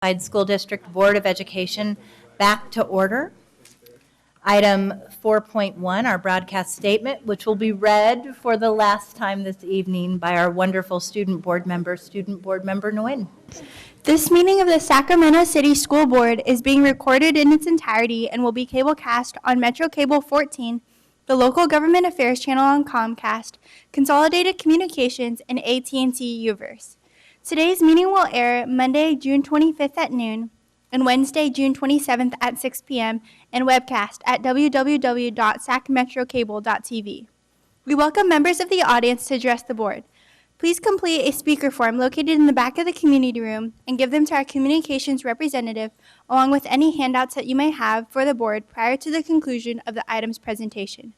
Unified School District Board of Education back to order. Item 4.1, our broadcast statement, which will be read for the last time this evening by our wonderful Student Board Member Nguyen. This meeting of the Sacramento City School Board is being recorded in its entirety and will be cablecast on Metro Cable 14, the local government affairs channel on Comcast, Consolidated Communications, and AT&T Uverse. Today's meeting will air Monday, June 25th at noon, and Wednesday, June 27th at 6 p.m., and webcast at www.sacmetrocable.tv. We welcome members of the audience to address the board. Please complete a speaker form located in the back of the community room and give them to our communications representative, along with any handouts that you may have for the board prior to the conclusion of the item's presentation.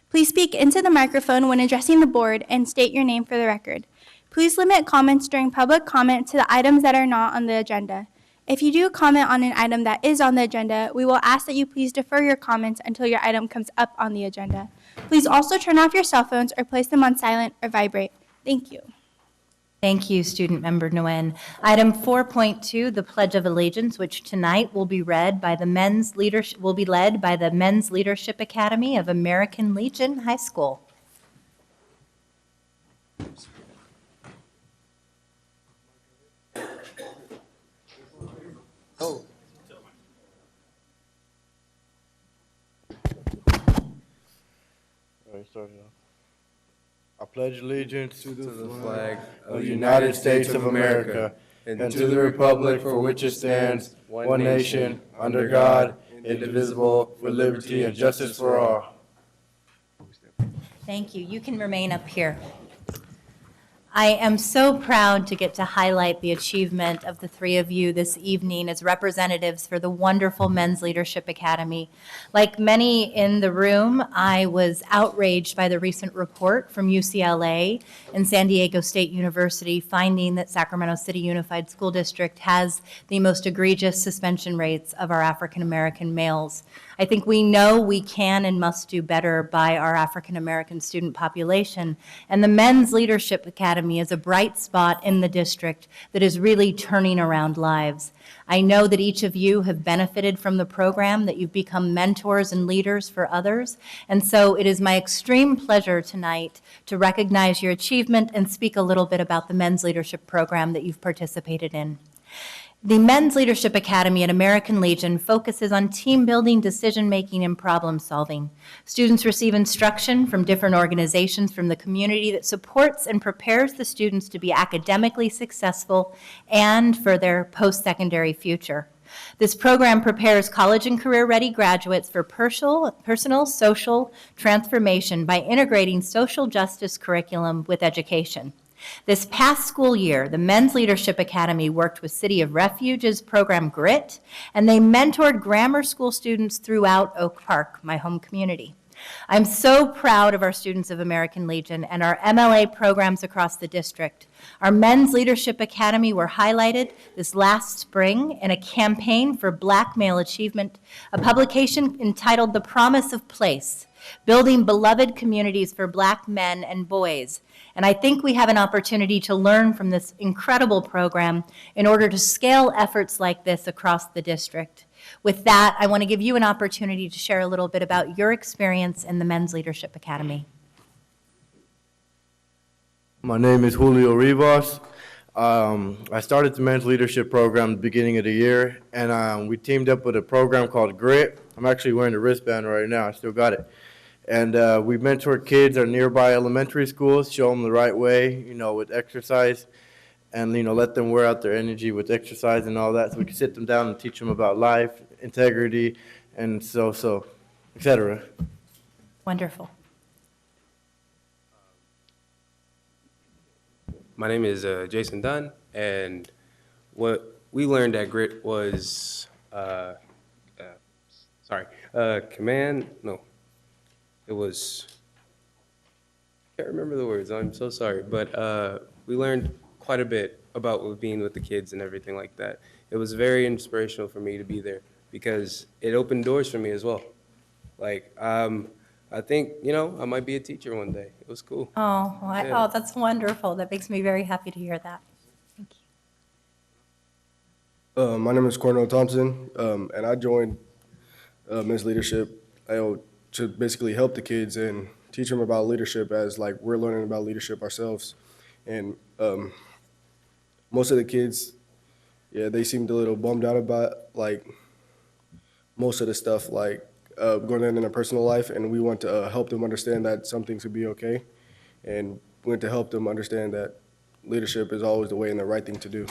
Please speak into the microphone when addressing the board and state your name for the record. Please limit comments during public comment to the items that are not on the agenda. If you do comment on an item that is on the agenda, we will ask that you please defer your comments until your item comes up on the agenda. Please also turn off your cell phones or place them on silent or vibrate. Thank you. Thank you, Student Member Nguyen. Item 4.2, the Pledge of Allegiance, which tonight will be led by the Men's Leadership Academy of American Legion High School. Oh. All right, start it off. I pledge allegiance to the flag of the United States of America and to the republic for which it stands, one nation, under God, indivisible, with liberty and justice for all. Thank you. You can remain up here. I am so proud to get to highlight the achievement of the three of you this evening as representatives for the wonderful Men's Leadership Academy. Like many in the room, I was outraged by the recent report from UCLA and San Diego State University finding that Sacramento City Unified School District has the most egregious suspension rates of our African American males. I think we know we can and must do better by our African American student population, and the Men's Leadership Academy is a bright spot in the district that is really turning around lives. I know that each of you have benefited from the program, that you've become mentors and leaders for others, and so it is my extreme pleasure tonight to recognize your achievement and speak a little bit about the Men's Leadership Program that you've participated in. The Men's Leadership Academy at American Legion focuses on team building, decision-making, and problem-solving. Students receive instruction from different organizations from the community that supports and prepares the students to be academically successful and for their post-secondary future. This program prepares college and career-ready graduates for personal social transformation by integrating social justice curriculum with education. This past school year, the Men's Leadership Academy worked with City of Refuge's program GRIT, and they mentored grammar school students throughout Oak Park, my home community. I'm so proud of our students of American Legion and our MLA programs across the district. Our Men's Leadership Academy were highlighted this last spring in a campaign for Black male achievement, a publication entitled The Promise of Place, Building Beloved Communities for Black Men and Boys. And I think we have an opportunity to learn from this incredible program in order to scale efforts like this across the district. With that, I want to give you an opportunity to share a little bit about your experience in the Men's Leadership Academy. My name is Julio Rivas. I started the Men's Leadership Program at the beginning of the year, and we teamed up with a program called GRIT. I'm actually wearing the wristband right now. I still got it. And we mentor kids at nearby elementary schools, show them the right way, with exercise, and, let them wear out their energy with exercise and all that, so we can sit them down and teach them about life, integrity, and so, et cetera. Wonderful. My name is Jason Dunn, and what we learned at GRIT was, it was, I can't remember the words, I'm so sorry, but we learned quite a bit about being with the kids and everything like that. It was very inspirational for me to be there because it opened doors for me as well. Like, I think, I might be a teacher one day. It was cool. Oh, that's wonderful. That makes me very happy to hear that. Thank you. My name is Cornell Thompson, and I joined Men's Leadership to basically help the kids and teach them about leadership as like we're learning about leadership ourselves. And most of the kids, yeah, they seemed a little bummed out about like most of the stuff like going on in their personal life, and we want to help them understand that some things could be okay, and we want to help them understand that leadership is always the way and the right thing to do.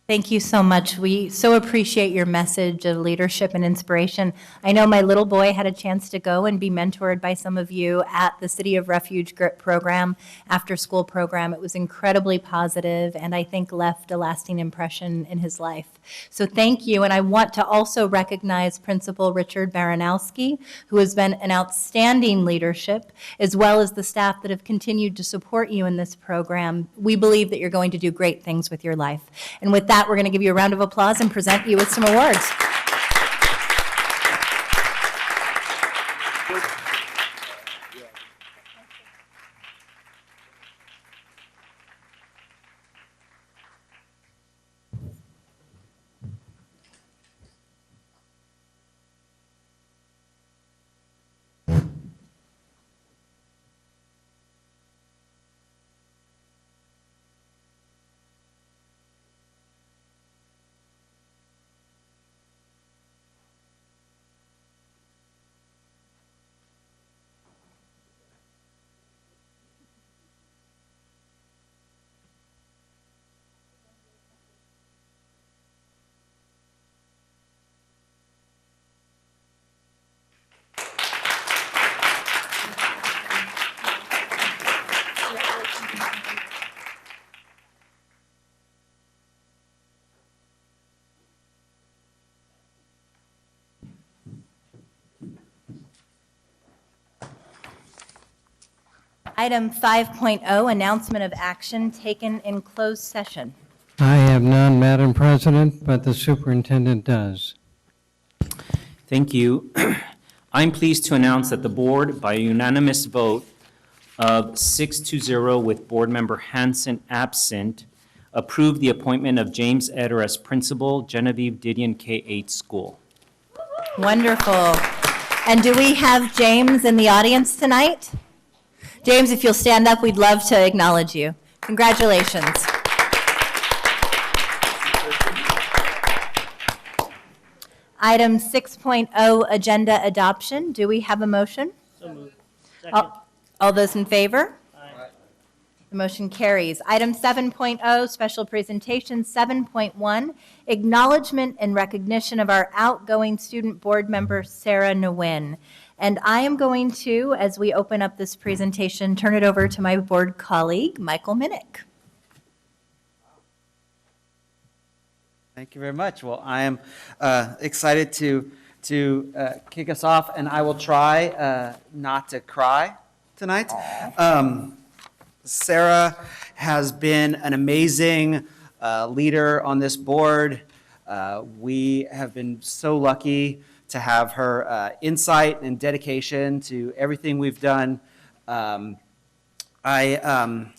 Thank you so much. We so appreciate your message of leadership and inspiration. I know my little boy had a chance to go and be mentored by some of you at the City of Refuge GRIP program, after-school program. It was incredibly positive and I think left a lasting impression in his life. So thank you. And I want to also recognize Principal Richard Baranowski, who has been an outstanding leadership, as well as the staff that have continued to support you in this program. We believe that you're going to do great things with your life. And with that, we're going to give you a round of applause and present you with some awards. Item 5.0, announcement of action taken in closed session. I have none, Madam President, but the superintendent does. Thank you. I'm pleased to announce that the board, by a unanimous vote of 6-0 with board member Hansen absent, approved the appointment of James Eder as principal, Genevieve Didion K-8 school. Wonderful. And do we have James in the audience tonight? James, if you'll stand up, we'd love to acknowledge you. Congratulations. Item 6.0, agenda adoption. Do we have a motion? So moved. Second. All those in favor? Aye. The motion carries. Item 7.0, special presentation. 7.1, acknowledgement and recognition of our outgoing student board member, Sarah Nguyen. And I am going to, as we open up this presentation, turn it over to my board colleague, Michael Minnick. Thank you very much. Well, I am excited to kick us off, and I will try not to cry tonight. Sarah has been an amazing leader on this board. We have been so lucky to have her insight and dedication to everything we've done. I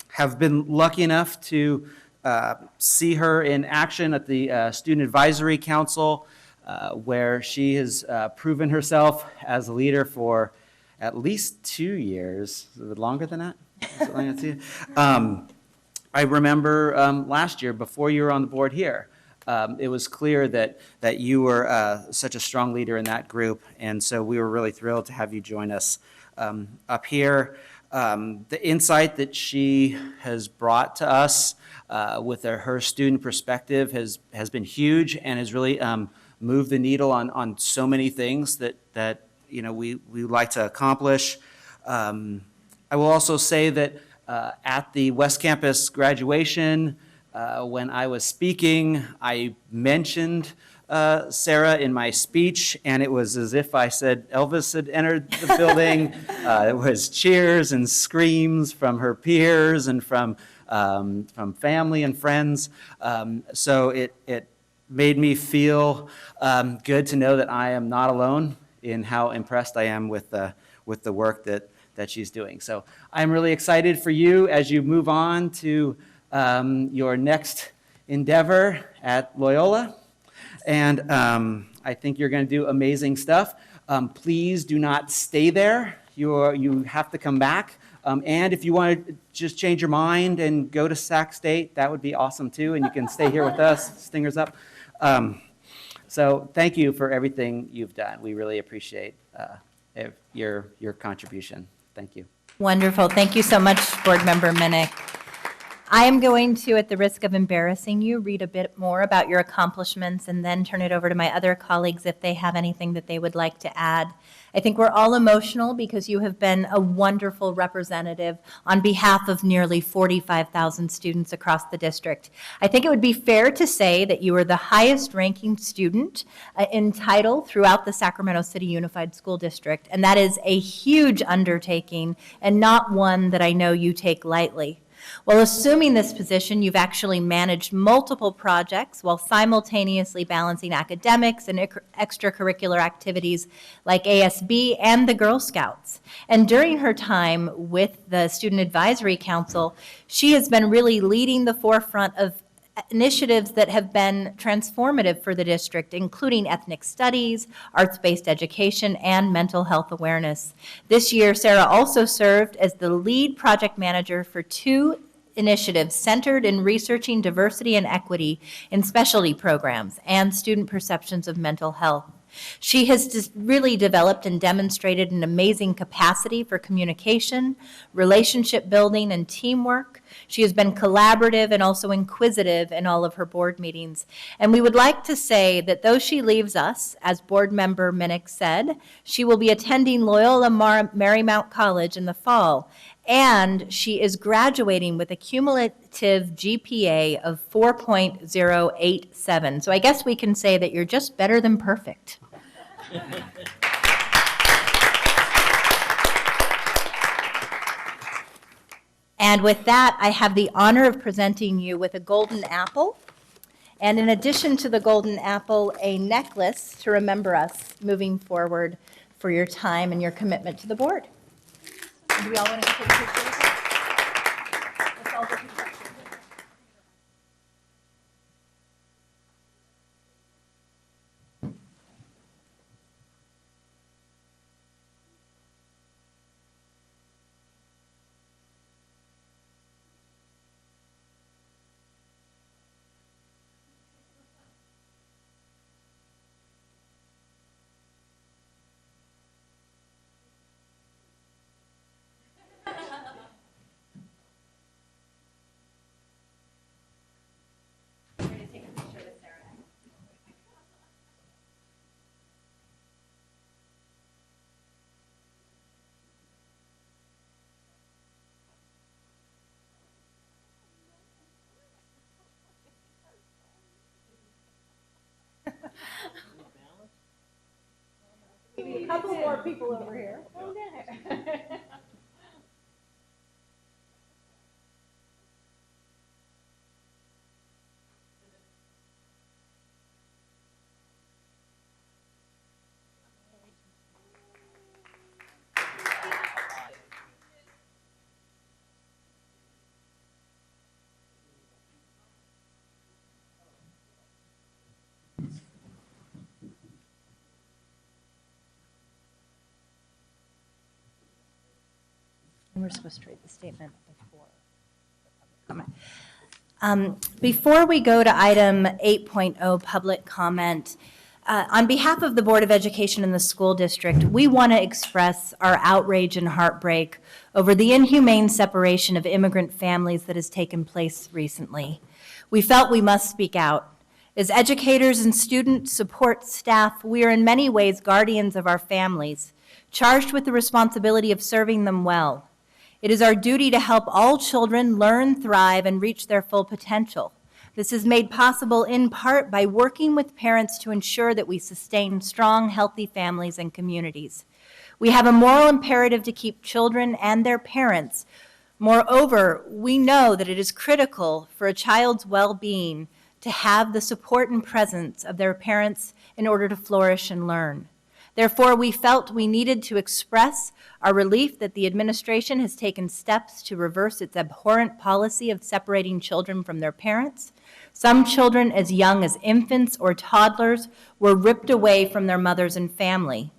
have been lucky enough to see her in action at the Student Advisory Council, where she has proven herself as a leader for at least 2 years. Is it longer than that? Is it longer than 2? I remember last year, before you were on the board here, it was clear that you were such a strong leader in that group, and so we were really thrilled to have you join us up here. The insight that she has brought to us with her student perspective has been huge and has really moved the needle on so many things that we like to accomplish. I will also say that at the West Campus graduation, when I was speaking, I mentioned Sarah in my speech, and it was as if I said Elvis had entered the building. It was cheers and screams from her peers and from family and friends. So it made me feel good to know that I am not alone in how impressed I am with the work that she's doing. So I'm really excited for you as you move on to your next endeavor at Loyola, and I think you're going to do amazing stuff. Please do not stay there. You have to come back. And if you want to just change your mind and go to Sac State, that would be awesome too, and you can stay here with us, Stingers up. So thank you for everything you've done. We really appreciate your contribution. Thank you. Wonderful. Thank you so much, Board Member Minnick. I am going to, at the risk of embarrassing you, read a bit more about your accomplishments and then turn it over to my other colleagues if they have anything that they would like to add. I think we're all emotional because you have been a wonderful representative on behalf of nearly 45,000 students across the district. I think it would be fair to say that you are the highest ranking student in title throughout the Sacramento City Unified School District, and that is a huge undertaking and not one that I know you take lightly. While assuming this position, you've actually managed multiple projects while simultaneously balancing academics and extracurricular activities like ASB and the Girl Scouts. And during her time with the Student Advisory Council, she has been really leading the forefront of initiatives that have been transformative for the district, including ethnic studies, arts-based education, and mental health awareness. This year, Sarah also served as the lead project manager for 2 initiatives centered in researching diversity and equity in specialty programs and student perceptions of mental health. She has really developed and demonstrated an amazing capacity for communication, relationship building, and teamwork. She has been collaborative and also inquisitive in all of her board meetings. And we would like to say that though she leaves us, as Board Member Minnick said, she will be attending Loyola Marymount College in the fall. And she is graduating with a cumulative GPA of 4.087. So I guess we can say that you're just better than perfect. And with that, I have the honor of presenting you with a golden apple. And in addition to the golden apple, a necklace to remember us moving forward for your time and your commitment to the board. Do we all want to take pictures? Let's all get pictures. A couple more people over here. We're supposed to read the statement before the public comment. Before we go to item 8.0, public comment, on behalf of the Board of Education and the school district, we want to express our outrage and heartbreak over the inhumane separation of immigrant families that has taken place recently. We felt we must speak out. As educators and student support staff, we are in many ways guardians of our families, charged with the responsibility of serving them well. It is our duty to help all children learn, thrive, and reach their full potential. This is made possible in part by working with parents to ensure that we sustain strong, healthy families and communities. We have a moral imperative to keep children and their parents. Moreover, we know that it is critical for a child's well-being to have the support and presence of their parents in order to flourish and learn. Therefore, we felt we needed to express our relief that the administration has taken steps to reverse its abhorrent policy of separating children from their parents. Some children as young as infants or toddlers were ripped away from their mothers and family.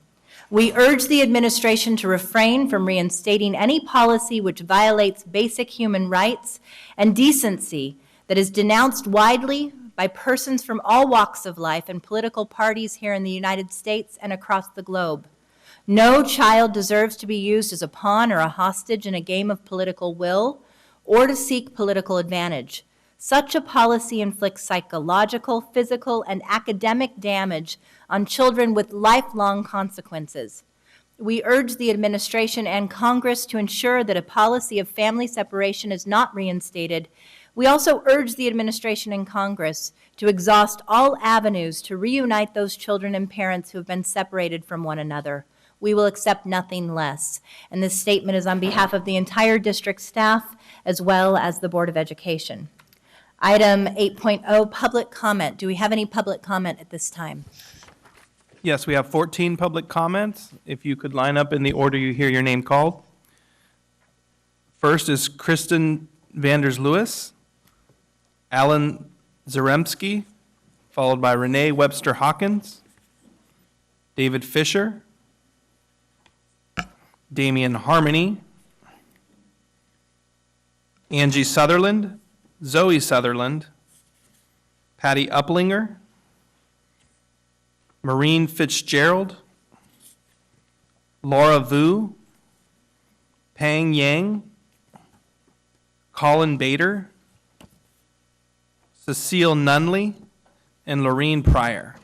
We urge the administration to refrain from reinstating any policy which violates basic human rights and decency that is denounced widely by persons from all walks of life and political parties here in the United States and across the globe. No child deserves to be used as a pawn or a hostage in a game of political will or to seek political advantage. Such a policy inflicts psychological, physical, and academic damage on children with lifelong consequences. We urge the administration and Congress to ensure that a policy of family separation is not reinstated. We also urge the administration and Congress to exhaust all avenues to reunite those children and parents who have been separated from one another. We will accept nothing less. And this statement is on behalf of the entire district staff as well as the Board of Education. Item 8.0, public comment. Do we have any public comment at this time? Yes, we have 14 public comments. If you could line up in the order you hear your name called. First is Kristen Vanders Lewis, Alan Zaremski, followed by Renee Webster Hawkins, David Fisher, Damian Harmony, Angie Sutherland, Zoe Sutherland, Patty Uplinger, Maureen Fitzgerald, Laura Vu, Pang Yang, Colin Bader, Cecile Nunley, and Lorene Pryor.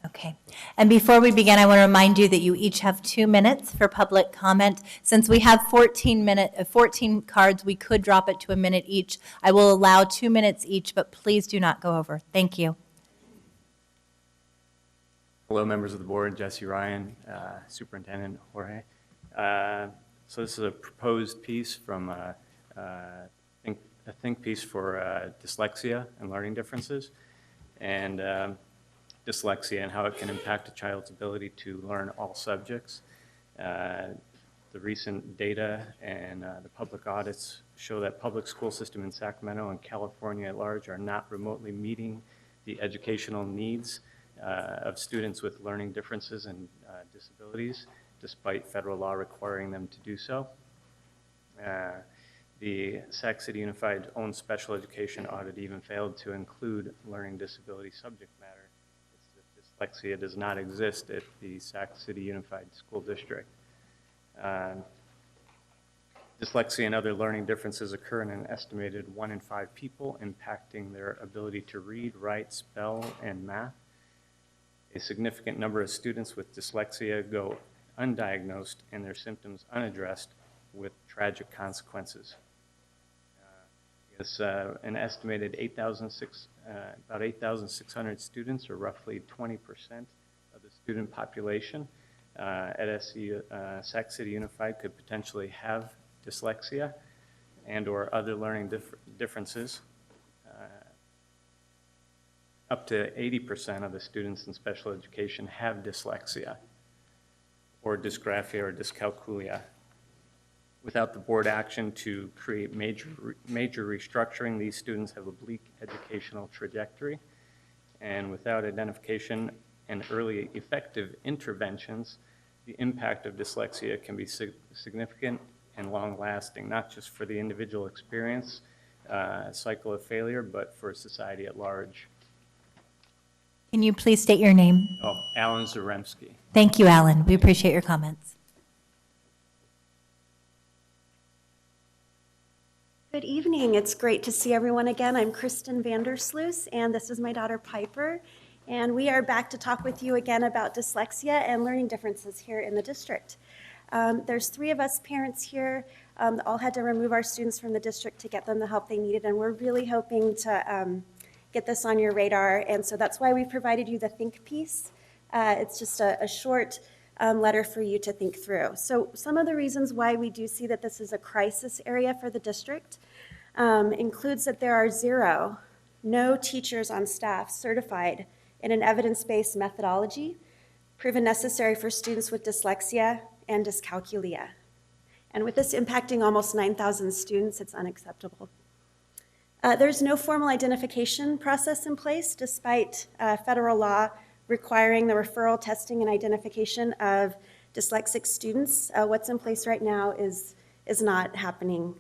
Okay. And before we begin, I want to remind you that you each have 2 minutes for public comment. Since we have 14 cards, we could drop it to a minute each. I will allow 2 minutes each, but please do not go over. Thank you. Hello, members of the board, Jesse Ryan, Superintendent Jorge. So this is a proposed piece from a think piece for dyslexia and learning differences, and dyslexia and how it can impact a child's ability to learn all subjects. The recent data and the public audits show that public school system in Sacramento and California at large are not remotely meeting the educational needs of students with learning differences and disabilities, despite federal law requiring them to do so. The Sac City Unified own special education audit even failed to include learning disability subject matter. Dyslexia does not exist at the Sac City Unified School District. Dyslexia and other learning differences occur in an estimated 1 in 5 people, impacting their ability to read, write, spell, and math. A significant number of students with dyslexia go undiagnosed and their symptoms unaddressed, with tragic consequences. An estimated about 8,600 students, or roughly 20% of the student population at Sac City Unified could potentially have dyslexia and or other learning differences. Up to 80% of the students in special education have dyslexia or dysgraphia or dyscalculia. Without the board action to create major restructuring, these students have a bleak educational trajectory. And without identification and early effective interventions, the impact of dyslexia can be significant and long-lasting, not just for the individual experience, cycle of failure, but for society at large. Can you please state your name? Oh, Alan Zaremski. Thank you, Alan. We appreciate your comments. Good evening. It's great to see everyone again. I'm Kristen Vandersloos, and this is my daughter Piper. And we are back to talk with you again about dyslexia and learning differences here in the district. There's 3 of us parents here that all had to remove our students from the district to get them the help they needed, and we're really hoping to get this on your radar. And so that's why we provided you the think piece. It's just a short letter for you to think through. So some of the reasons why we do see that this is a crisis area for the district includes that there are no teachers on staff certified in an evidence-based methodology proven necessary for students with dyslexia and dyscalculia. And with this impacting almost 9,000 students, it's unacceptable. There's no formal identification process in place, despite federal law requiring the referral, testing, and identification of dyslexic students. What's in place right now is not happening.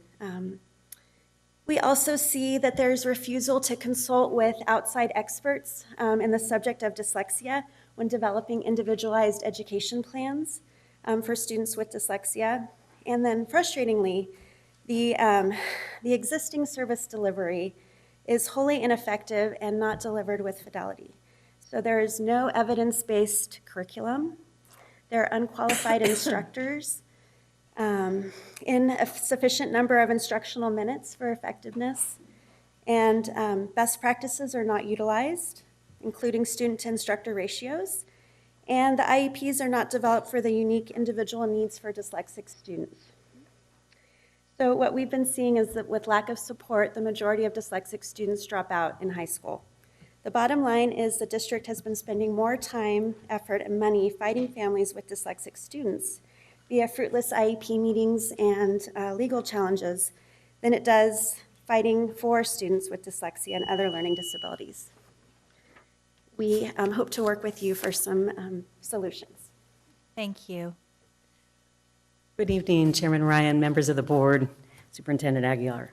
We also see that there's refusal to consult with outside experts in the subject of dyslexia when developing individualized education plans for students with dyslexia. And then frustratingly, the existing service delivery is wholly ineffective and not delivered with fidelity. So there is no evidence-based curriculum. There are unqualified instructors in a sufficient number of instructional minutes for effectiveness, and best practices are not utilized, including student-to-instructor ratios, and the IEPs are not developed for the unique individual needs for dyslexic students. So what we've been seeing is that with lack of support, the majority of dyslexic students drop out in high school. The bottom line is the district has been spending more time, effort, and money fighting families with dyslexic students via fruitless IEP meetings and legal challenges than it does fighting for students with dyslexia and other learning disabilities. We hope to work with you for some solutions. Thank you. Good evening, Chairman Ryan, members of the board, Superintendent Aguilar.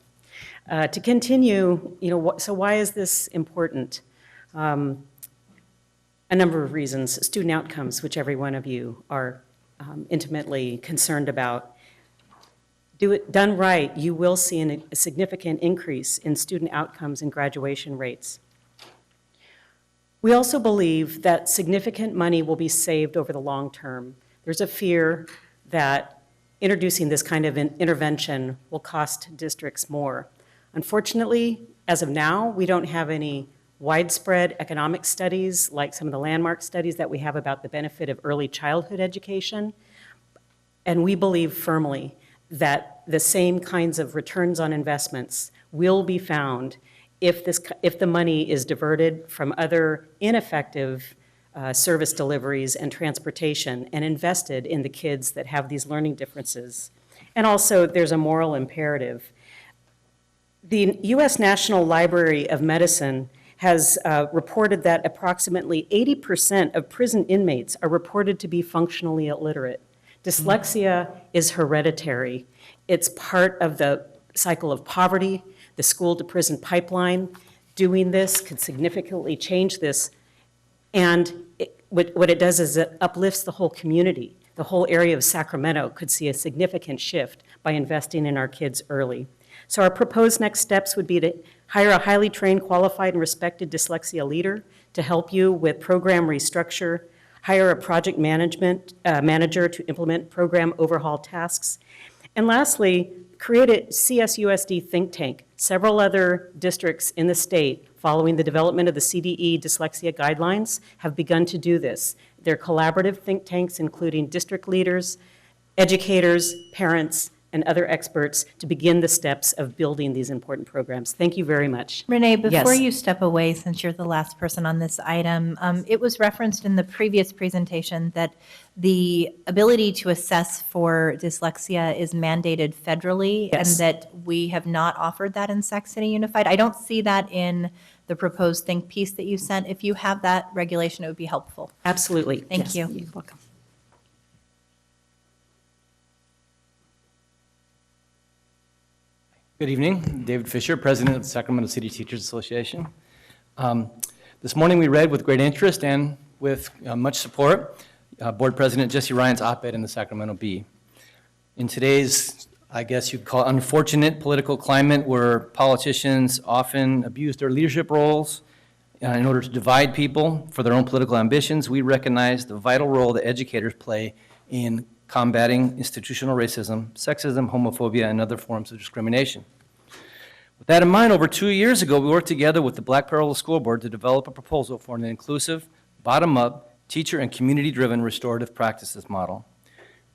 To continue, so why is this important? A number of reasons. Student outcomes, which every one of you are intimately concerned about. Done right, you will see a significant increase in student outcomes and graduation rates. We also believe that significant money will be saved over the long term. There's a fear that introducing this kind of intervention will cost districts more. Unfortunately, as of now, we don't have any widespread economic studies like some of the landmark studies that we have about the benefit of early childhood education. And we believe firmly that the same kinds of returns on investments will be found if the money is diverted from other ineffective service deliveries and transportation and invested in the kids that have these learning differences. And also, there's a moral imperative. The U.S. National Library of Medicine has reported that approximately 80% of prison inmates are reported to be functionally illiterate. Dyslexia is hereditary. It's part of the cycle of poverty, the school-to-prison pipeline. Doing this could significantly change this. And what it does is it uplifts the whole community. The whole area of Sacramento could see a significant shift by investing in our kids early. So our proposed next steps would be to hire a highly trained, qualified, and respected dyslexia leader to help you with program restructure, hire a project manager to implement program overhaul tasks, and lastly, create a CSUSD think tank. Several other districts in the state, following the development of the CDE dyslexia guidelines, have begun to do this. They're collaborative think tanks, including district leaders, educators, parents, and other experts to begin the steps of building these important programs. Thank you very much. Renee, before Yes. you step away, since you're the last person on this item, it was referenced in the previous presentation that the ability to assess for dyslexia is mandated federally, and Yes. that we have not offered that in Sac City Unified. I don't see that in the proposed think piece that you sent. If you have that regulation, it would be helpful. Absolutely. Thank Yes. you. You're welcome. Good evening. David Fisher, President of the Sacramento City Teachers Association. This morning we read with great interest and with much support Board President Jesse Ryan's op-ed in the Sacramento Bee. In today's, I guess you'd call it unfortunate political climate where politicians often abuse their leadership roles in order to divide people for their own political ambitions, we recognize the vital role that educators play in combating institutional racism, sexism, homophobia, and other forms of discrimination. With that in mind, over 2 years ago, we worked together with the Black Parallel School Board to develop a proposal for an inclusive, bottom-up, teacher and community-driven restorative practices model.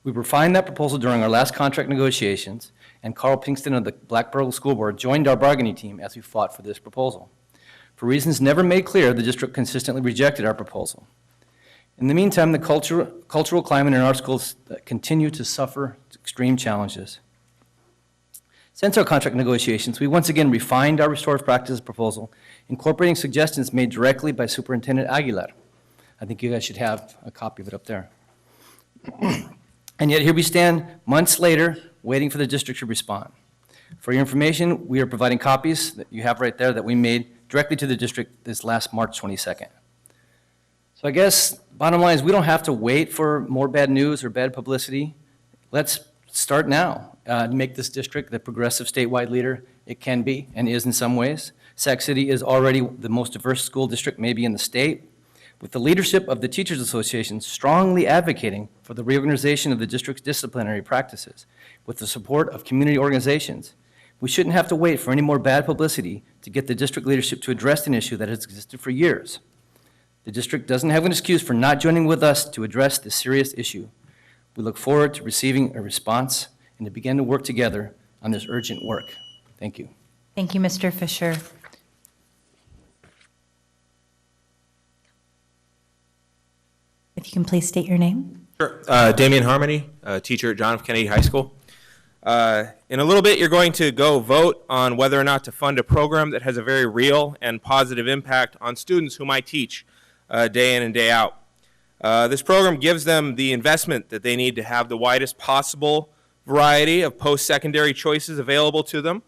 We refined that proposal during our last contract negotiations, and Carl Pinkston of the Black Parallel School Board joined our bargaining team as we fought for this proposal. For reasons never made clear, the district consistently rejected our proposal. In the meantime, the cultural climate in our schools continue to suffer extreme challenges. Since our contract negotiations, we once again refined our restorative practices proposal, incorporating suggestions made directly by Superintendent Aguilar. I think you guys should have a copy of it up there. And yet here we stand months later, waiting for the district to respond. For your information, we are providing copies that you have right there that we made directly to the district this last March 22nd. So I guess bottom line is we don't have to wait for more bad news or bad publicity. Let's start now to make this district the progressive statewide leader it can be and is in some ways. Sac City is already the most diverse school district maybe in the state, with the leadership of the Teachers Association strongly advocating for the reorganization of the district's disciplinary practices, with the support of community organizations. We shouldn't have to wait for any more bad publicity to get the district leadership to address an issue that has existed for years. The district doesn't have an excuse for not joining with us to address this serious issue. We look forward to receiving a response and to begin to work together on this urgent work. Thank you. Thank you, Mr. Fisher. If you can please state your name. Sure. Damian Harmony, teacher at John F. Kennedy High School. In a little bit, you're going to go vote on whether or not to fund a program that has a very real and positive impact on students whom I teach day in and day out. This program gives them the investment that they need to have the widest possible variety of post-secondary choices available to them,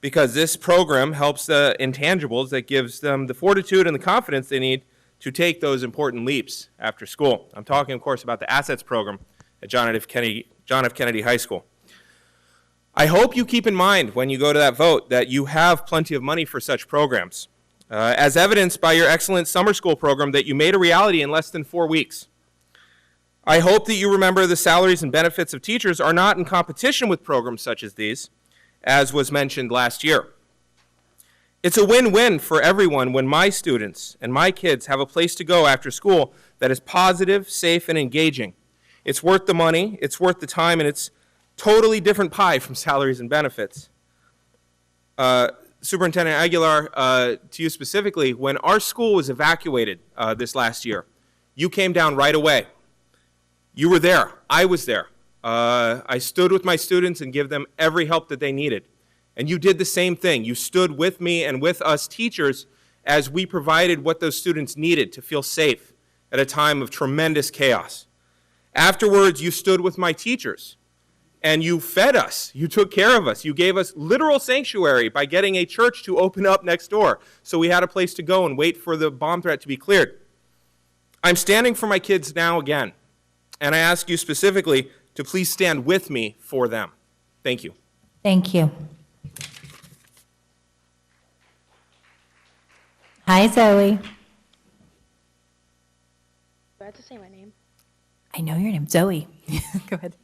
because this program helps the intangibles that gives them the fortitude and the confidence they need to take those important leaps after school. I'm talking, of course, about the Assets program at John F. Kennedy High School. I hope you keep in mind when you go to that vote that you have plenty of money for such programs, as evidenced by your excellent summer school program that you made a reality in less than 4 weeks. I hope that you remember the salaries and benefits of teachers are not in competition with programs such as these, as was mentioned last year. It's a win-win for everyone when my students and my kids have a place to go after school that is positive, safe, and engaging. It's worth the money, it's worth the time, and it's totally different pie from salaries and benefits. Superintendent Aguilar, to you specifically, when our school was evacuated this last year, you came down right away. You were there. I was there. I stood with my students and gave them every help that they needed. And you did the same thing. You stood with me and with us teachers as we provided what those students needed to feel safe at a time of tremendous chaos. Afterwards, you stood with my teachers and you fed us. You took care of us. You gave us literal sanctuary by getting a church to open up next door so we had a place to go and wait for the bomb threat to be cleared. I'm standing for my kids now again, and I ask you specifically to please stand with me for them. Thank you. Thank you. Hi, Zoe. Do I have to say my name? I know your name, Zoe. Go ahead.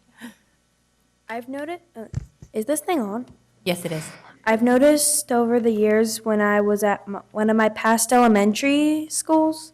I've noticed, is this thing on? Yes, it is. I've noticed over the years when I was at one of my past elementary schools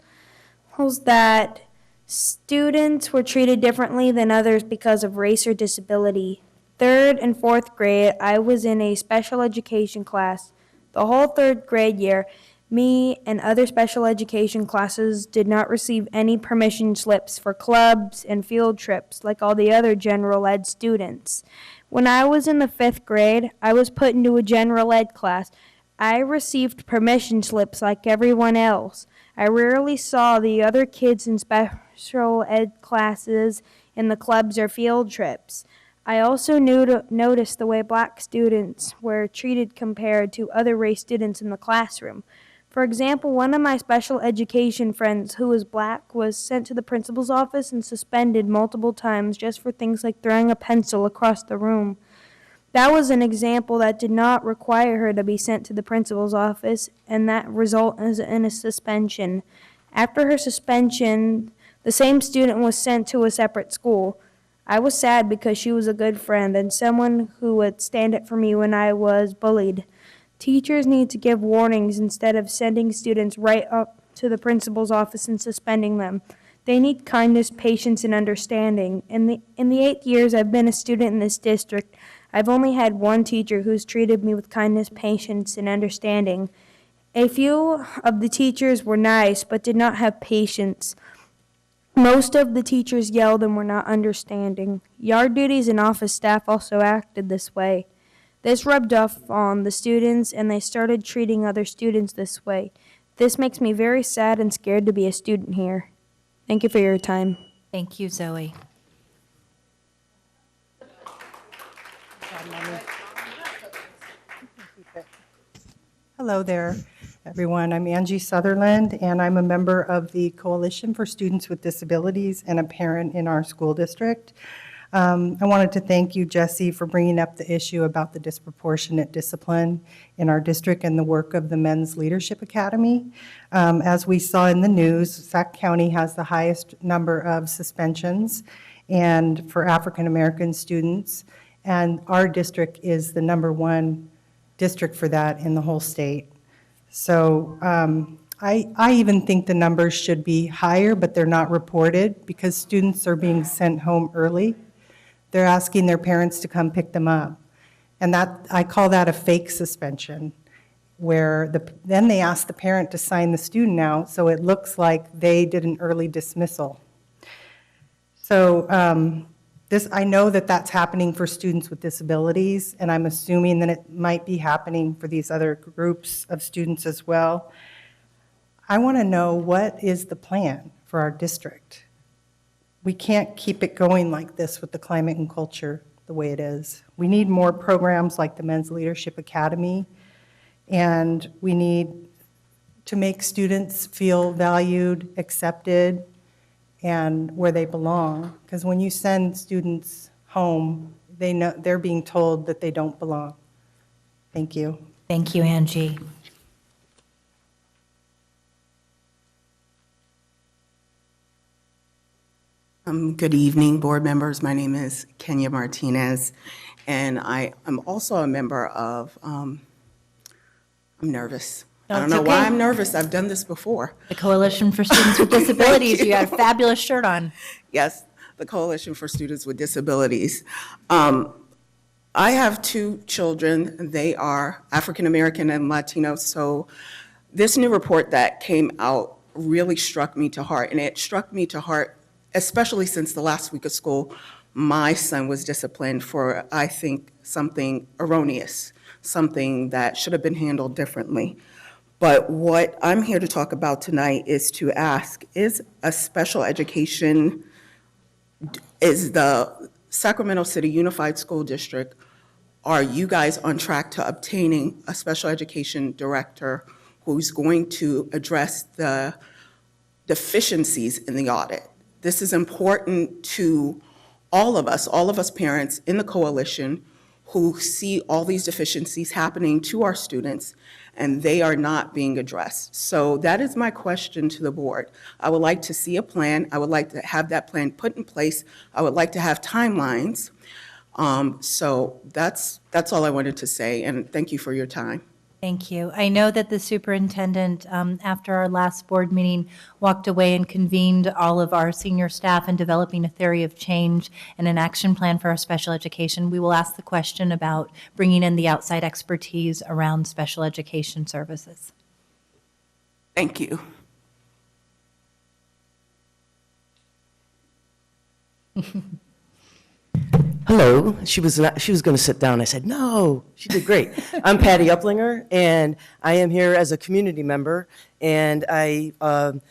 that students were treated differently than others because of race or disability. 3rd and 4th grade, I was in a special education class. The whole 3rd grade year, me and other special education classes did not receive any permission slips for clubs and field trips like all the other general ed students. When I was in the 5th grade, I was put into a general ed class. I received permission slips like everyone else. I rarely saw the other kids in special ed classes in the clubs or field trips. I also noticed the way black students were treated compared to other race students in the classroom. For example, one of my special education friends who was black was sent to the principal's office and suspended multiple times just for things like throwing a pencil across the room. That was an example that did not require her to be sent to the principal's office, and that resulted in a suspension. After her suspension, the same student was sent to a separate school. I was sad because she was a good friend and someone who would stand up for me when I was bullied. Teachers need to give warnings instead of sending students right up to the principal's office and suspending them. They need kindness, patience, and understanding. In the 8 years I've been a student in this district, I've only had one teacher who's treated me with kindness, patience, and understanding. A few of the teachers were nice but did not have patience. Most of the teachers yelled and were not understanding. Yard duties and office staff also acted this way. This rubbed off on the students, and they started treating other students this way. This makes me very sad and scared to be a student here. Thank you for your time. Thank you, Zoe. Hello there, everyone. I'm Angie Sutherland, and I'm a member of the Coalition for Students with Disabilities and a parent in our school district. I wanted to thank you, Jesse, for bringing up the issue about the disproportionate discipline in our district and the work of the Men's Leadership Academy. As we saw in the news, Sac County has the highest number of suspensions and for African American students, and our district is the #1 district for that in the whole state. So I even think the numbers should be higher, but they're not reported because students are being sent home early. They're asking their parents to come pick them up. And that, I call that a fake suspension, where then they ask the parent to sign the student out, so it looks like they did an early dismissal. So I know that that's happening for students with disabilities, and I'm assuming that it might be happening for these other groups of students as well. I want to know, what is the plan for our district? We can't keep it going like this with the climate and culture the way it is. We need more programs like the Men's Leadership Academy, and we need to make students feel valued, accepted, and where they belong. Because when you send students home, they know they're being told that they don't belong. Thank you. Thank you, Angie. Good evening, board members. My name is Kenya Martinez, and I am also a member of, I'm nervous. I don't know why I'm nervous. I've done this before. The Coalition for Students with Disabilities. You got a fabulous shirt on. Yes, the Coalition for Students with Disabilities. I have 2 children. They are African American and Latino. So this new report that came out really struck me to heart, and it struck me to heart especially since the last week of school. My son was disciplined for, I think, something erroneous, something that should have been handled differently. But what I'm here to talk about tonight is to ask, is a special education, is the Sacramento City Unified School District, are you guys on track to obtaining a special education director who's going to address the deficiencies in the audit? This is important to all of us parents in the coalition who see all these deficiencies happening to our students, and they are not being addressed. So that is my question to the board. I would like to see a plan. I would like to have that plan put in place. I would like to have timelines. So that's all I wanted to say, and thank you for your time. Thank you. I know that the superintendent, after our last board meeting, walked away and convened all of our senior staff in developing a theory of change and an action plan for our special education. We will ask the question about bringing in the outside expertise around special education services. Thank you. Hello. She was going to sit down. I said, no, she did great. I'm Patty Uplinger, and I am here as a community member, and I am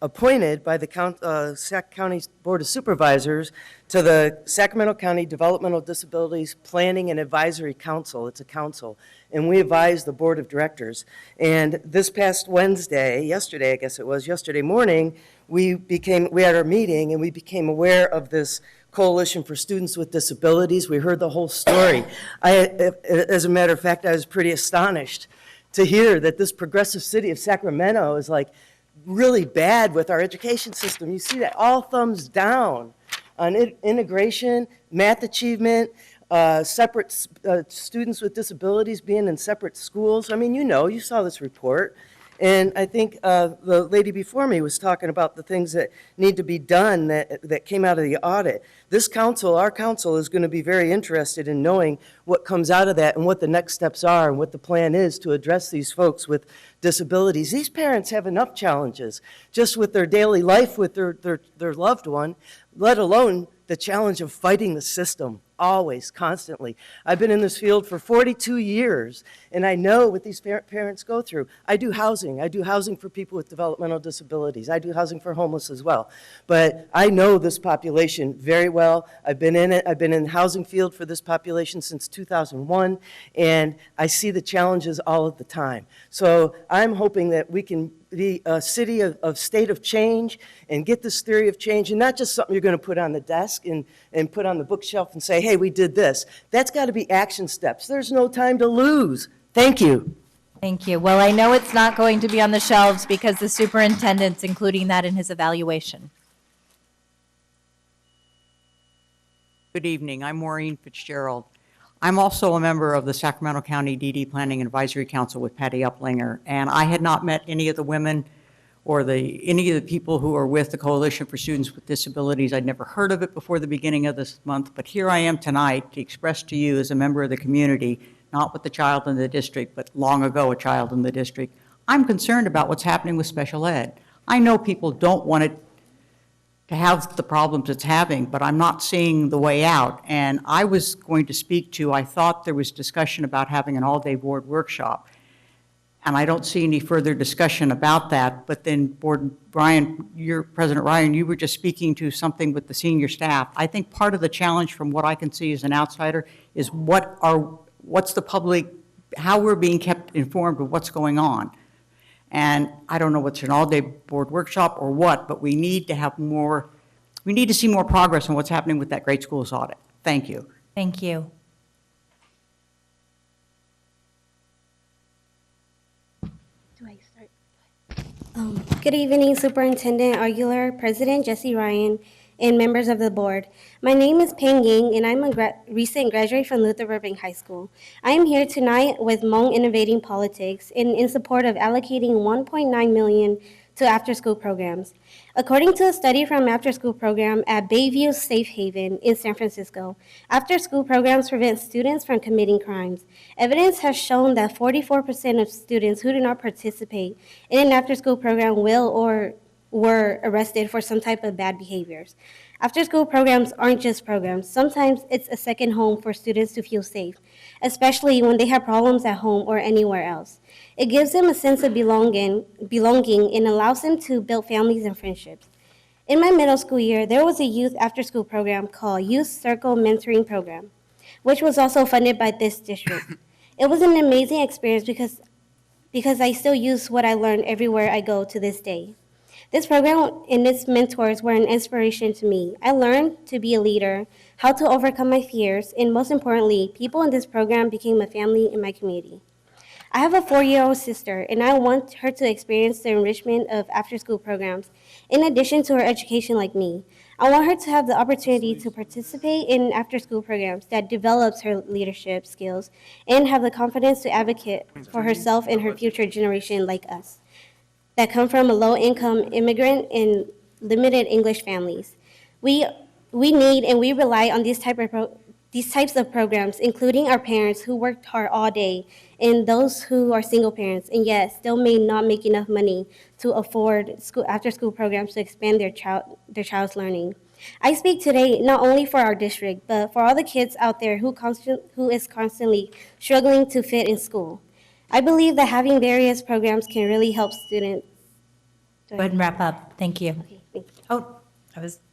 appointed by the Sac County Board of Supervisors to the Sacramento County Developmental Disabilities Planning and Advisory Council. It's a council, and we advise the Board of Directors. And this past yesterday, I guess it was, yesterday morning, we had our meeting, and we became aware of this Coalition for Students with Disabilities. We heard the whole story. As a matter of fact, I was pretty astonished to hear that this progressive city of Sacramento is like really bad with our education system. You see that, all thumbs down on integration, math achievement, separate students with disabilities being in separate schools. I mean, you saw this report. And I think the lady before me was talking about the things that need to be done that came out of the audit. This council, our council, is going to be very interested in knowing what comes out of that and what the next steps are and what the plan is to address these folks with disabilities. These parents have enough challenges just with their daily life with their loved one, let alone the challenge of fighting the system, always, constantly. I've been in this field for 42 years, and I know what these parents go through. I do housing. I do housing for people with developmental disabilities. I do housing for homeless as well. But I know this population very well. I've been in it. I've been in the housing field for this population since 2001, and I see the challenges all of the time. So I'm hoping that we can be a city of state of change and get this theory of change, and not just something you're going to put on the desk and put on the bookshelf and say, hey, we did this. That's got to be action steps. There's no time to lose. Thank you. Thank you. Well, I know it's not going to be on the shelves because the superintendent's including that in his evaluation. Good evening. I'm Maureen Fitzgerald. I'm also a member of the Sacramento County DD Planning and Advisory Council with Patty Uplinger, and I had not met any of the women or any of the people who are with the Coalition for Students with Disabilities. I'd never heard of it before the beginning of this month, but here I am tonight to express to you as a member of the community, not with the child in the district, but long ago a child in the district. I'm concerned about what's happening with special ed. I know people don't want it to have the problems it's having, but I'm not seeing the way out. And I was going to speak to, I thought there was discussion about having an all-day board workshop. And I don't see any further discussion about that. But then President Ryan, you were just speaking to something with the senior staff. I think part of the challenge from what I can see as an outsider is what's the public, how we're being kept informed of what's going on. And I don't know what's an all-day board workshop or what, but we need to have more, we need to see more progress on what's happening with that great schools audit. Thank you. Thank you. Do I start? Good evening, Superintendent Aguilar, President Jesse Ryan, and members of the board. My name is Peng Ying, and I'm a recent graduate from Luther Burbank High School. I am here tonight with Hmong Innovating Politics in support of allocating $1.9 million to after-school programs. According to a study from after-school program at Bayview Safe Haven in San Francisco, after-school programs prevent students from committing crimes. Evidence has shown that 44% of students who do not participate in an after-school program will or were arrested for some type of bad behaviors. After-school programs aren't just programs. Sometimes it's a second home for students to feel safe, especially when they have problems at home or anywhere else. It gives them a sense of belonging and allows them to build families and friendships. In my middle school year, there was a youth after-school program called Youth Circle Mentoring Program, which was also funded by this district. It was an amazing experience because I still use what I learned everywhere I go to this day. This program and its mentors were an inspiration to me. I learned to be a leader, how to overcome my fears, and most importantly, people in this program became a family in my community. I have a 4-year-old sister, and I want her to experience the enrichment of after-school programs, in addition to her education like me. I want her to have the opportunity to participate in after-school programs that develops her leadership skills and have the confidence to advocate for herself and her future generation like us, that come from a low-income immigrant and limited English families. We need and we rely on these types of programs, including our parents who worked hard all day and those who are single parents and yet still may not make enough money to afford after-school programs to expand their child's learning. I speak today not only for our district, but for all the kids out there who is constantly struggling to fit in school. I believe that having various programs can really help students. Go ahead and wrap up. Thank you. Okay, thank you. Oh,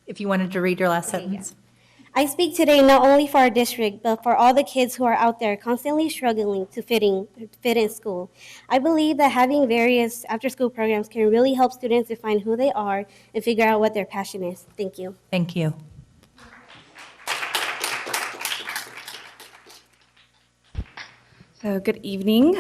if you wanted to read your last sentence. Yeah. I speak today not only for our district, but for all the kids who are out there constantly struggling to fit in school. I believe that having various after-school programs can really help students define who they are and figure out what their passion is. Thank you. Thank you. So good evening,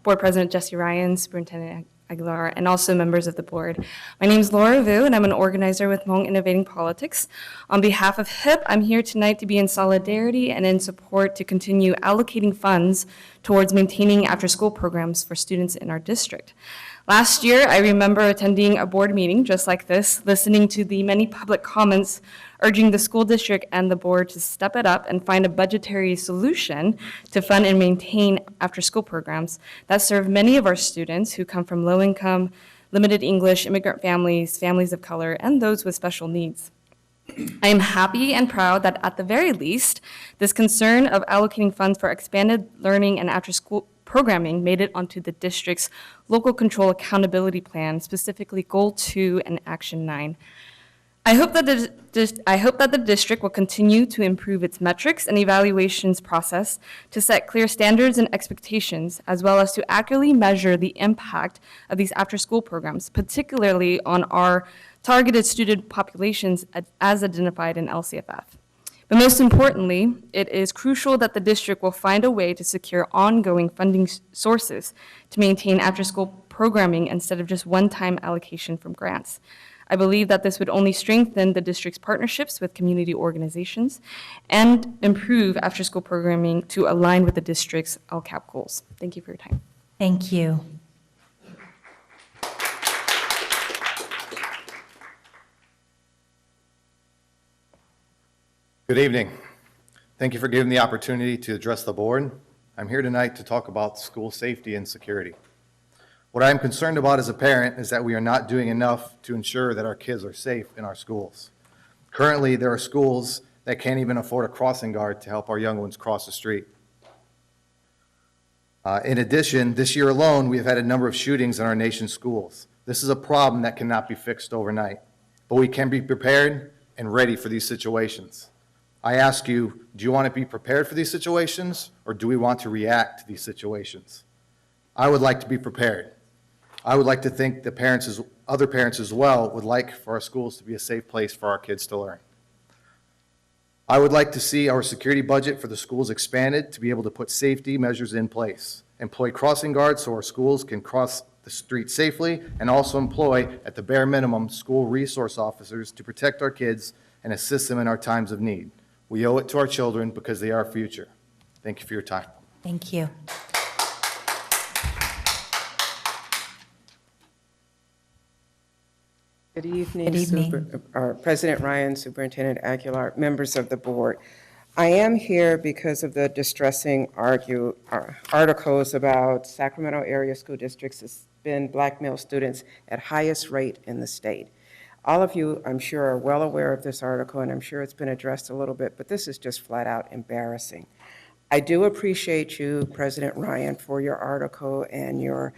Board President Jesse Ryan, Superintendent Aguilar, and also members of the board. My name is Laura Vu, and I'm an organizer with Hmong Innovating Politics. On behalf of HIP, I'm here tonight to be in solidarity and in support to continue allocating funds towards maintaining after-school programs for students in our district. Last year, I remember attending a board meeting just like this, listening to the many public comments urging the school district and the board to step it up and find a budgetary solution to fund and maintain after-school programs that serve many of our students who come from low-income, limited English, immigrant families, families of color, and those with special needs. I am happy and proud that at the very least, this concern of allocating funds for expanded learning and after-school programming made it onto the district's local control accountability plan, specifically Goal 2 and Action 9. I hope that the district will continue to improve its metrics and evaluations process to set clear standards and expectations, as well as to accurately measure the impact of these after-school programs, particularly on our targeted student populations as identified in LCFF. But most importantly, it is crucial that the district will find a way to secure ongoing funding sources to maintain after-school programming instead of just one-time allocation from grants. I believe that this would only strengthen the district's partnerships with community organizations and improve after-school programming to align with the district's LCAP goals. Thank you for your time. Thank you. Good evening. Thank you for giving the opportunity to address the board. I'm here tonight to talk about school safety and security. What I'm concerned about as a parent is that we are not doing enough to ensure that our kids are safe in our schools. Currently, there are schools that can't even afford a crossing guard to help our young ones cross the street. In addition, this year alone, we have had a number of shootings in our nation's schools. This is a problem that cannot be fixed overnight, but we can be prepared and ready for these situations. I ask you, do you want to be prepared for these situations, or do we want to react to these situations? I would like to be prepared. I would like to think that other parents as well would like for our schools to be a safe place for our kids to learn. I would like to see our security budget for the schools expanded to be able to put safety measures in place, employ crossing guards so our schools can cross the street safely, and also employ, at the bare minimum, school resource officers to protect our kids and assist them in our times of need. We owe it to our children because they are our future. Thank you for your time. Thank you. Good evening. Good evening. President Ryan, Superintendent Aguilar, members of the board. I am here because of the distressing articles about Sacramento area school districts suspend black male students at highest rate in the state. All of you, I'm sure, are well aware of this article, and I'm sure it's been addressed a little bit, but this is just flat out embarrassing. I do appreciate you, President Ryan, for your article and your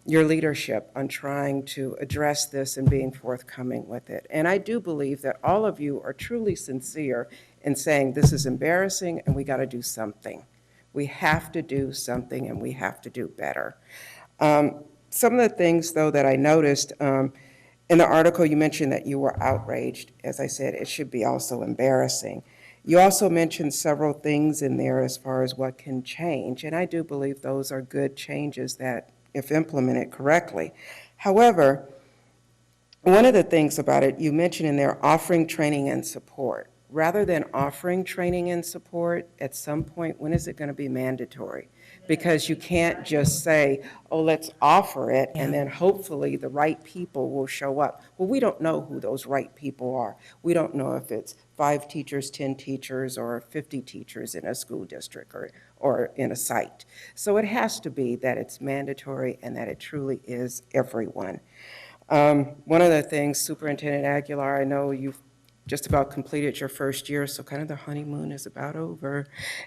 leadership on trying to address this and being forthcoming with it. And I do believe that all of you are truly sincere in saying this is embarrassing and we got to do something. We have to do something and we have to do better. Some of the things, though, that I noticed in the article, you mentioned that you were outraged. As I said, it should be also embarrassing. You also mentioned several things in there as far as what can change, and I do believe those are good changes that, if implemented correctly. However, one of the things about it, you mentioned in there offering training and support. Rather than offering training and support, at some point, when is it going to be mandatory? Because you can't just say, oh, let's offer it, and then hopefully the right people will show up. Well, we don't know who those right people are. We don't know if it's 5 teachers, 10 teachers, or 50 teachers in a school district or in a site. So it has to be that it's mandatory and that it truly is everyone. One of the things, Superintendent Aguilar, I know you've just about completed your first year, so kind of the honeymoon is about over,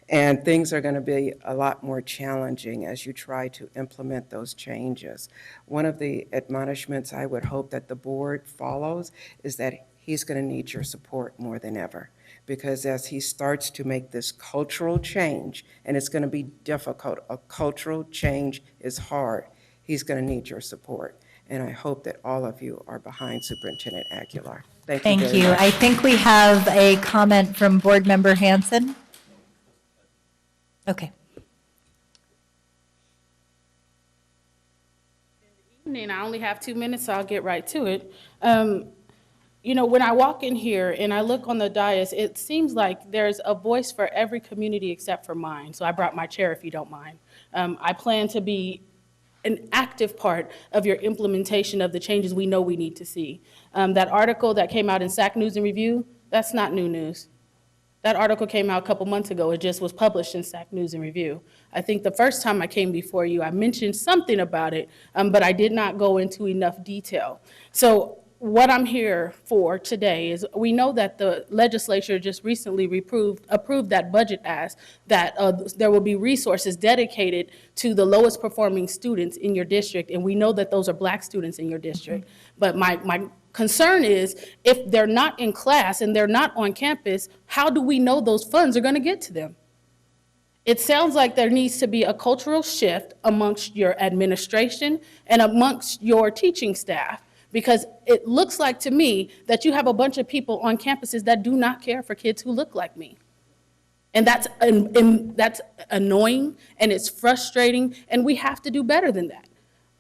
and things are going to be a lot more challenging as you try to implement those changes. One of the admonishments I would hope that the board follows is that he's going to need your support more than ever, because as he starts to make this cultural change, and it's going to be difficult, a cultural change is hard, he's going to need your support. And I hope that all of you are behind Superintendent Aguilar. Thank you very much. I think we have a comment from Board Member Hanson. Okay. evening. I only have 2 minutes, so I'll get right to it. You know, when I walk in here and I look on the dais, it seems like there's a voice for every community except for mine. So I brought my chair if you don't mind. I plan to be an active part of your implementation of the changes we know we need to see. That article that came out in SAC News and Review, that's not new news. That article came out a couple months ago. It just was published in SAC News and Review. I think the first time I came before you, I mentioned something about it, but I did not go into enough detail. So what I'm here for today is we know that the legislature just recently approved that budget ask that there will be resources dedicated to the lowest performing students in your district, and we know that those are Black students in your district. But my concern is if they're not in class and they're not on campus, how do we know those funds are going to get to them? It sounds like there needs to be a cultural shift amongst your administration and amongst your teaching staff, because it looks like to me that you have a bunch of people on campuses that do not care for kids who look like me. And that's annoying, and it's frustrating, and we have to do better than that.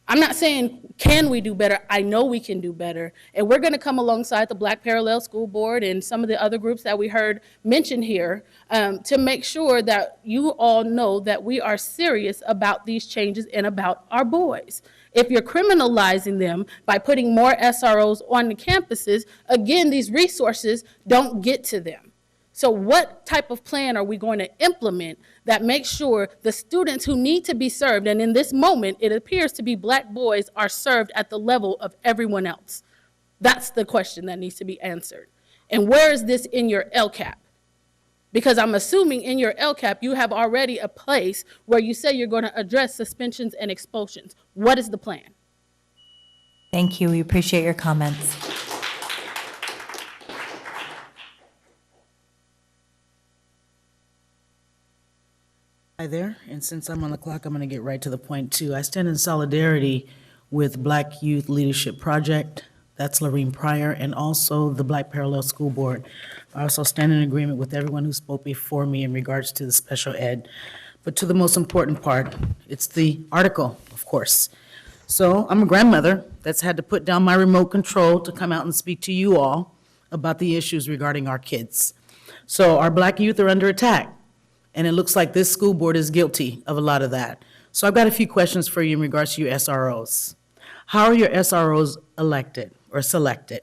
I'm not saying, can we do better? I know we can do better. And we're going to come alongside the Black Parallel School Board and some of the other groups that we heard mentioned here to make sure that you all know that we are serious about these changes and about our boys. If you're criminalizing them by putting more SROs on the campuses, again, these resources don't get to them. So what type of plan are we going to implement that makes sure the students who need to be served, and in this moment, it appears to be Black boys, are served at the level of everyone else? That's the question that needs to be answered. And where is this in your LCAP? Because I'm assuming in your LCAP, you have already a place where you say you're going to address suspensions and expulsions. What is the plan? Thank you. We appreciate your comments. Hi there, and since I'm on the clock, I'm going to get right to the point too. I stand in solidarity with Black Youth Leadership Project, that's Lorene Pryor, and also the Black Parallel School Board. I also stand in agreement with everyone who spoke before me in regards to the special ed. But to the most important part, it's the article, of course. So I'm a grandmother that's had to put down my remote control to come out and speak to you all about the issues regarding our kids. So our Black youth are under attack. And it looks like this school board is guilty of a lot of that. So I've got a few questions for you in regards to your SROs. How are your SROs elected or selected?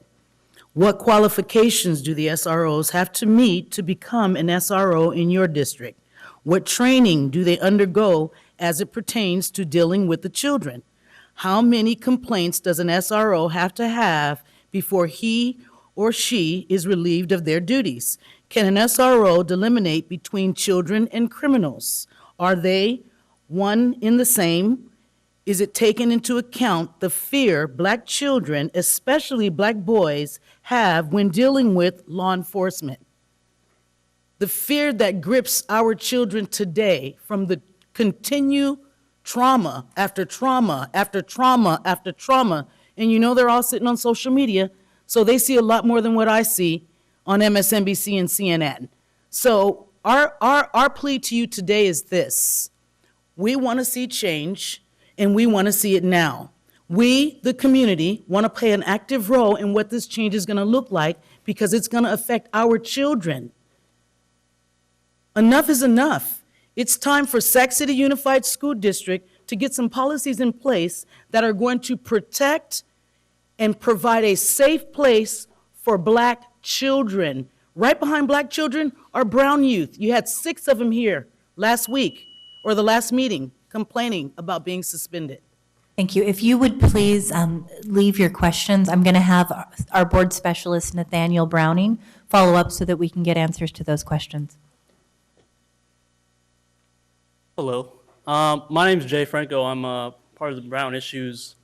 What qualifications do the SROs have to meet to become an SRO in your district? What training do they undergo as it pertains to dealing with the children? How many complaints does an SRO have to have before he or she is relieved of their duties? Can an SRO delineate between children and criminals? Are they one in the same? Is it taken into account the fear Black children, especially Black boys, have when dealing with law enforcement? The fear that grips our children today from the continued trauma after trauma after trauma after trauma, and you know they're all sitting on social media, so they see a lot more than what I see on MSNBC and CNN. So our plea to you today is this. We want to see change, and we want to see it now. We, the community, want to play an active role in what this change is going to look like, because it's going to affect our children. Enough is enough. It's time for Sac City Unified School District to get some policies in place that are going to protect and provide a safe place for Black children. Right behind Black children are brown youth. You had 6 of them here last week, or the last meeting, complaining about being suspended. Thank you. If you would please leave your questions, I'm going to have our board specialist, Nathaniel Browning, follow up so that we can get answers to those questions. Hello. My name is Jay Franco. I'm part of the Brown Issues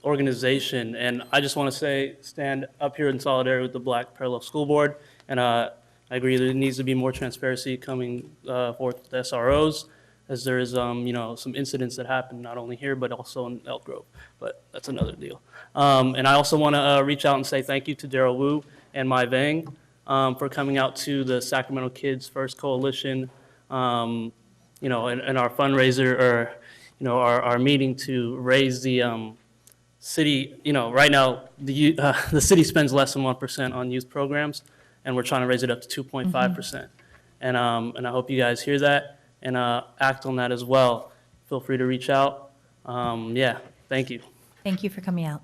organization, and I just want to stand up here in solidarity with the Black Parallel School Board, and I agree there needs to be more transparency coming forth with SROs, as there is some incidents that happen not only here but also in Elk Grove, but that's another deal. And I also want to reach out and say thank you to Daryl Wu and Mai Vang for coming out to the Sacramento Kids First Coalition, and our fundraiser, or our meeting to raise the city. Right now the city spends less than 1% on youth programs, and we're trying to raise it up to 2.5%. And I hope you guys hear that and act on that as well. feel free to reach out. Yeah, thank you. Thank you for coming out.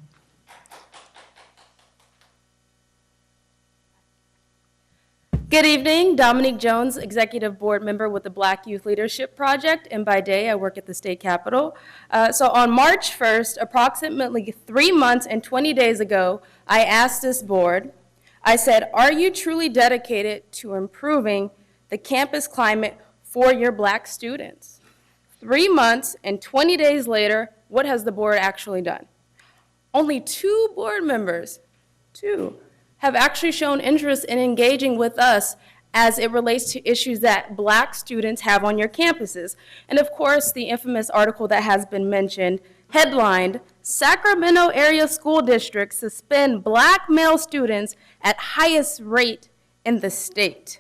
Good evening, Dominique Jones, Executive Board Member with the Black Youth Leadership Project, and by day I work at the State Capitol. So on March 1st, approximately 3 months and 20 days ago, I asked this board, I said, are you truly dedicated to improving the campus climate for your Black students? 3 months and 20 days later, what has the board actually done? Only 2 board members, 2, have actually shown interest in engaging with us as it relates to issues that Black students have on your campuses. And of course, the infamous article that has been mentioned, headlined, Sacramento Area School Districts Suspend Black Male Students at Highest Rate in the State.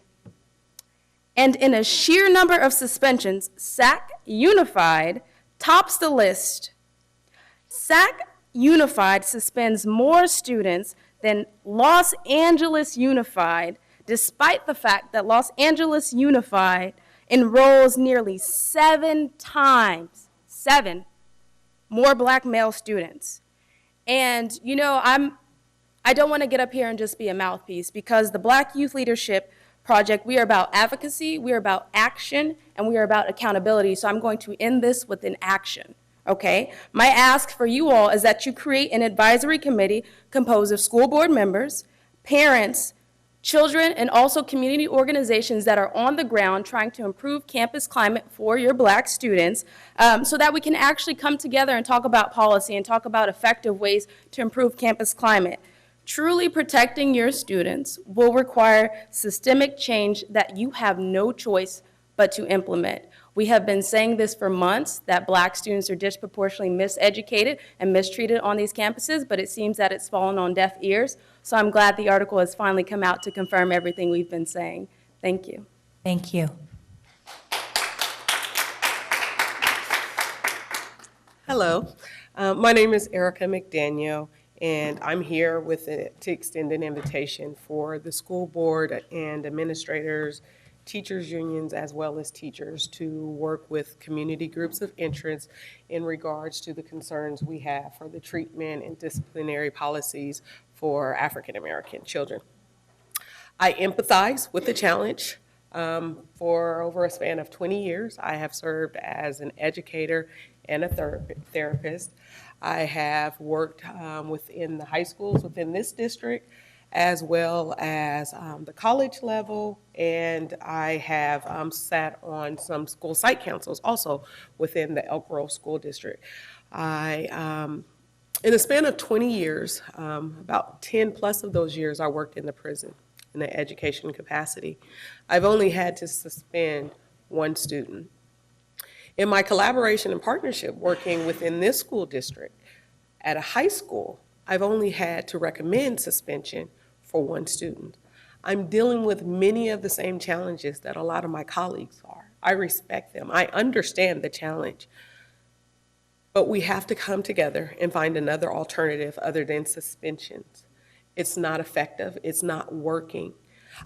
And in a sheer number of suspensions, SAC Unified tops the list. SAC Unified suspends more students than Los Angeles Unified, despite the fact that Los Angeles Unified enrolls nearly 7 times, 7, more Black male students. And, you know, I don't want to get up here and just be a mouthpiece, because the Black Youth Leadership Project, we are about advocacy, we are about action, and we are about accountability. So I'm going to end this with an action. Okay? My ask for you all is that you create an advisory committee composed of school board members, parents, children, and also community organizations that are on the ground trying to improve campus climate for your Black students, so that we can actually come together and talk about policy and talk about effective ways to improve campus climate. Truly protecting your students will require systemic change that you have no choice but to implement. We have been saying this for months, that Black students are disproportionately miseducated and mistreated on these campuses, but it seems that it's fallen on deaf ears. So I'm glad the article has finally come out to confirm everything we've been saying. Thank you. Thank you. Hello, my name is Erica McDaniel, and I'm here to extend an invitation for the school board and administrators, teachers unions, as well as teachers, to work with community groups of interest in regards to the concerns we have for the treatment and disciplinary policies for African American children. I empathize with the challenge. For over a span of 20 years, I have served as an educator and a therapist. I have worked within the high schools within this district, as well as the college level, and I have sat on some school site councils also within the Elk Grove School District. In a span of 20 years, about 10 plus of those years I worked in the prison in the education capacity. I've only had to suspend 1 student. In my collaboration and partnership working within this school district at a high school, I've only had to recommend suspension for 1 student. I'm dealing with many of the same challenges that a lot of my colleagues are. I respect them. I understand the challenge. But we have to come together and find another alternative other than suspensions. It's not effective. It's not working.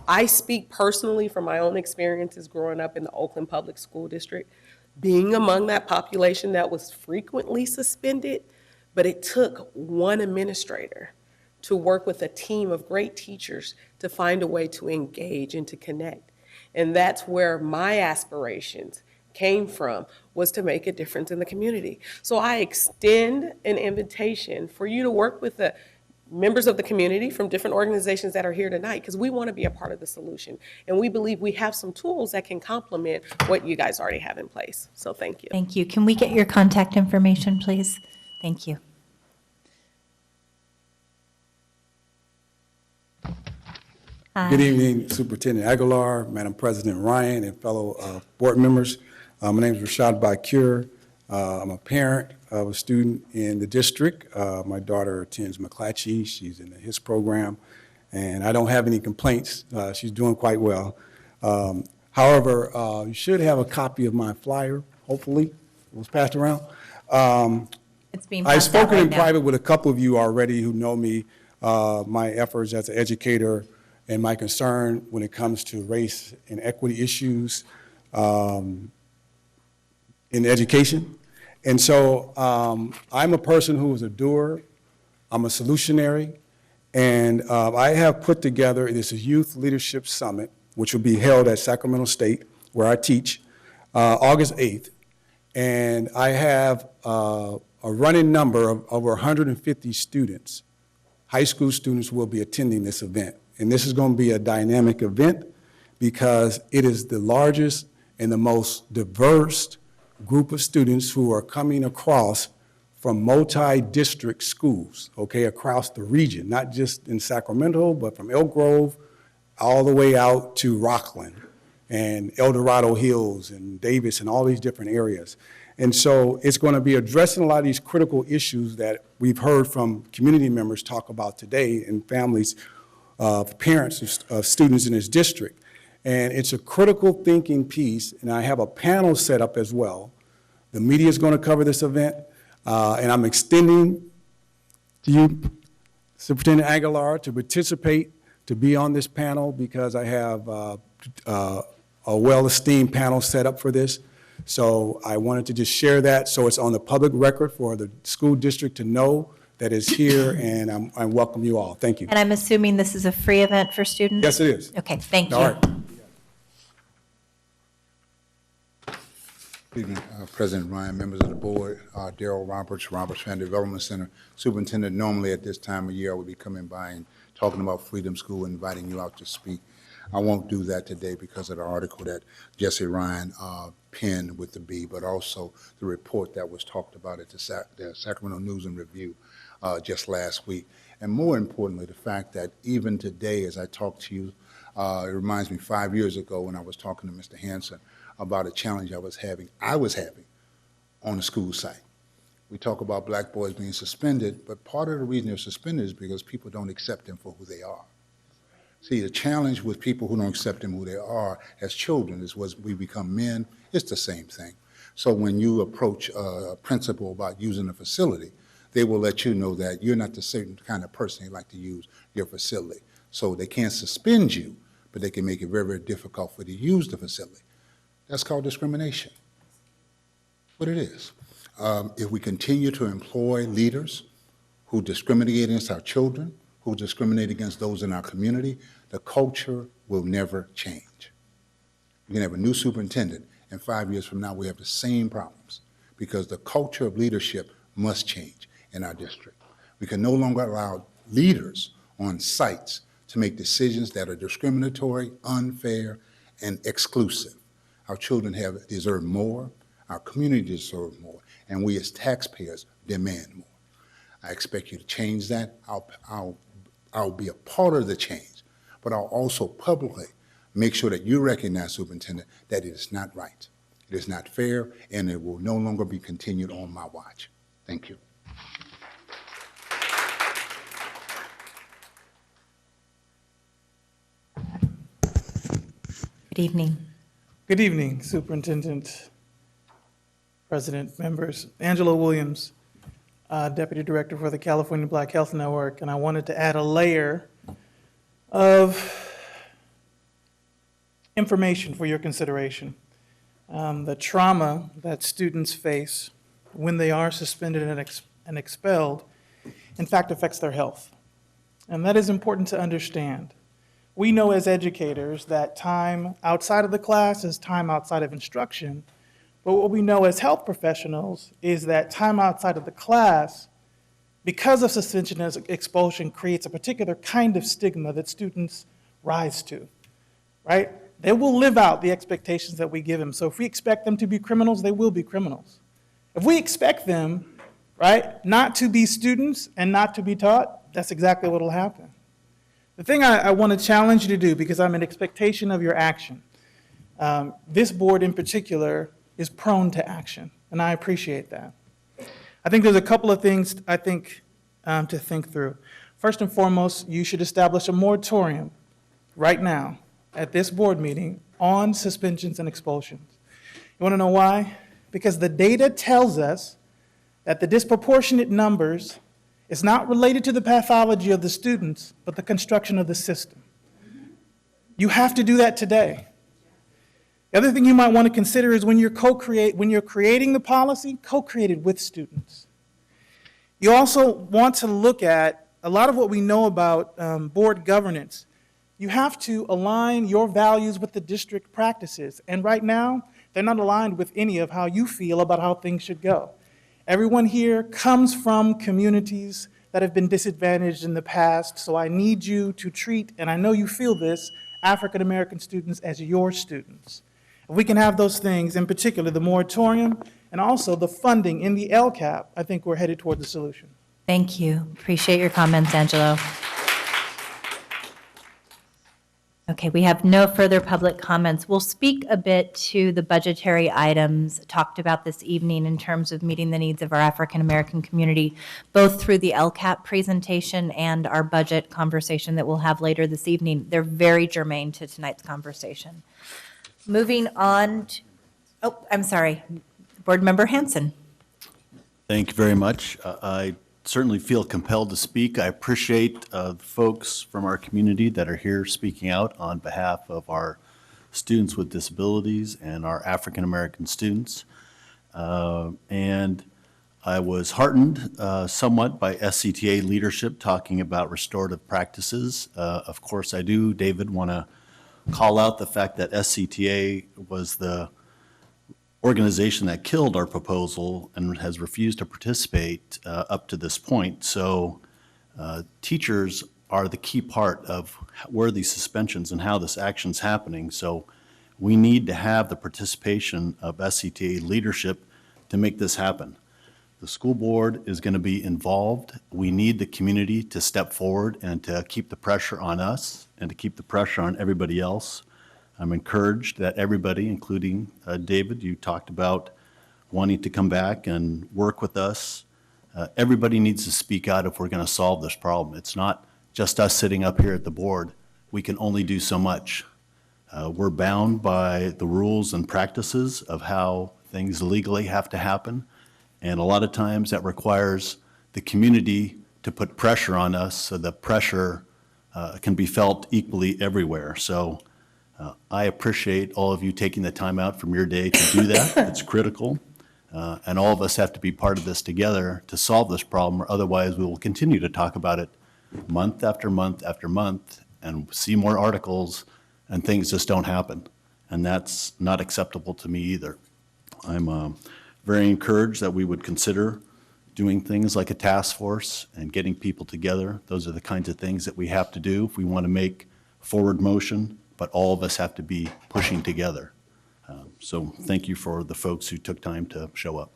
I speak personally from my own experiences growing up in the Oakland Public School District, being among that population that was frequently suspended, but it took 1 administrator to work with a team of great teachers to find a way to engage and to connect. And that's where my aspirations came from, was to make a difference in the community. So I extend an invitation for you to work with the members of the community from different organizations that are here tonight, because we want to be a part of the solution. And we believe we have some tools that can complement what you guys already have in place. So thank you. Thank you. Can we get your contact information, please? Thank you. Good evening, Superintendent Aguilar, Madam President Ryan, and fellow board members. My name is Rashad Bakir. I'm a parent of a student in the district. My daughter attends McClatchy. She's in the HIS program, and I don't have any complaints. She's doing quite well. However, you should have a copy of my flyer, hopefully. It was passed around. It's being I've passed out spoken right in now. private with a couple of you already who know me, my efforts as an educator, and my concern when it comes to race and equity issues in education. And so I'm a person who is a doer, I'm a solutionary, and I have put together this Youth Leadership Summit, which will be held at Sacramento State, where I teach, August 8th. And I have a running number of over 150 students, high school students, will be attending this event. And this is going to be a dynamic event because it is the largest and the most diverse group of students who are coming across from multi-district schools, okay, across the region, not just in Sacramento, but from Elk Grove all the way out to Rockland and El Dorado Hills and Davis and all these different areas. And so it's going to be addressing a lot of these critical issues that we've heard from community members talk about today and families, parents of students in this district. And it's a critical thinking piece, and I have a panel set up as well. The media is going to cover this event, and I'm extending to you, Superintendent Aguilar, to participate, to be on this panel, because I have a well-esteemed panel set up for this. So I wanted to just share that so it's on the public record for the school district to know that it's here, and I welcome you all. Thank you. And I'm assuming this is a free event for students? Yes, it is. Okay, thank you. All right. Good evening, President Ryan, members of the board, Darrell Roberts, Roberts Family Development Center. Superintendent, normally at this time of year, I would be coming by and talking about Freedom School, inviting you out to speak. I won't do that today because of the article that Jesse Ryan penned with the B, but also the report that was talked about at the Sacramento News and Review just last week. And more importantly, the fact that even today, as I talk to you, it reminds me 5 years ago when I was talking to Mr. Hanson about a challenge I was having on the school site. We talk about black boys being suspended, but part of the reason they're suspended is because people don't accept them for who they are. See, the challenge with people who don't accept them who they are as children is when we become men, it's the same thing. So when you approach a principal about using a facility, they will let you know that you're not the certain kind of person they like to use your facility. So they can't suspend you, but they can make it very, very difficult for you to use the facility. That's called discrimination. What it is. If we continue to employ leaders who discriminate against our children, who discriminate against those in our community, the culture will never change. You can have a new superintendent, and 5 years from now we have the same problems because the culture of leadership must change in our district. We can no longer allow leaders on sites to make decisions that are discriminatory, unfair, and exclusive. Our children deserve more, our community deserves more, and we as taxpayers demand more. I expect you to change that. I'll be a part of the change, but I'll also publicly make sure that you recognize, Superintendent, that it is not right, it is not fair, and it will no longer be continued on my watch. Thank you. Good evening. Good evening, Superintendent, President, members. Angela Williams, Deputy Director for the California Black Health Network, and I wanted to add a layer of information for your consideration. The trauma that students face when they are suspended and expelled, in fact, affects their health. And that is important to understand. We know as educators that time outside of the class is time outside of instruction, but what we know as health professionals is that time outside of the class, because of suspension and expulsion, creates a particular kind of stigma that students rise to, right? They will live out the expectations that we give them. So if we expect them to be criminals, they will be criminals. If we expect them, right, not to be students and not to be taught, that's exactly what will happen. The thing I want to challenge you to do, because I'm in expectation of your action, this board in particular is prone to action, and I appreciate that. I think there's a couple of things to think through. First and foremost, you should establish a moratorium right now at this board meeting on suspensions and expulsions. You want to know why? Because the data tells us that the disproportionate numbers is not related to the pathology of the students, but the construction of the system. You have to do that today. The other thing you might want to consider is when you're creating the policy, co-create it with students. You also want to look at a lot of what we know about board governance. You have to align your values with the district practices. And right now, they're not aligned with any of how you feel about how things should go. Everyone here comes from communities that have been disadvantaged in the past, so I need you to treat, and I know you feel this, African American students as your students. If we can have those things, in particular the moratorium and also the funding in the LCAP, I think we're headed toward the solution. Thank you. Appreciate your comments, Angelo. Okay, we have no further public comments. We'll speak a bit to the budgetary items talked about this evening in terms of meeting the needs of our African American community, both through the LCAP presentation and our budget conversation that we'll have later this evening. They're very germane to tonight's conversation. Moving on, I'm sorry, Board Member Hanson. Thank you very much. I certainly feel compelled to speak. I appreciate the folks from our community that are here speaking out on behalf of our students with disabilities and our African American students. And I was heartened somewhat by SCTA leadership talking about restorative practices. Of course I do, David, want to call out the fact that SCTA was the organization that killed our proposal and has refused to participate up to this point. So teachers are the key part of where these suspensions and how this action's happening. So we need to have the participation of SCTA leadership to make this happen. The school board is going to be involved. We need the community to step forward and to keep the pressure on us and to keep the pressure on everybody else. I'm encouraged that everybody, including David, you talked about wanting to come back and work with us. Everybody needs to speak out if we're going to solve this problem. It's not just us sitting up here at the board. We can only do so much. We're bound by the rules and practices of how things legally have to happen. And a lot of times that requires the community to put pressure on us so the pressure can be felt equally everywhere. So I appreciate all of you taking the time out from your day to do that. It's critical. And all of us have to be part of this together to solve this problem, or otherwise we will continue to talk about it month after month after month and see more articles and things just don't happen. And that's not acceptable to me either. I'm very encouraged that we would consider doing things like a task force and getting people together. Those are the kinds of things that we have to do if we want to make forward motion, but all of us have to be pushing together. So thank you for the folks who took time to show up.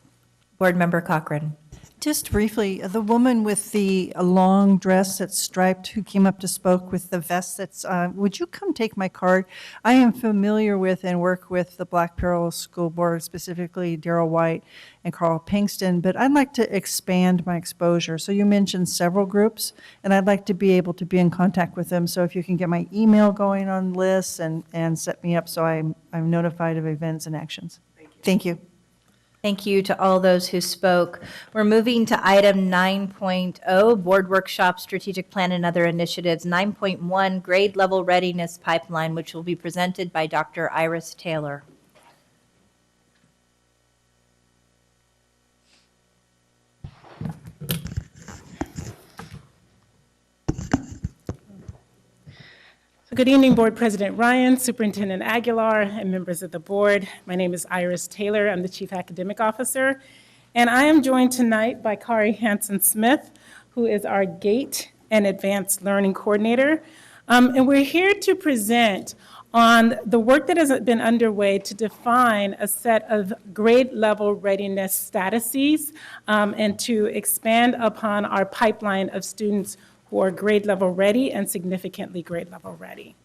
Board Member Cochran. Just briefly, the woman with the long dress that's striped who came up to spoke with the vest that's, would you come take my card? I am familiar with and work with the Black Parallel School Board, specifically Darrell White and Carl Pinkston, but I'd like to expand my exposure. So you mentioned several groups, and I'd like to be able to be in contact with them. So if you can get my email going on lists and set me up so I'm notified of events and actions. Thank you. Thank you to all those who spoke. We're moving to item 9.0, Board Workshop, Strategic Plan and Other Initiatives. 9.1, Grade Level Readiness Pipeline, which will be presented by Dr. Iris Taylor. Good evening, Board President Ryan, Superintendent Aguilar, and members of the board. My name is Iris Taylor. I'm the Chief Academic Officer, and I am joined tonight by Kari Hanson-Smith, who is our GATE and Advanced Learning Coordinator. And we're here to present on the work that has been underway to define a set of grade level readiness statuses and to expand upon our pipeline of students who are grade level ready and significantly grade level ready.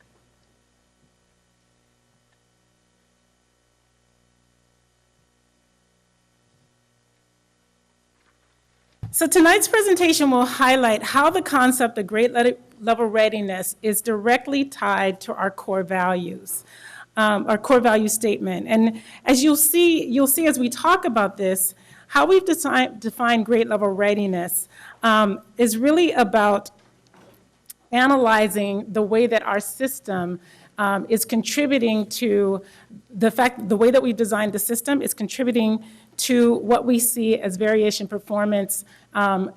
So tonight's presentation will highlight how the concept of grade level readiness is directly tied to our core values, our core value statement. And as you'll see as we talk about this, how we've defined grade level readiness is really about analyzing the way that our system is contributing to the way that we designed the system is contributing to what we see as variation performance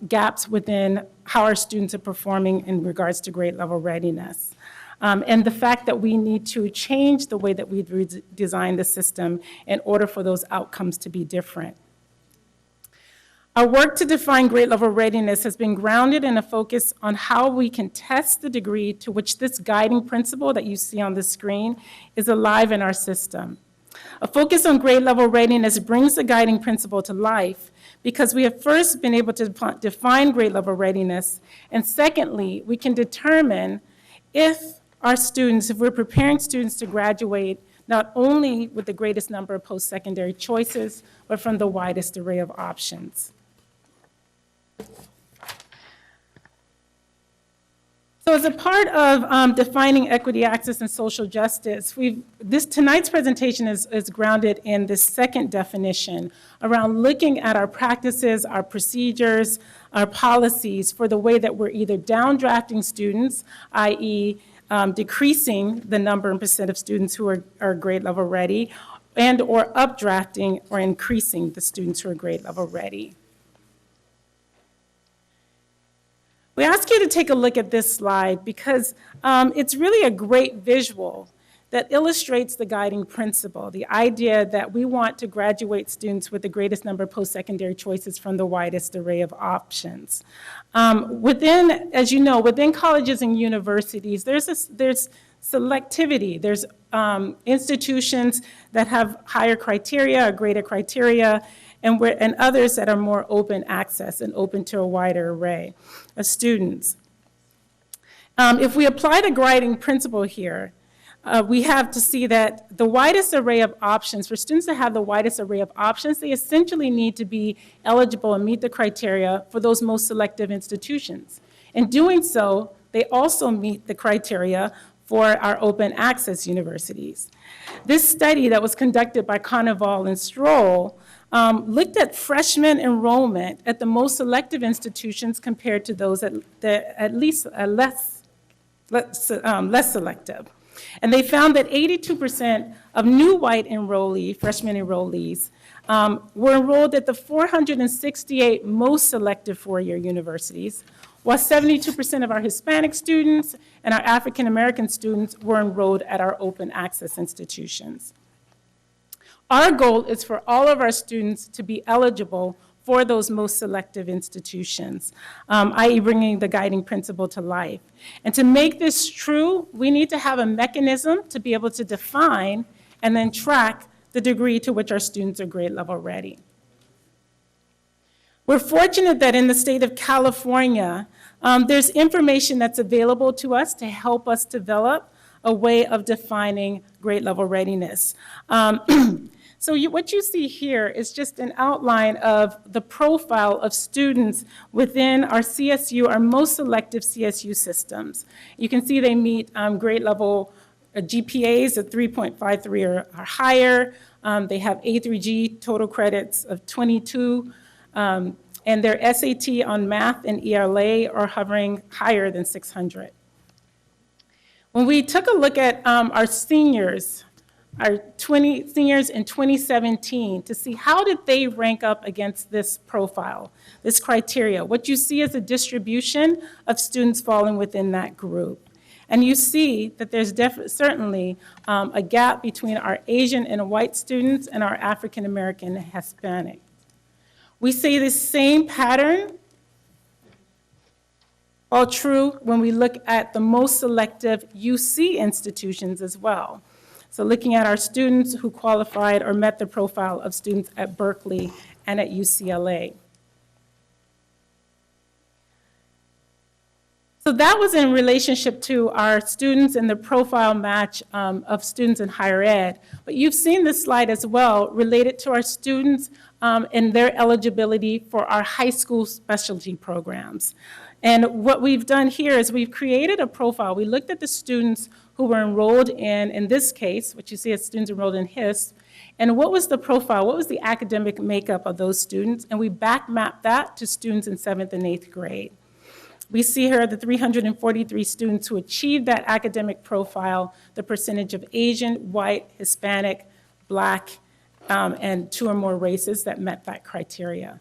gaps within how our students are performing in regards to grade level readiness. And the fact that we need to change the way that we've designed the system in order for those outcomes to be different. Our work to define grade level readiness has been grounded in a focus on how we can test the degree to which this guiding principle that you see on the screen is alive in our system. A focus on grade level readiness brings the guiding principle to life because we have first been able to define grade level readiness, and secondly, we can determine if we're preparing students to graduate not only with the greatest number of post-secondary choices, but from the widest array of options. So as a part of defining equity, access, and social justice, tonight's presentation is grounded in this second definition around looking at our practices, our procedures, our policies for the way that we're either downdrafting students, i.e. Decreasing the number and percent of students who are grade level ready, and or updrafting or increasing the students who are grade level ready. We ask you to take a look at this slide because it's really a great visual that illustrates the guiding principle, the idea that we want to graduate students with the greatest number of post-secondary choices from the widest array of options. As you know, within colleges and universities, there's selectivity. There's institutions that have higher criteria, or greater criteria, and others that are more open access and open to a wider array of students. If we apply the guiding principle here, we have to see that the widest array of options, for students to have the widest array of options, they essentially need to be eligible and meet the criteria for those most selective institutions. In doing so, they also meet the criteria for our open access universities. This study that was conducted by Carnival and Stroll looked at freshman enrollment at the most selective institutions compared to those at least less selective. And they found that 82% of new white freshman enrollees, were enrolled at the 468 most selective four-year universities, while 72% of our Hispanic students and our African American students were enrolled at our open access institutions. Our goal is for all of our students to be eligible for those most selective institutions, i.e. bringing the guiding principle to life. And to make this true, we need to have a mechanism to be able to define and then track the degree to which our students are grade level ready. We're fortunate that in the state of California, there's information that's available to us to help us develop a way of defining grade level readiness. So what you see here is just an outline of the profile of students within our CSU, our most selective CSU systems. You can see they meet grade level GPAs of 3.53 or higher. They have A through G total credits of 22, and their SAT on math and ELA are hovering higher than 600. When we took a look at our seniors, our seniors in 2017 to see how did they rank up against this profile, this criteria. What you see is a distribution of students falling within that group. And you see that there's certainly a gap between our Asian and white students and our African American and Hispanic. We see the same pattern all true when we look at the most selective UC institutions as well. So looking at our students who qualified or met the profile of students at Berkeley and at UCLA. So that was in relationship to our students and the profile match of students in higher ed. But you've seen this slide as well related to our students and their eligibility for our high school specialty programs. And what we've done here is we've created a profile. We looked at the students who were enrolled in this case, what you see as students enrolled in HISP, and what was the profile, what was the academic makeup of those students, and we back mapped that to students in 7th and 8th grade. We see here the 343 students who achieved that academic profile, the percentage of Asian, white, Hispanic, Black, and 2 or more races that met that criteria.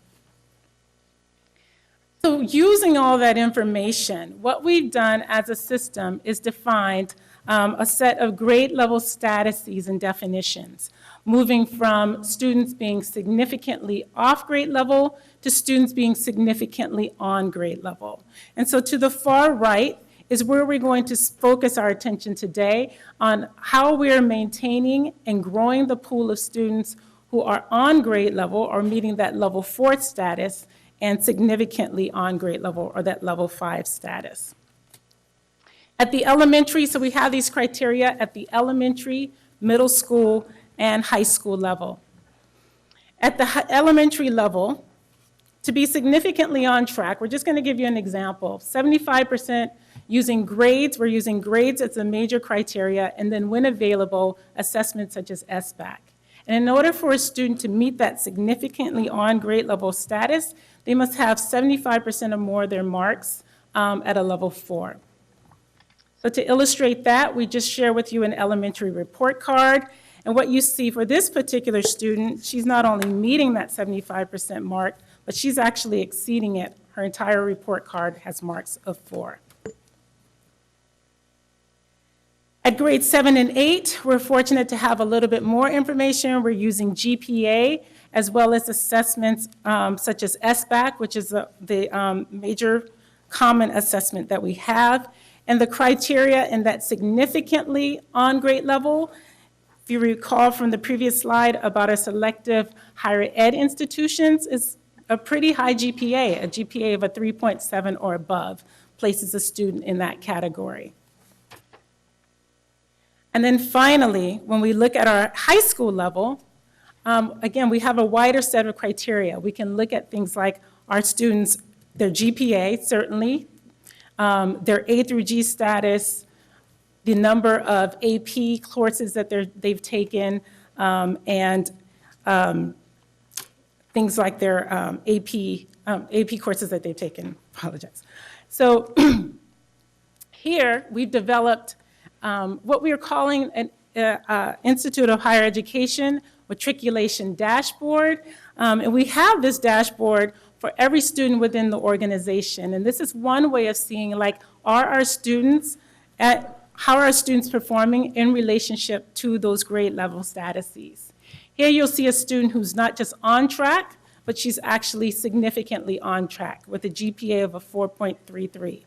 So using all that information, what we've done as a system is defined a set of grade level statuses and definitions, moving from students being significantly off grade level to students being significantly on grade level. And so to the far right is where we're going to focus our attention today on how we are maintaining and growing the pool of students who are on grade level or meeting that level 4 status and significantly on grade level or that level 5 status. At the elementary, so we have these criteria at the elementary, middle school, and high school level. At the elementary level, to be significantly on track, we're just going to give you an example. 75% using grades, we're using grades as a major criteria, and then when available, assessments such as SBAC. And in order for a student to meet that significantly on grade level status, they must have 75% or more of their marks at a level 4. So to illustrate that, we just share with you an elementary report card. And what you see for this particular student, she's not only meeting that 75% mark, but she's actually exceeding it. Her entire report card has marks of 4. At grades 7 and 8, we're fortunate to have a little bit more information. We're using GPA as well as assessments such as SBAC, which is the major common assessment that we have. And the criteria in that significantly on grade level, if you recall from the previous slide about our selective higher ed institutions, is a pretty high GPA. A GPA of a 3.7 or above places a student in that category. And then finally, when we look at our high school level, again, we have a wider set of criteria. We can look at things like our students, their GPA, certainly, their A through G status, the number of AP courses that they've taken, and things like their AP courses that they've taken. Apologize. So here we've developed what we are calling an Institute of Higher Education matriculation dashboard. And we have this dashboard for every student within the organization. And this is one way of seeing, like, how are our students performing in relationship to those grade level statuses. Here you'll see a student who's not just on track, but she's actually significantly on track with a GPA of a 4.33.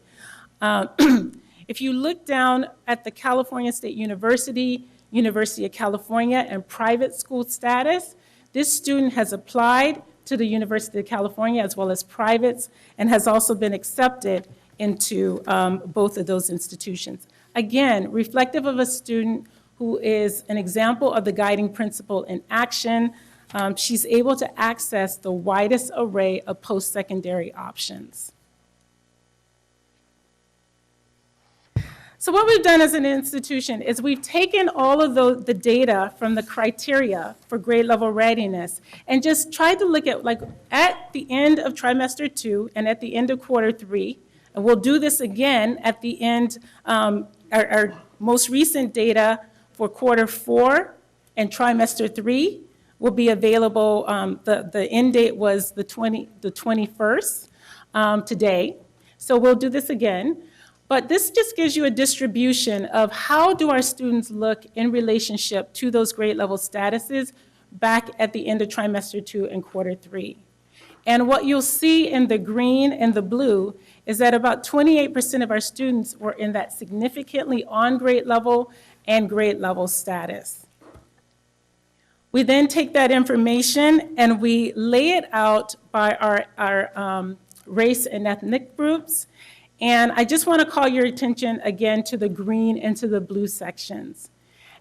If you look down at the California State University, University of California, and private school status, this student has applied to the University of California as well as privates and has also been accepted into both of those institutions. Again, reflective of a student who is an example of the guiding principle in action. She's able to access the widest array of post-secondary options. So what we've done as an institution is we've taken all of the data from the criteria for grade level readiness and just tried to look at, like, at the end of trimester 2 and at the end of quarter 3, and we'll do this again at the end, our most recent data for quarter 4 and trimester 3 will be available. The end date was the 21st today. So we'll do this again. But this just gives you a distribution of how do our students look in relationship to those grade level statuses back at the end of trimester 2 and quarter 3. And what you'll see in the green and the blue is that about 28% of our students were in that significantly on grade level and grade level status. We then take that information and we lay it out by our race and ethnic groups. And I just want to call your attention again to the green and to the blue sections.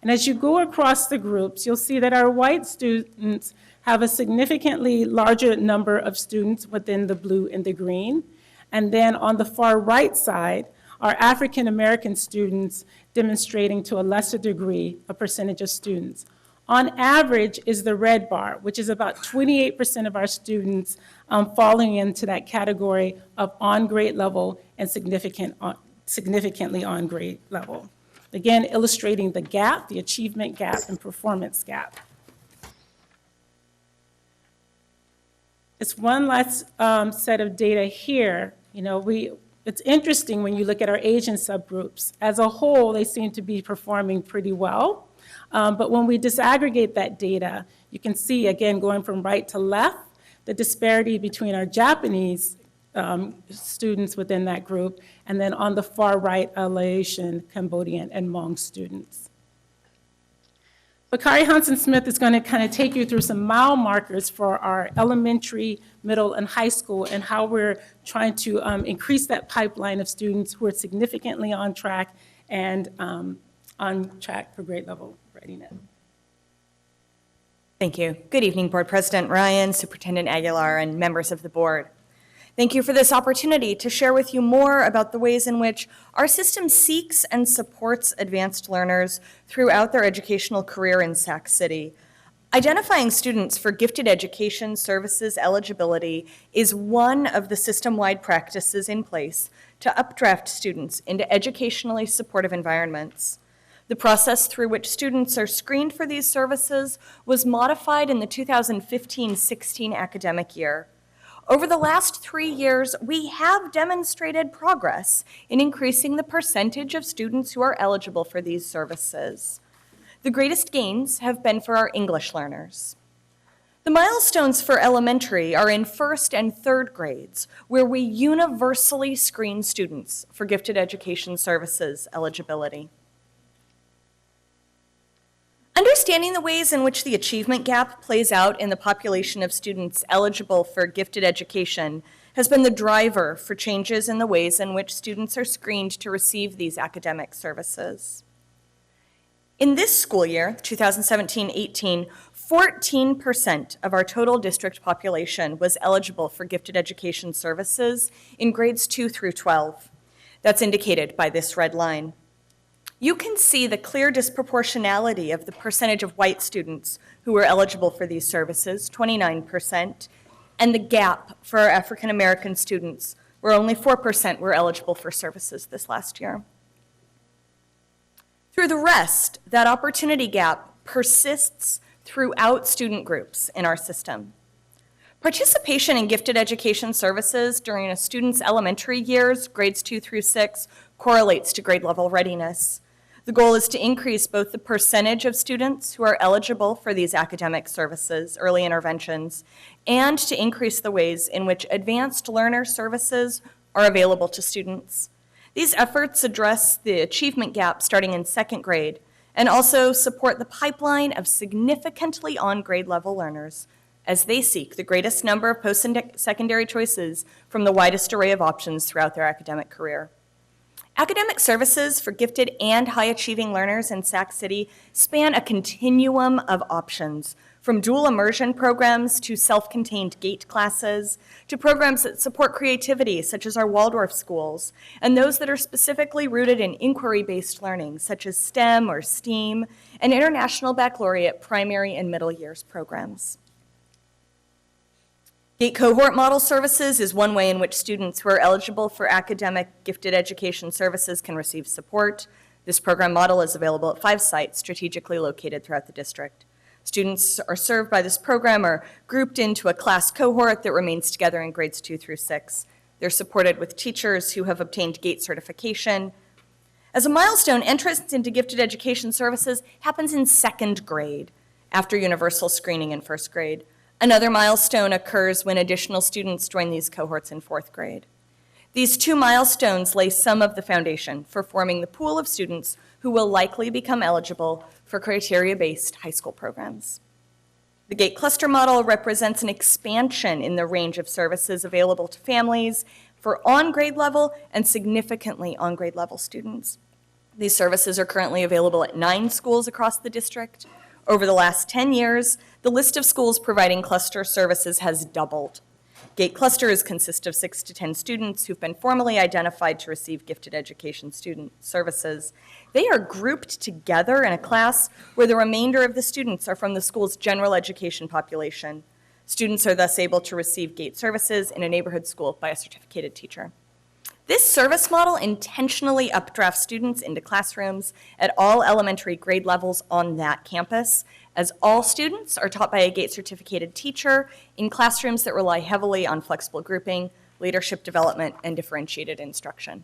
And as you go across the groups, you'll see that our white students have a significantly larger number of students within the blue and the green. And then on the far right side, our African American students demonstrating to a lesser degree a percentage of students. On average is the red bar, which is about 28% of our students falling into that category of on grade level and significantly on grade level. Again, illustrating the gap, the achievement gap and performance gap. It's one last set of data here. It's interesting when you look at our Asian subgroups. As a whole, they seem to be performing pretty well. But when we disaggregate that data, you can see, again, going from right to left, the disparity between our Japanese students within that group, and then on the far right, Laotian, Cambodian, and Hmong students. Bakari Hansen-Smith is going to kind of take you through some mile markers for our elementary, middle, and high school, and how we're trying to increase that pipeline of students who are significantly on track and on track for grade level readiness. Thank you. Good evening, Board President Ryan, Superintendent Aguilar, and members of the board. Thank you for this opportunity to share with you more about the ways in which our system seeks and supports advanced learners throughout their educational career in Sac City. Identifying students for gifted education services eligibility is one of the system-wide practices in place to updraft students into educationally supportive environments. The process through which students are screened for these services was modified in the 2015-16 academic year. Over the last 3 years, we have demonstrated progress in increasing the percentage of students who are eligible for these services. The greatest gains have been for our English learners. The milestones for elementary are in first and third grades, where we universally screen students for gifted education services eligibility. Understanding the ways in which the achievement gap plays out in the population of students eligible for gifted education has been the driver for changes in the ways in which students are screened to receive these academic services. In this school year, 2017-18, 14% of our total district population was eligible for gifted education services in grades 2 through 12. That's indicated by this red line. You can see the clear disproportionality of the percentage of white students who were eligible for these services, 29%, and the gap for our African American students, where only 4% were eligible for services this last year. Through the rest, that opportunity gap persists throughout student groups in our system. Participation in gifted education services during a student's elementary years, grades 2 through 6, correlates to grade level readiness. The goal is to increase both the percentage of students who are eligible for these academic services, early interventions, and to increase the ways in which advanced learner services are available to students. These efforts address the achievement gap starting in second grade and also support the pipeline of significantly on grade level learners as they seek the greatest number of post-secondary choices from the widest array of options throughout their academic career. Academic services for gifted and high-achieving learners in Sac City span a continuum of options, from dual immersion programs to self-contained GATE classes, to programs that support creativity, such as our Waldorf schools, and those that are specifically rooted in inquiry-based learning, such as STEM or STEAM, and International Baccalaureate primary and middle years programs. GATE cohort model services is one way in which students who are eligible for academic gifted education services can receive support. This program model is available at 5 sites strategically located throughout the district. Students are served by this program are grouped into a class cohort that remains together in grades 2 through 6. They're supported with teachers who have obtained GATE certification. As a milestone, entrance into gifted education services happens in second grade after universal screening in first grade. Another milestone occurs when additional students join these cohorts in fourth grade. These 2 milestones lay some of the foundation for forming the pool of students who will likely become eligible for criteria-based high school programs. The GATE cluster model represents an expansion in the range of services available to families for on-grade level and significantly on-grade level students. These services are currently available at 9 schools across the district. Over the last 10 years, the list of schools providing cluster services has doubled. GATE clusters consist of 6 to 10 students who've been formally identified to receive gifted education student services. They are grouped together in a class where the remainder of the students are from the school's general education population. Students are thus able to receive GATE services in a neighborhood school by a certificated teacher. This service model intentionally updrafts students into classrooms at all elementary grade levels on that campus, as all students are taught by a GATE certificated teacher in classrooms that rely heavily on flexible grouping, leadership development, and differentiated instruction.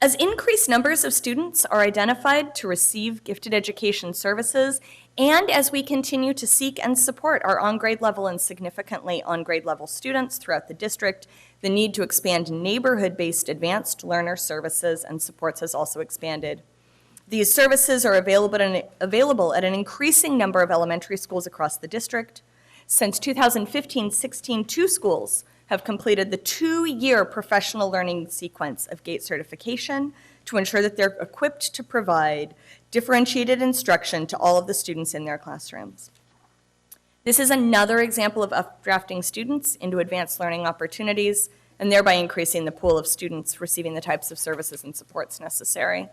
As increased numbers of students are identified to receive gifted education services, and as we continue to seek and support our on-grade level and significantly on-grade level students throughout the district, the need to expand neighborhood-based advanced learner services and supports has also expanded. These services are available at an increasing number of elementary schools across the district. Since 2015-16, 2 schools have completed the 2-year professional learning sequence of GATE certification to ensure that they're equipped to provide differentiated instruction to all of the students in their classrooms. This is another example of updrafting students into advanced learning opportunities and thereby increasing the pool of students receiving the types of services and supports necessary.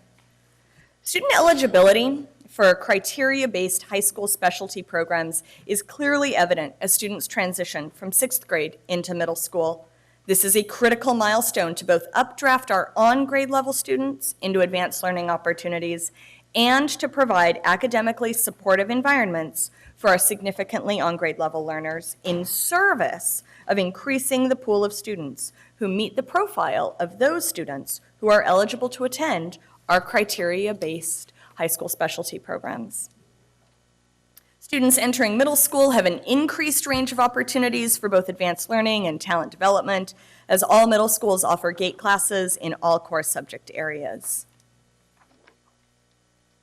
Student eligibility for criteria-based high school specialty programs is clearly evident as students transition from 6th grade into middle school. This is a critical milestone to both updraft our on-grade level students into advanced learning opportunities and to provide academically supportive environments for our significantly on-grade level learners in service of increasing the pool of students who meet the profile of those students who are eligible to attend our criteria-based high school specialty programs. Students entering middle school have an increased range of opportunities for both advanced learning and talent development, as all middle schools offer GATE classes in all core subject areas.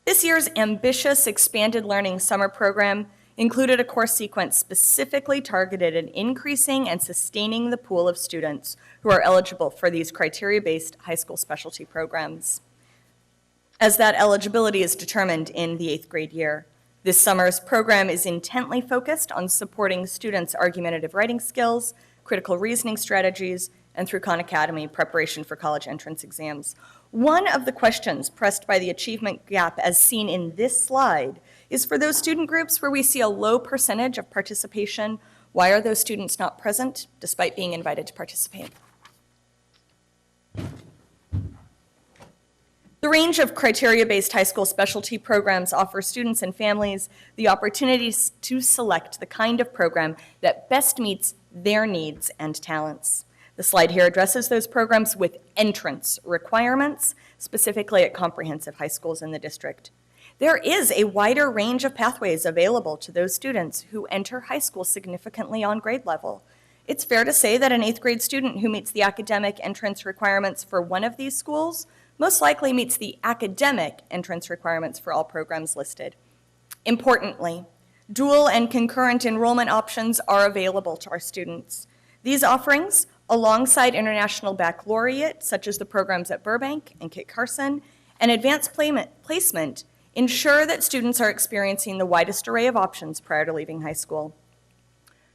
This year's ambitious expanded learning summer program included a course sequence specifically targeted at increasing and sustaining the pool of students who are eligible for these criteria-based high school specialty programs, as that eligibility is determined in the 8th grade year. This summer's program is intently focused on supporting students' argumentative writing skills, critical reasoning strategies, and through Khan Academy, preparation for college entrance exams. One of the questions pressed by the achievement gap as seen in this slide is for those student groups where we see a low percentage of participation, why are those students not present despite being invited to participate? The range of criteria-based high school specialty programs offer students and families the opportunities to select the kind of program that best meets their needs and talents. The slide here addresses those programs with entrance requirements, specifically at comprehensive high schools in the district. There is a wider range of pathways available to those students who enter high school significantly on grade level. It's fair to say that an 8th grade student who meets the academic entrance requirements for one of these schools most likely meets the academic entrance requirements for all programs listed. Importantly, dual and concurrent enrollment options are available to our students. These offerings, alongside international baccalaureate, such as the programs at Burbank and Kit Carson, and advanced placement, ensure that students are experiencing the widest array of options prior to leaving high school.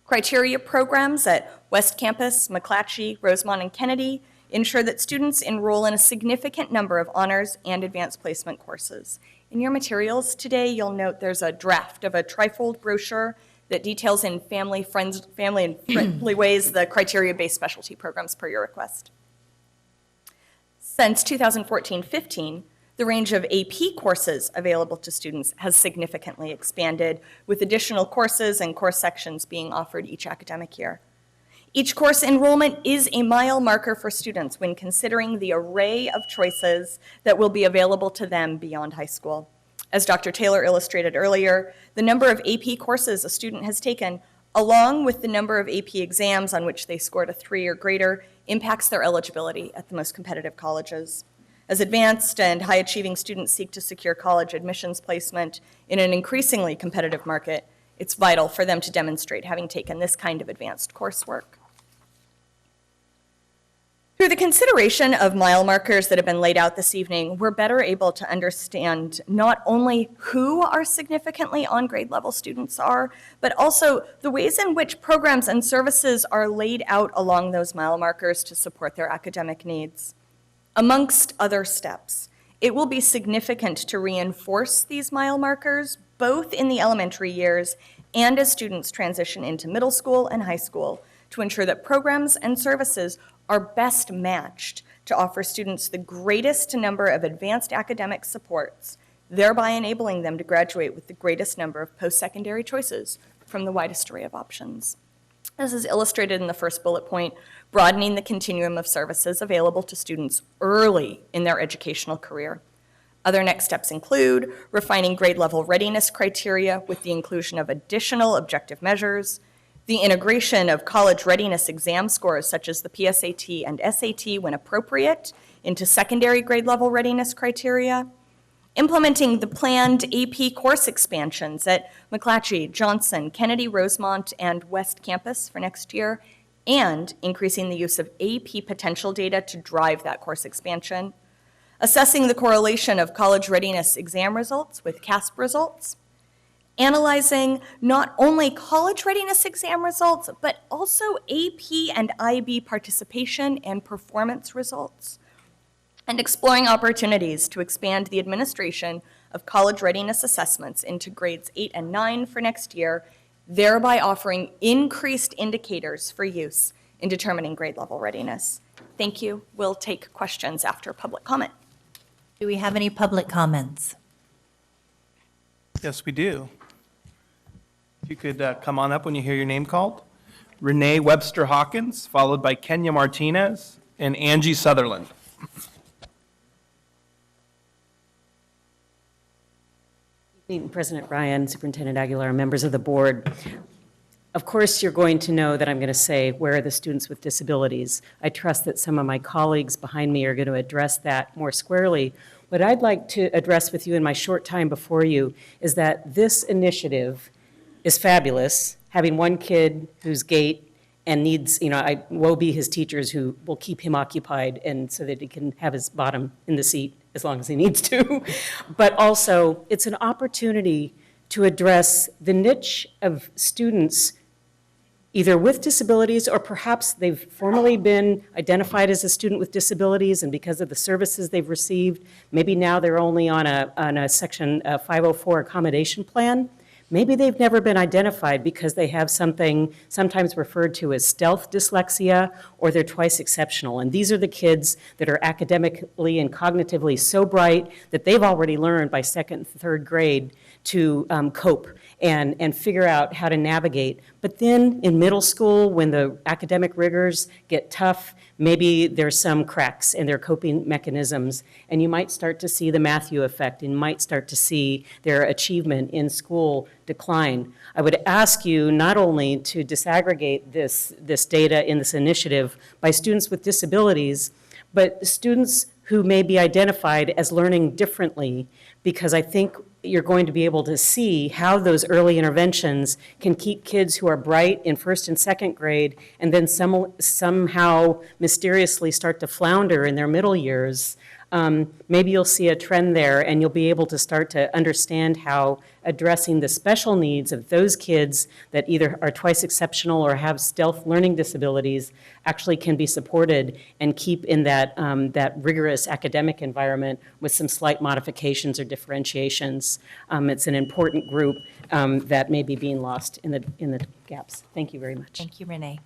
Criteria programs at West Campus, McClatchy, Rosemont, and Kennedy ensure that students enroll in a significant number of honors and advanced placement courses. In your materials today, you'll note there's a draft of a trifold brochure that details in family and friendly ways the criteria-based specialty programs per your request. Since 2014-15, the range of AP courses available to students has significantly expanded, with additional courses and course sections being offered each academic year. Each course enrollment is a mile marker for students when considering the array of choices that will be available to them beyond high school. As Dr. Taylor illustrated earlier, the number of AP courses a student has taken, along with the number of AP exams on which they scored a 3 or greater, impacts their eligibility at the most competitive colleges. As advanced and high-achieving students seek to secure college admissions placement in an increasingly competitive market, it's vital for them to demonstrate having taken this kind of advanced coursework. Through the consideration of mile markers that have been laid out this evening, we're better able to understand not only who our significantly on grade level students are, but also the ways in which programs and services are laid out along those mile markers to support their academic needs. Amongst other steps, it will be significant to reinforce these mile markers both in the elementary years and as students transition into middle school and high school to ensure that programs and services are best matched to offer students the greatest number of advanced academic supports, thereby enabling them to graduate with the greatest number of post-secondary choices from the widest array of options. This is illustrated in the first bullet point, broadening the continuum of services available to students early in their educational career. Other next steps include refining grade level readiness criteria with the inclusion of additional objective measures, the integration of college readiness exam scores such as the PSAT and SAT when appropriate into secondary grade level readiness criteria, implementing the planned AP course expansions at McClatchy, Johnson, Kennedy, Rosemont, and West Campus for next year, and increasing the use of AP potential data to drive that course expansion, assessing the correlation of college readiness exam results with CASP results, analyzing not only college readiness exam results, but also AP and IB participation and performance results, and exploring opportunities to expand the administration of college readiness assessments into grades 8 and 9 for next year, thereby offering increased indicators for use in determining grade level readiness. Thank you. We'll take questions after public comment. Do we have any public comments? Yes, we do. If you could come on up when you hear your name called. Renee Webster Hawkins, followed by Kenya Martinez and Angie Sutherland. Evening, President Ryan, Superintendent Aguilar, members of the board. Of course, you're going to know that I'm going to say, where are the students with disabilities? I trust that some of my colleagues behind me are going to address that more squarely. What I'd like to address with you in my short time before you is that this initiative is fabulous, having one kid who's gait and needs, woe be his teachers who will keep him occupied and so that he can have his bottom in the seat as long as he needs to. But also, it's an opportunity to address the niche of students either with disabilities or perhaps they've formerly been identified as a student with disabilities, and because of the services they've received, maybe now they're only on a Section 504 accommodation plan. Maybe they've never been identified because they have something sometimes referred to as stealth dyslexia, or they're twice exceptional. And these are the kids that are academically and cognitively so bright that they've already learned by second and third grade to cope and figure out how to navigate. But then in middle school, when the academic rigors get tough, maybe there's some cracks in their coping mechanisms, and you might start to see the Matthew effect, and might start to see their achievement in school decline. I would ask you not only to disaggregate this data in this initiative by students with disabilities, but students who may be identified as learning differently, because I think you're going to be able to see how those early interventions can keep kids who are bright in first and second grade and then somehow mysteriously start to flounder in their middle years. Maybe you'll see a trend there, and you'll be able to start to understand how addressing the special needs of those kids that either are twice exceptional or have stealth learning disabilities actually can be supported and keep in that rigorous academic environment with some slight modifications or differentiations. It's an important group that may be being lost in the gaps. Thank you very much. Thank you, Renee.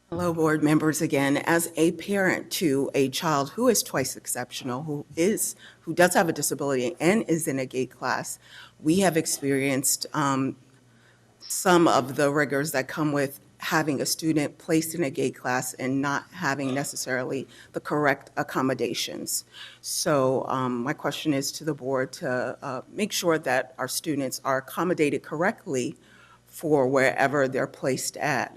Hello, board members again. As a parent to a child who is twice exceptional, who does have a disability and is in a gait class, we have experienced some of the rigors that come with having a student placed in a gait class and not having necessarily the correct accommodations. So my question is to the board to make sure that our students are accommodated correctly for wherever they're placed at.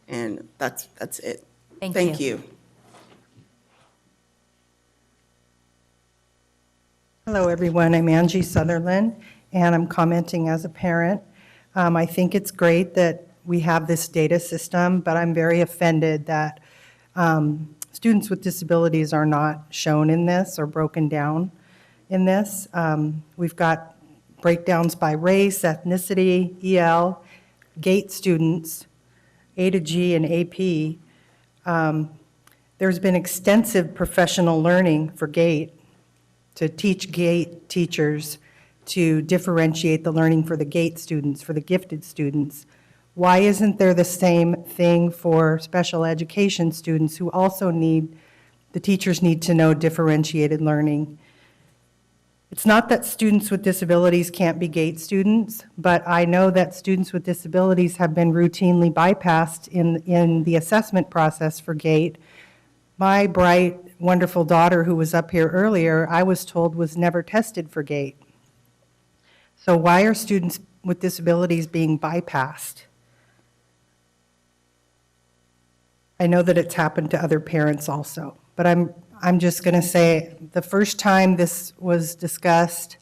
And that's it. Thank you. Hello, everyone. I'm Angie Sutherland, and I'm commenting as a parent. I think it's great that we have this data system, but I'm very offended that students with disabilities are not shown in this or broken down in this. We've got breakdowns by race, ethnicity, EL, GATE students, A to G and AP. There's been extensive professional learning for GATE to teach GATE teachers to differentiate the learning for the GATE students, for the gifted students. Why isn't there the same thing for special education students who also the teachers need to know differentiated learning? It's not that students with disabilities can't be GATE students, but I know that students with disabilities have been routinely bypassed in the assessment process for GATE. My bright, wonderful daughter who was up here earlier, I was told was never tested for GATE. So why are students with disabilities being bypassed? I know that it's happened to other parents also, but I'm just going to say the first time this was discussed,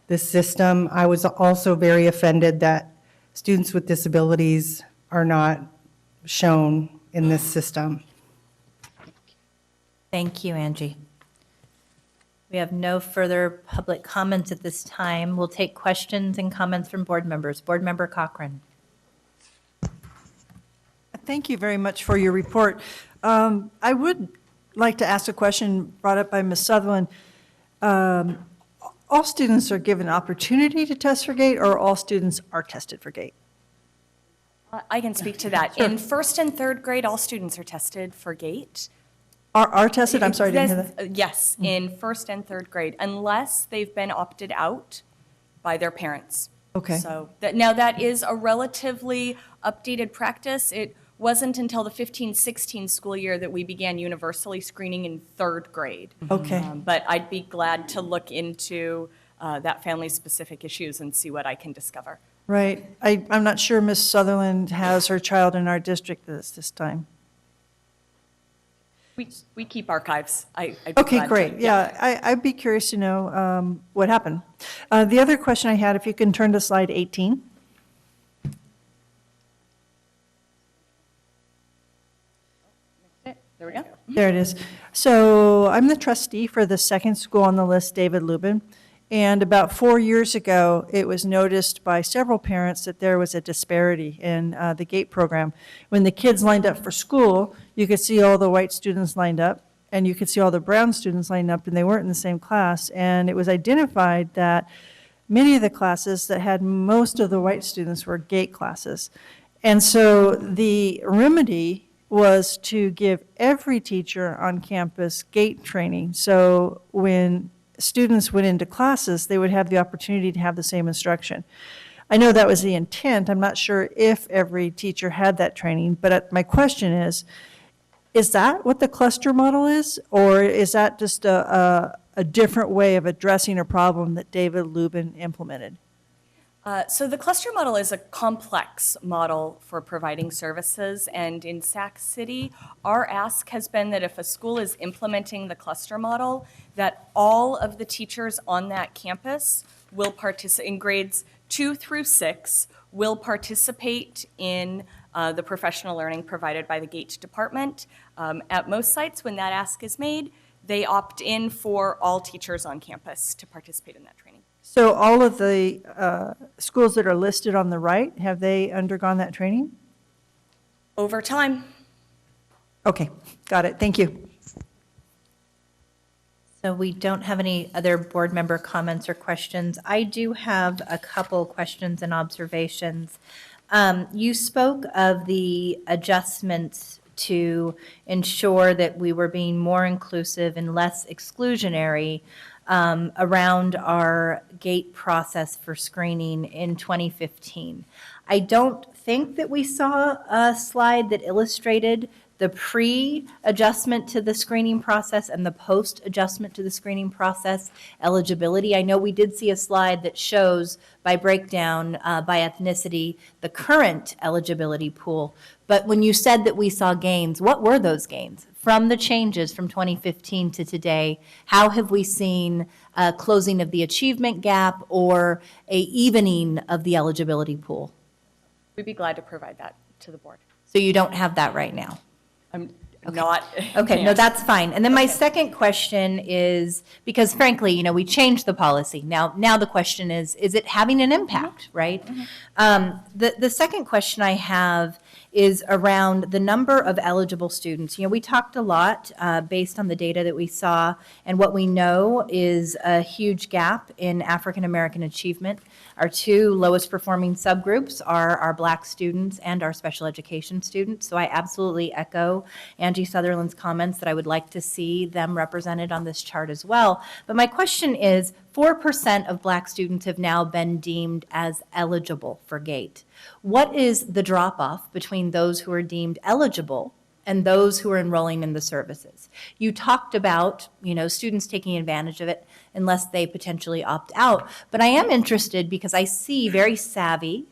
this system, I was also very offended that students with disabilities are not shown in this system. Thank you, Angie. We have no further public comments at this time. We'll take questions and comments from board members. Board Member Cochran. Thank you very much for your report. I would like to ask a question brought up by Ms. Sutherland. All students are given opportunity to test for GATE, or all students are tested for GATE? I can speak to that. In first and third grade, all students are tested for GATE. Are tested? I'm sorry, I didn't hear that. Yes, in first and third grade, unless they've been opted out by their parents. Okay. So now that is a relatively updated practice. It wasn't until the 15-16 school year that we began universally screening in third grade. Okay. But I'd be glad to look into that family-specific issues and see what I can discover. Right. I'm not sure Ms. Sutherland has her child in our district this time. We keep archives. I'd be Okay, glad to- great. Yeah, I'd be curious to know what happened. The other question I had, if you can turn to slide 18. There we go. There it is. So I'm the trustee for the second school on the list, David Lubin. And about 4 years ago, it was noticed by several parents that there was a disparity in the GATE program. When the kids lined up for school, you could see all the white students lined up, and you could see all the brown students lined up, and they weren't in the same class. And it was identified that many of the classes that had most of the white students were GATE classes. And so the remedy was to give every teacher on campus GATE training. So when students went into classes, they would have the opportunity to have the same instruction. I know that was the intent. I'm not sure if every teacher had that training, but my question is that what the cluster model is? Or is that just a different way of addressing a problem that David Lubin implemented? So the cluster model is a complex model for providing services, and in Sac City, our ask has been that if a school is implementing the cluster model, that all of the teachers on that campus will participate in grades 2 through 6, will participate in the professional learning provided by the GATE department. At most sites, when that ask is made, they opt in for all teachers on campus to participate in that training. So all of the schools that are listed on the right, have they undergone that training? Over time. Okay, got it. Thank you. So we don't have any other board member comments or questions. I do have a couple questions and observations. You spoke of the adjustments to ensure that we were being more inclusive and less exclusionary around our GATE process for screening in 2015. I don't think that we saw a slide that illustrated the pre-adjustment to the screening process and the post-adjustment to the screening process eligibility. I know we did see a slide that shows by breakdown by ethnicity the current eligibility pool. But when you said that we saw gains, what were those gains? From the changes from 2015 to today, how have we seen a closing of the achievement gap or a evening of the eligibility pool? We'd be glad to provide that to the board. So you don't have that right now? I'm not. Okay, no, can't. that's fine. And then my second question is, because frankly, we changed the policy. Now the question is it having an impact, right? The second question I have is around the number of eligible students. We talked a lot based on the data that we saw, and what we know is a huge gap in African American achievement. Our two lowest performing subgroups are our Black students and our special education students. So I absolutely echo Angie Sutherland's comments that I would like to see them represented on this chart as well. But my question is, 4% of Black students have now been deemed as eligible for GATE. What is the drop-off between those who are deemed eligible and those who are enrolling in the services? You talked about, students taking advantage of it unless they potentially opt out. But I am interested because I see very savvy,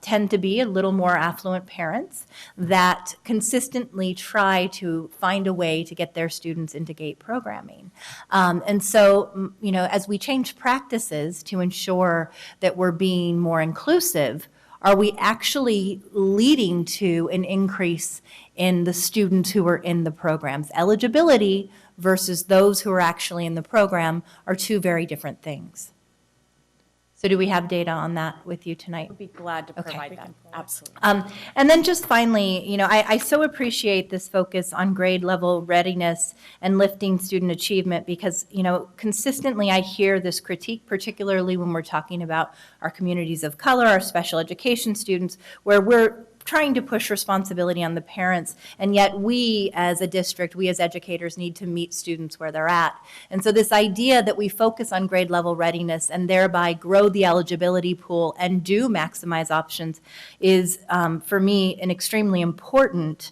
tend to be a little more affluent parents that consistently try to find a way to get their students into GATE programming. And so, as we change practices to ensure that we're being more inclusive, are we actually leading to an increase in the students who are in the programs? Eligibility versus those who are actually in the program are two very different things. So do we have data on that with you tonight? We'd be glad to provide that, absolutely. And then just finally, I so appreciate this focus on grade level readiness and lifting student achievement because, consistently I hear this critique, particularly when we're talking about our communities of color, our special education students, where we're trying to push responsibility on the parents, and yet we as a district, we as educators need to meet students where they're at. And so this idea that we focus on grade level readiness and thereby grow the eligibility pool and do maximize options is, for me, an extremely important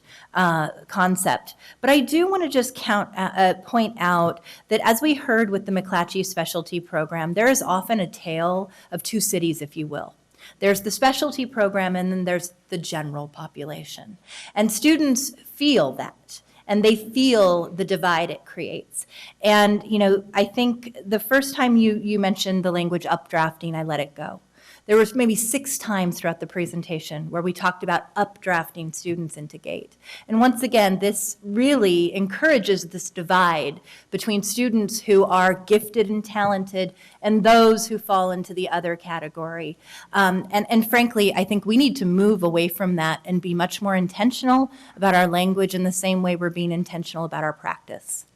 concept. But I do want to just point out that as we heard with the McClatchy specialty program, there is often a tale of two cities, if you will. There's the specialty program, and then there's the general population. And students feel that, and they feel the divide it creates. And, I think the first time you mentioned the language updrafting, I let it go. There was maybe 6 times throughout the presentation where we talked about updrafting students into GATE. And once again, this really encourages this divide between students who are gifted and talented and those who fall into the other category. And frankly, I think we need to move away from that and be much more intentional about our language in the same way we're being intentional about our practice.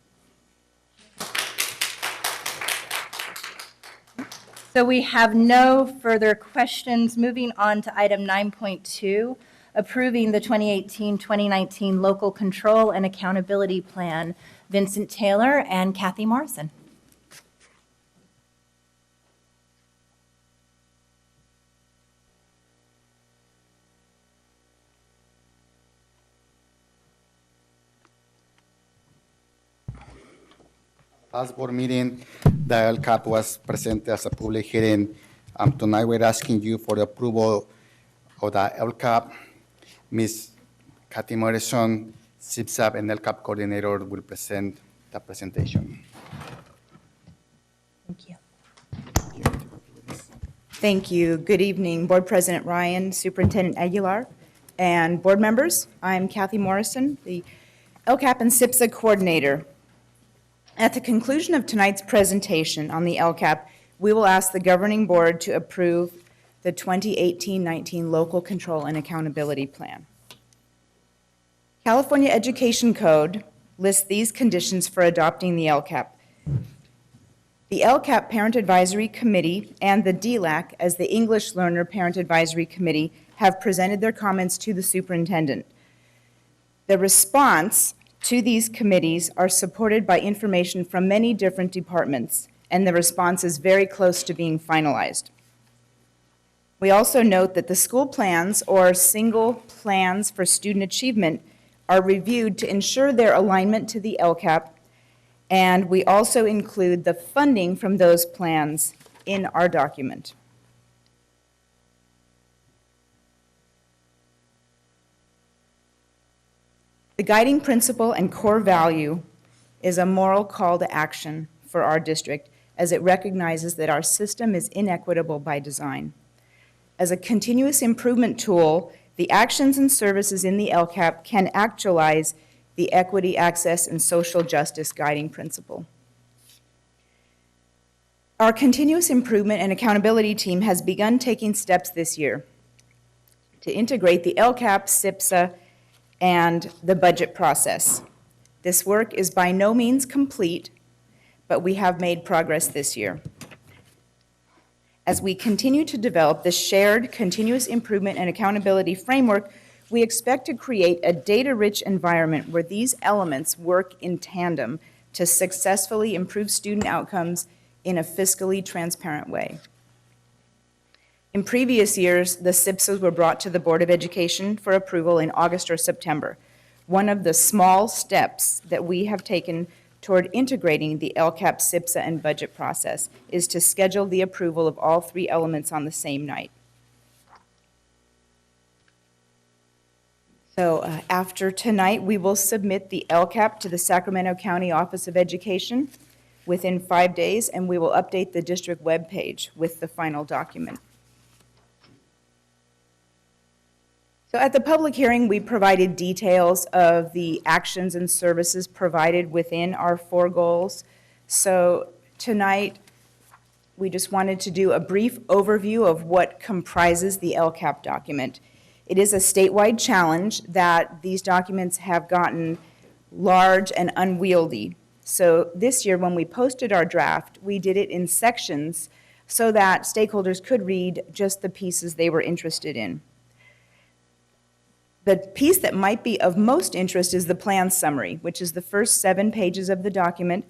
So we have no further questions. Moving on to item 9.2, approving the 2018-2019 Local Control and Accountability Plan. Vincent Taylor and Kathy Morrison. Last board meeting, the LCAP was presented as a public hearing. Tonight, we're asking you for the approval of the LCAP. Ms. Kathy Morrison, CIPSAP, and LCAP coordinator will present the presentation. Thank you. Thank you. Good evening, Board President Ryan, Superintendent Aguilar, and board members. I'm Kathy Morrison, the LCAP and CIPSA coordinator. At the conclusion of tonight's presentation on the LCAP, we will ask the governing board to approve the 2018-19 Local Control and Accountability Plan. California Education Code lists these conditions for adopting the LCAP. The LCAP Parent Advisory Committee and the DLAC, as the English Learner Parent Advisory Committee, have presented their comments to the superintendent. The response to these committees are supported by information from many different departments, and the response is very close to being finalized. We also note that the school plans or single plans for student achievement are reviewed to ensure their alignment to the LCAP, and we also include the funding from those plans in our document. The guiding principle and core value is a moral call to action for our district as it recognizes that our system is inequitable by design. As a continuous improvement tool, the actions and services in the LCAP can actualize the equity, access, and social justice guiding principle. Our continuous improvement and accountability team has begun taking steps this year to integrate the LCAP, SIPSA, and the budget process. This work is by no means complete, but we have made progress this year. As we continue to develop the shared continuous improvement and accountability framework, we expect to create a data-rich environment where these elements work in tandem to successfully improve student outcomes in a fiscally transparent way. In previous years, the SIPSAs were brought to the Board of Education for approval in August or September. One of the small steps that we have taken toward integrating the LCAP, SIPSA, and budget process is to schedule the approval of all three elements on the same night. So after tonight, we will submit the LCAP to the Sacramento County Office of Education within 5 days, and we will update the district webpage with the final document. So at the public hearing, we provided details of the actions and services provided within our 4 goals. So tonight, we just wanted to do a brief overview of what comprises the LCAP document. It is a statewide challenge that these documents have gotten large and unwieldy. So this year, when we posted our draft, we did it in sections so that stakeholders could read just the pieces they were interested in. The piece that might be of most interest is the plan summary, which is the first 7 pages of the document.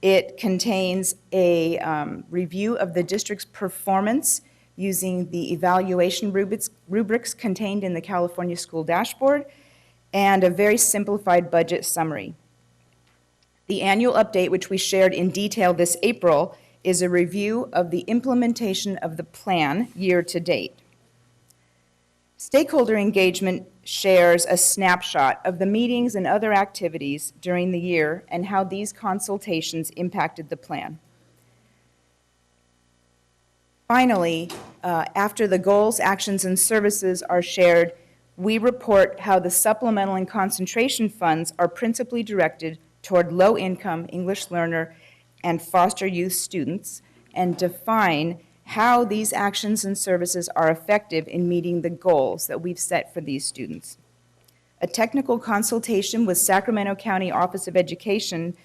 It contains a review of the district's performance using the evaluation rubrics contained in the California School Dashboard, and a very simplified budget summary. The annual update, which we shared in detail this April, is a review of the implementation of the plan year to date. Stakeholder engagement shares a snapshot of the meetings and other activities during the year and how these consultations impacted the plan. Finally, after the goals, actions, and services are shared, we report how the supplemental and concentration funds are principally directed toward low-income English learner and foster youth students, and define how these actions and services are effective in meeting the goals that we've set for these students. A technical consultation with Sacramento County Office of Education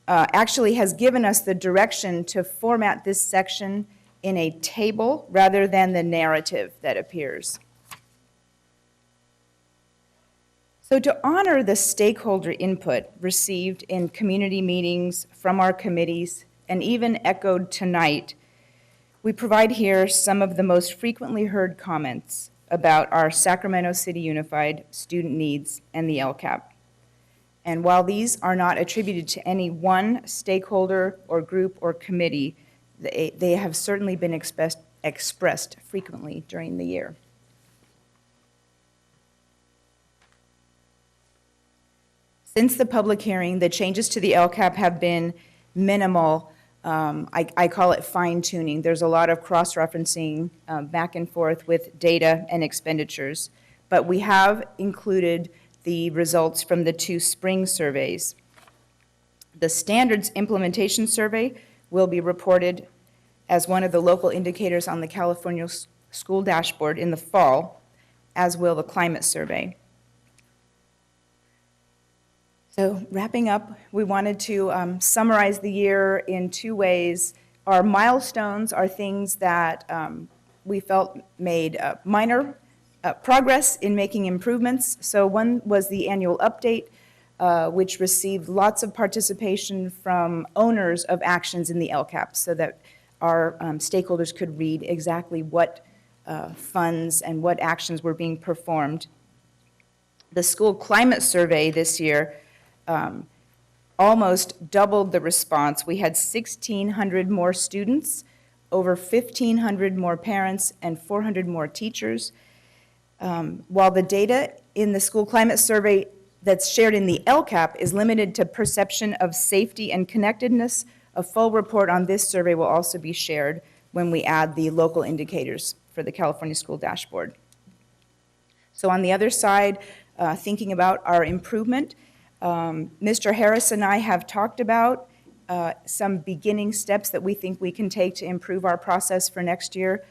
actually has given us the direction to format this section in a table rather than the narrative that appears. So to honor the stakeholder input received in community meetings from our committees and even echoed tonight, we provide here some of the most frequently heard comments about our Sacramento City Unified student needs and the LCAP. And while these are not attributed to any one stakeholder or group or committee, they have certainly been expressed frequently during the year. Since the public hearing, the changes to the LCAP have been minimal. I call it fine-tuning. There's a lot of cross-referencing back and forth with data and expenditures, but we have included the results from the 2 spring surveys. The standards implementation survey will be reported as one of the local indicators on the California School Dashboard in the fall, as will the climate survey. So wrapping up, we wanted to summarize the year in 2 ways. Our milestones are things that we felt made minor progress in making improvements. So one was the annual update, which received lots of participation from owners of actions in the LCAP so that our stakeholders could read exactly what funds and what actions were being performed. The school climate survey this year almost doubled the response. We had 1,600 more students, over 1,500 more parents, and 400 more teachers. While the data in the school climate survey that's shared in the LCAP is limited to perception of safety and connectedness, a full report on this survey will also be shared when we add the local indicators for for the California School Dashboard. So on the other side, thinking about our improvement, Mr. Harris and I have talked about some beginning steps that we think we can take to improve our process for next year.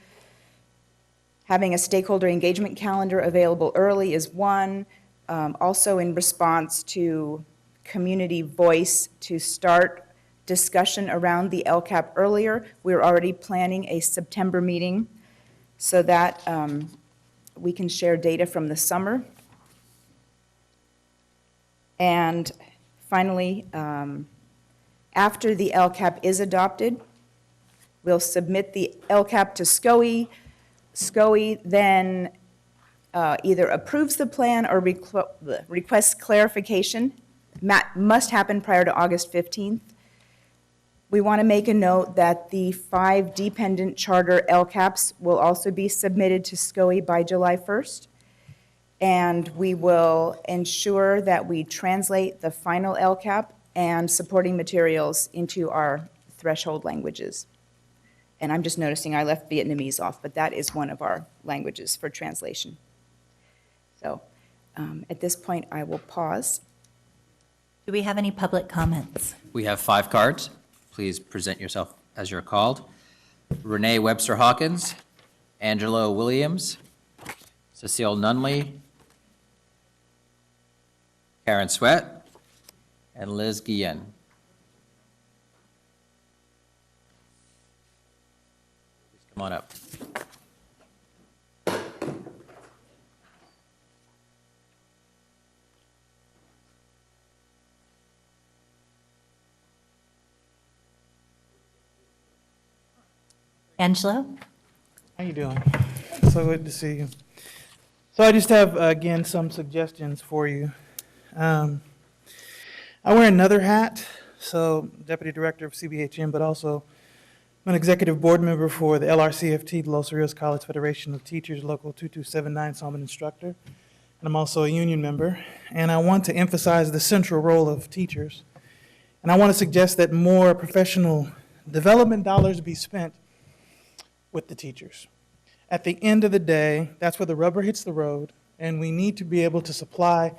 Having a stakeholder engagement calendar available early is one. Also in response to community voice to start discussion around the LCAP earlier. We're already planning a September meeting so that we can share data from the summer. And finally, after the LCAP is adopted, we'll submit the LCAP to SCOE. SCOE then either approves the plan or requests clarification. Must happen prior to August 15th. We want to make a note that the 5 dependent charter LCAPs will also be submitted to SCOE by July 1st. And we will ensure that we translate the final LCAP and supporting materials into our threshold languages. And I'm just noticing I left Vietnamese off, but that is one of our languages for translation. So at this point, I will pause. Do we have any public comments? We have 5 cards. Please present yourself as you're called. Renee Webster Hawkins, Angelo Williams, Cecile Nunley, Karen Sweat, and Liz Guillen. Please come on up. Angelo? How you doing? So good to see you. So I just have, again, some suggestions for you. I wear another hat, so Deputy Director of CBHM, but also I'm an executive board member for the LRCFT, the Los Rios College Federation of Teachers, Local 2279, so I'm an instructor. And I'm also a union member. And I want to emphasize the central role of teachers. And I want to suggest that more professional development dollars be spent with the teachers. At the end of the day, that's where the rubber hits the road, and we need to be able to supply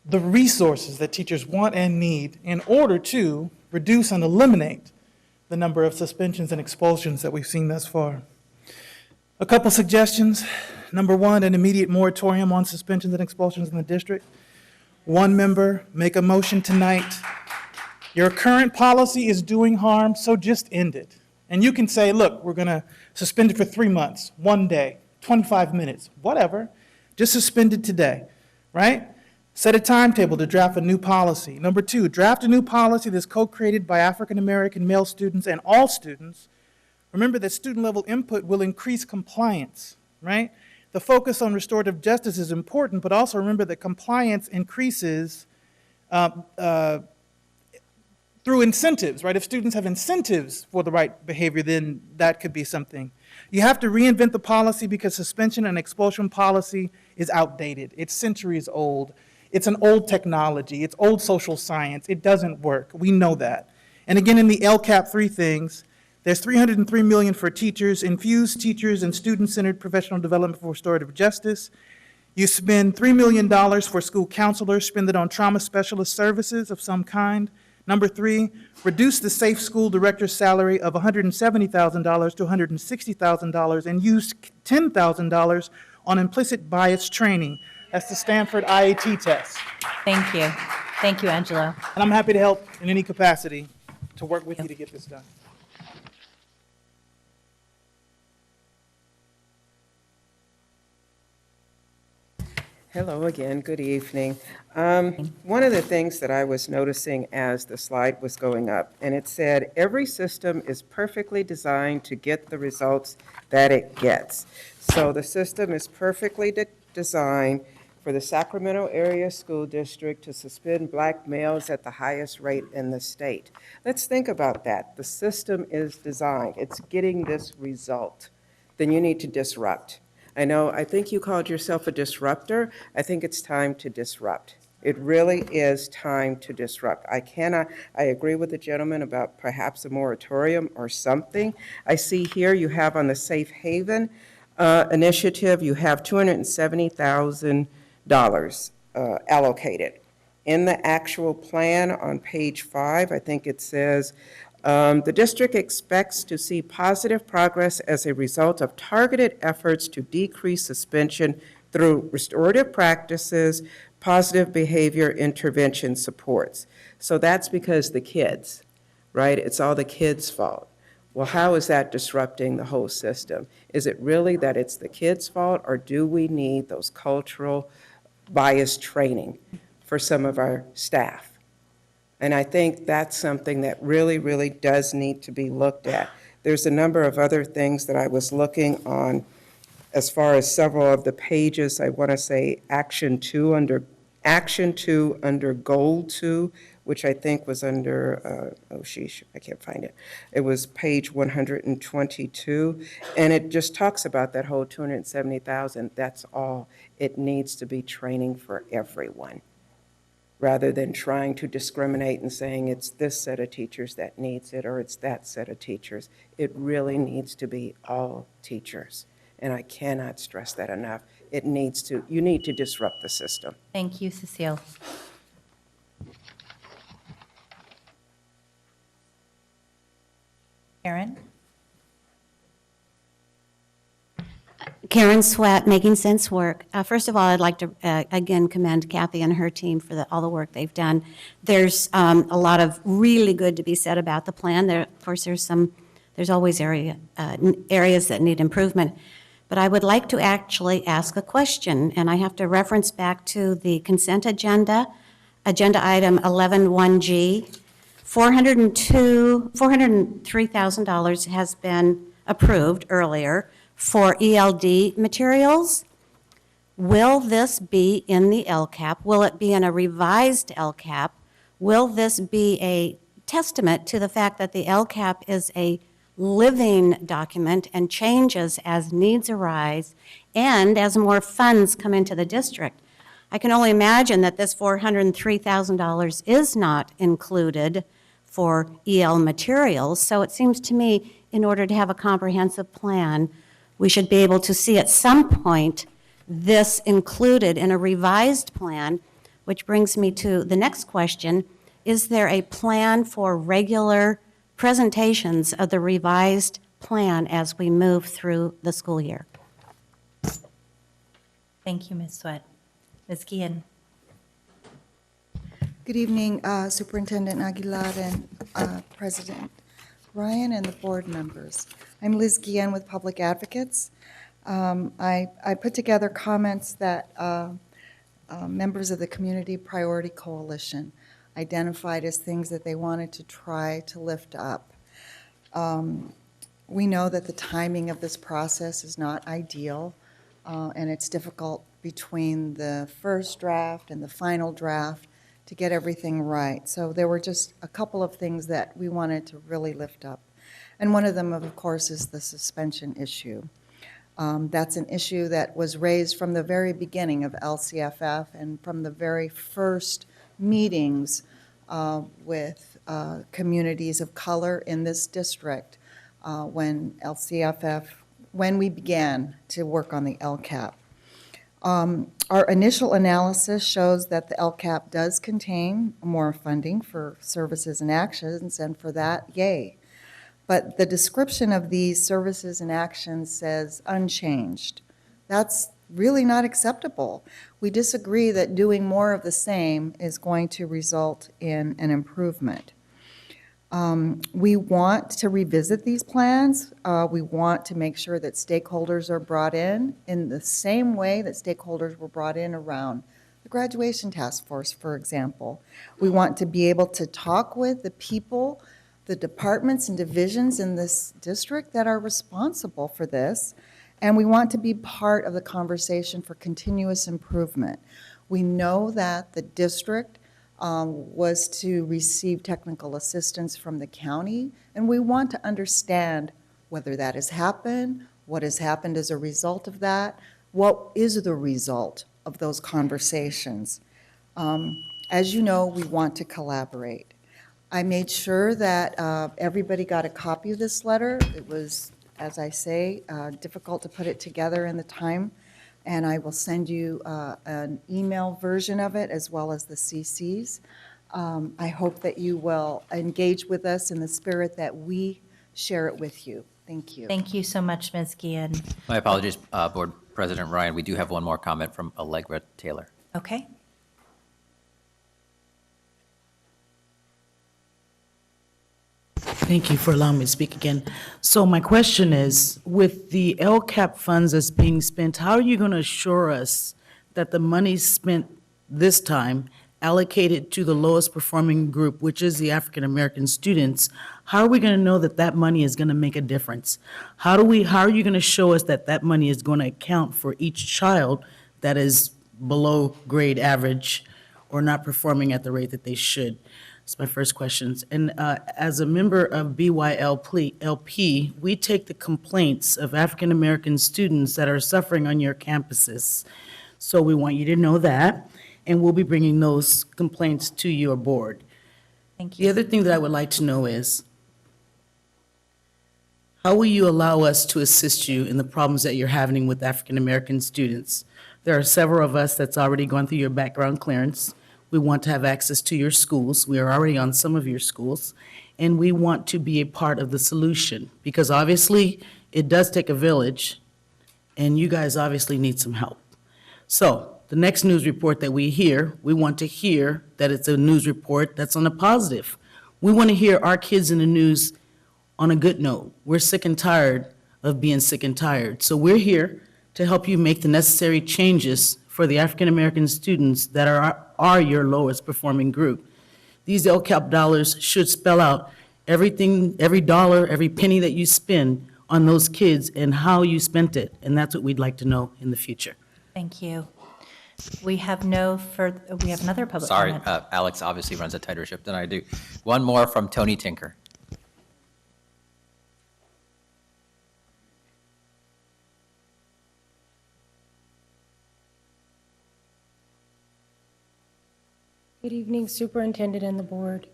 the resources that teachers want and need in order to reduce and eliminate the number of suspensions and expulsions that we've seen thus far. A couple suggestions. Number one, an immediate moratorium on suspensions and expulsions in the district. One member, make a motion tonight. Your current policy is doing harm, so just end it. And you can say, look, we're going to suspend it for 3 months, 1 day, 25 minutes, whatever. Just suspend it today, right? Set a timetable to draft a new policy. Number two, draft a new policy that's co-created by African-American male students and all students. Remember that student-level input will increase compliance, right? The focus on restorative justice is important, but also remember that compliance increases through incentives, right? If students have incentives for the right behavior, then that could be something. You have to reinvent the policy because suspension and expulsion policy is outdated. It's centuries old. It's an old technology. It's old social science. It doesn't work. We know that. And again, in the LCAP 3 things, there's $303 million for teachers, infused teachers and student-centered professional development for restorative justice. You spend $3 million for school counselors, spend it on trauma specialist services of some kind. Number 3, reduce the safe school director's salary of $170,000 to $160,000 and use $10,000 on implicit bias training. That's the Stanford IAT test. Thank you. Thank you, Angelo. And I'm happy to help in any capacity to work with you to get this done. Hello again, good evening. One of the things that I was noticing as the slide was going up, and it said, every system is perfectly designed to get the results that it gets. So the system is perfectly designed for the Sacramento Area School District to suspend black males at the highest rate in the state. Let's think about that. The system is designed. It's getting this result. Then you need to disrupt. I think you called yourself a disruptor. I think it's time to disrupt. It really is time to disrupt. I agree with the gentleman about perhaps a moratorium or something. I see here you have on the safe haven, initiative, you have $270,000 allocated. In the actual plan on page 5, I think it says, the district expects to see positive progress as a result of targeted efforts to decrease suspension through restorative practices, positive behavior intervention supports. So that's because the kids, right? It's all the kids' fault. Well, how is that disrupting the whole system? Is it really that it's the kids' fault, or do we need those cultural bias training for some of our staff? And I think that's something that really, really does need to be looked at. There's a number of other things that I was looking on as far as several of the pages. I want to say Action 2 under Goal 2, which I think was under, oh sheesh, I can't find it. It was page 122, and it just talks about that whole 270,000. That's all. It needs to be training for everyone, rather than trying to discriminate and saying it's this set of teachers that needs it or it's that set of teachers. It really needs to be all teachers, and I cannot stress that enough. You need to disrupt the system. Thank you, Cecile. Karen? Karen Sweat, Making Sense Work. First of all, I'd like to again commend Kathy and her team for all the work they've done. There's a lot of really good to be said about the plan. Of course, there's always areas that need improvement. But I would like to actually ask a question, and I have to reference back to the consent agenda, agenda item 11-1G. $403,000 has been approved earlier for ELD materials. Will this be in the LCAP? Will it be in a revised LCAP? Will this be a testament to the fact that the LCAP is a living document and changes as needs arise and as more funds come into the district? I can only imagine that this $403,000 is not included for EL materials, so it seems to me in order to have a comprehensive plan, we should be able to see at some point this included in a revised plan, which brings me to the next question. Is there a plan for regular presentations of the revised plan as we move through the school year? Thank you, Ms. Sweat. Ms. Guillen? Good evening, Superintendent Aguilar and President Ryan and the board members. I'm Liz Guillen with Public Advocates. I put together comments that members of the Community Priority Coalition identified as things that they wanted to try to lift up. We know that the timing of this process is not ideal, and it's difficult between the first draft and the final draft to get everything right. So there were just a couple of things that we wanted to really lift up. And one of them, of course, is the suspension issue. That's an issue that was raised from the very beginning of LCFF and from the very first meetings with communities of color in this district when we began to work on the LCAP. Our initial analysis shows that the LCAP does contain more funding for services and actions, and for that, yay. But the description of these services and actions says unchanged. That's really not acceptable. We disagree that doing more of the same is going to result in an improvement. We want to revisit these plans. We want to make sure that stakeholders are brought in the same way that stakeholders were brought in around the graduation task force, for example. We want to be able to talk with the people, the departments and divisions in this district that are responsible for this, and we want to be part of the conversation for continuous improvement. We know that the district was to receive technical assistance from the county, and we want to understand whether that has happened, what has happened as a result of that, what is the result of those conversations. As you know, we want to collaborate. I made sure that everybody got a copy of this letter. It was as I say, difficult to put it together in the time, and I will send you an email version of it as well as the CCs. I hope that you will engage with us in the spirit that we share it with you. Thank you. Thank you so much, Ms. Guillen. My apologies, Board President Ryan. We do have one more comment from Allegra Taylor. Okay. Thank you for allowing me to speak again. So my question is, with the LCAP funds that's being spent, how are you going to assure us that the money spent this time allocated to the lowest performing group, which is the African American students? How are we going to know that that money is going to make a difference? How are you going to show us that that money is going to account for each child that is below grade average or not performing at the rate that they should? That's my first question. And as a member of BYLP, we take the complaints of African American students that are suffering on your campuses. So we want you to know that, and we'll be bringing those complaints to your board. Thank you. The other thing that I would like to know is, how will you allow us to assist you in the problems that you're having with African American students? There are several of us that's already gone through your background clearance. We want to have access to your schools. We are already on some of your schools, and we want to be a part of the solution, because obviously it does take a village, and you guys obviously need some help. So the next news report that we hear, we want to hear that it's a news report that's on a positive. We want to hear our kids in the news on a good note. We're sick and tired of being sick and tired. So we're here to help you make the necessary changes for the African American students that are your lowest performing group. These LCAP dollars should spell out everything, every dollar, every penny that you spend on those kids and how you spent it. And that's what we'd like to know in the future. Thank you. We have no further, we have another public Sorry, comment. Alex obviously runs a tighter ship than I do. One more from Tony Tinker. Good evening, Superintendent and the board.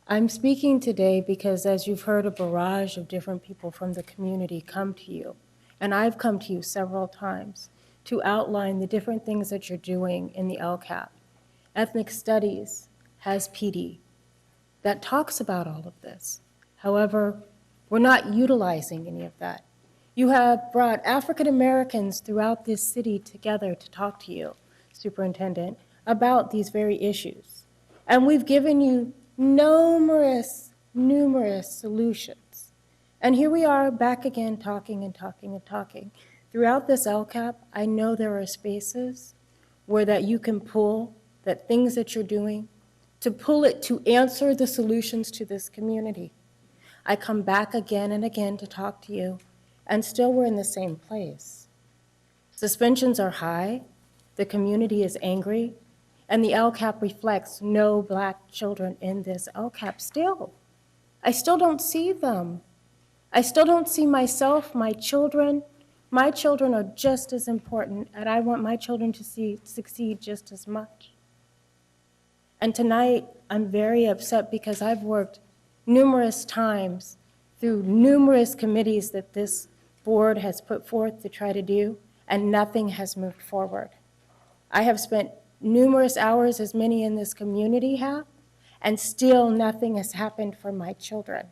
I'm speaking today because, as you've heard, a barrage of different people from the community come to you, and I've come to you several times to outline the different things that you're doing in the LCAP. Ethnic Studies has PD that talks about all of this. However, we're not utilizing any of that. You have brought African Americans throughout this city together to talk to you, Superintendent, about these very issues. And we've given you numerous solutions. And here we are back again talking and talking and talking. Throughout this LCAP, I know there are spaces where that you can pull that things that you're doing, to pull it to answer the solutions to this community. I come back again and again to talk to you, and still we're in the same place. Suspensions are high, the community is angry, and the LCAP reflects no Black children in this LCAP still. I still don't see them. I still don't see myself, my children. My children are just as important, and I want my children to succeed just as much. And tonight, I'm very upset because I've worked numerous times through numerous committees that this board has put forth to try to do, and nothing has moved forward. I have spent numerous hours, as many in this community have, and still nothing has happened for my children.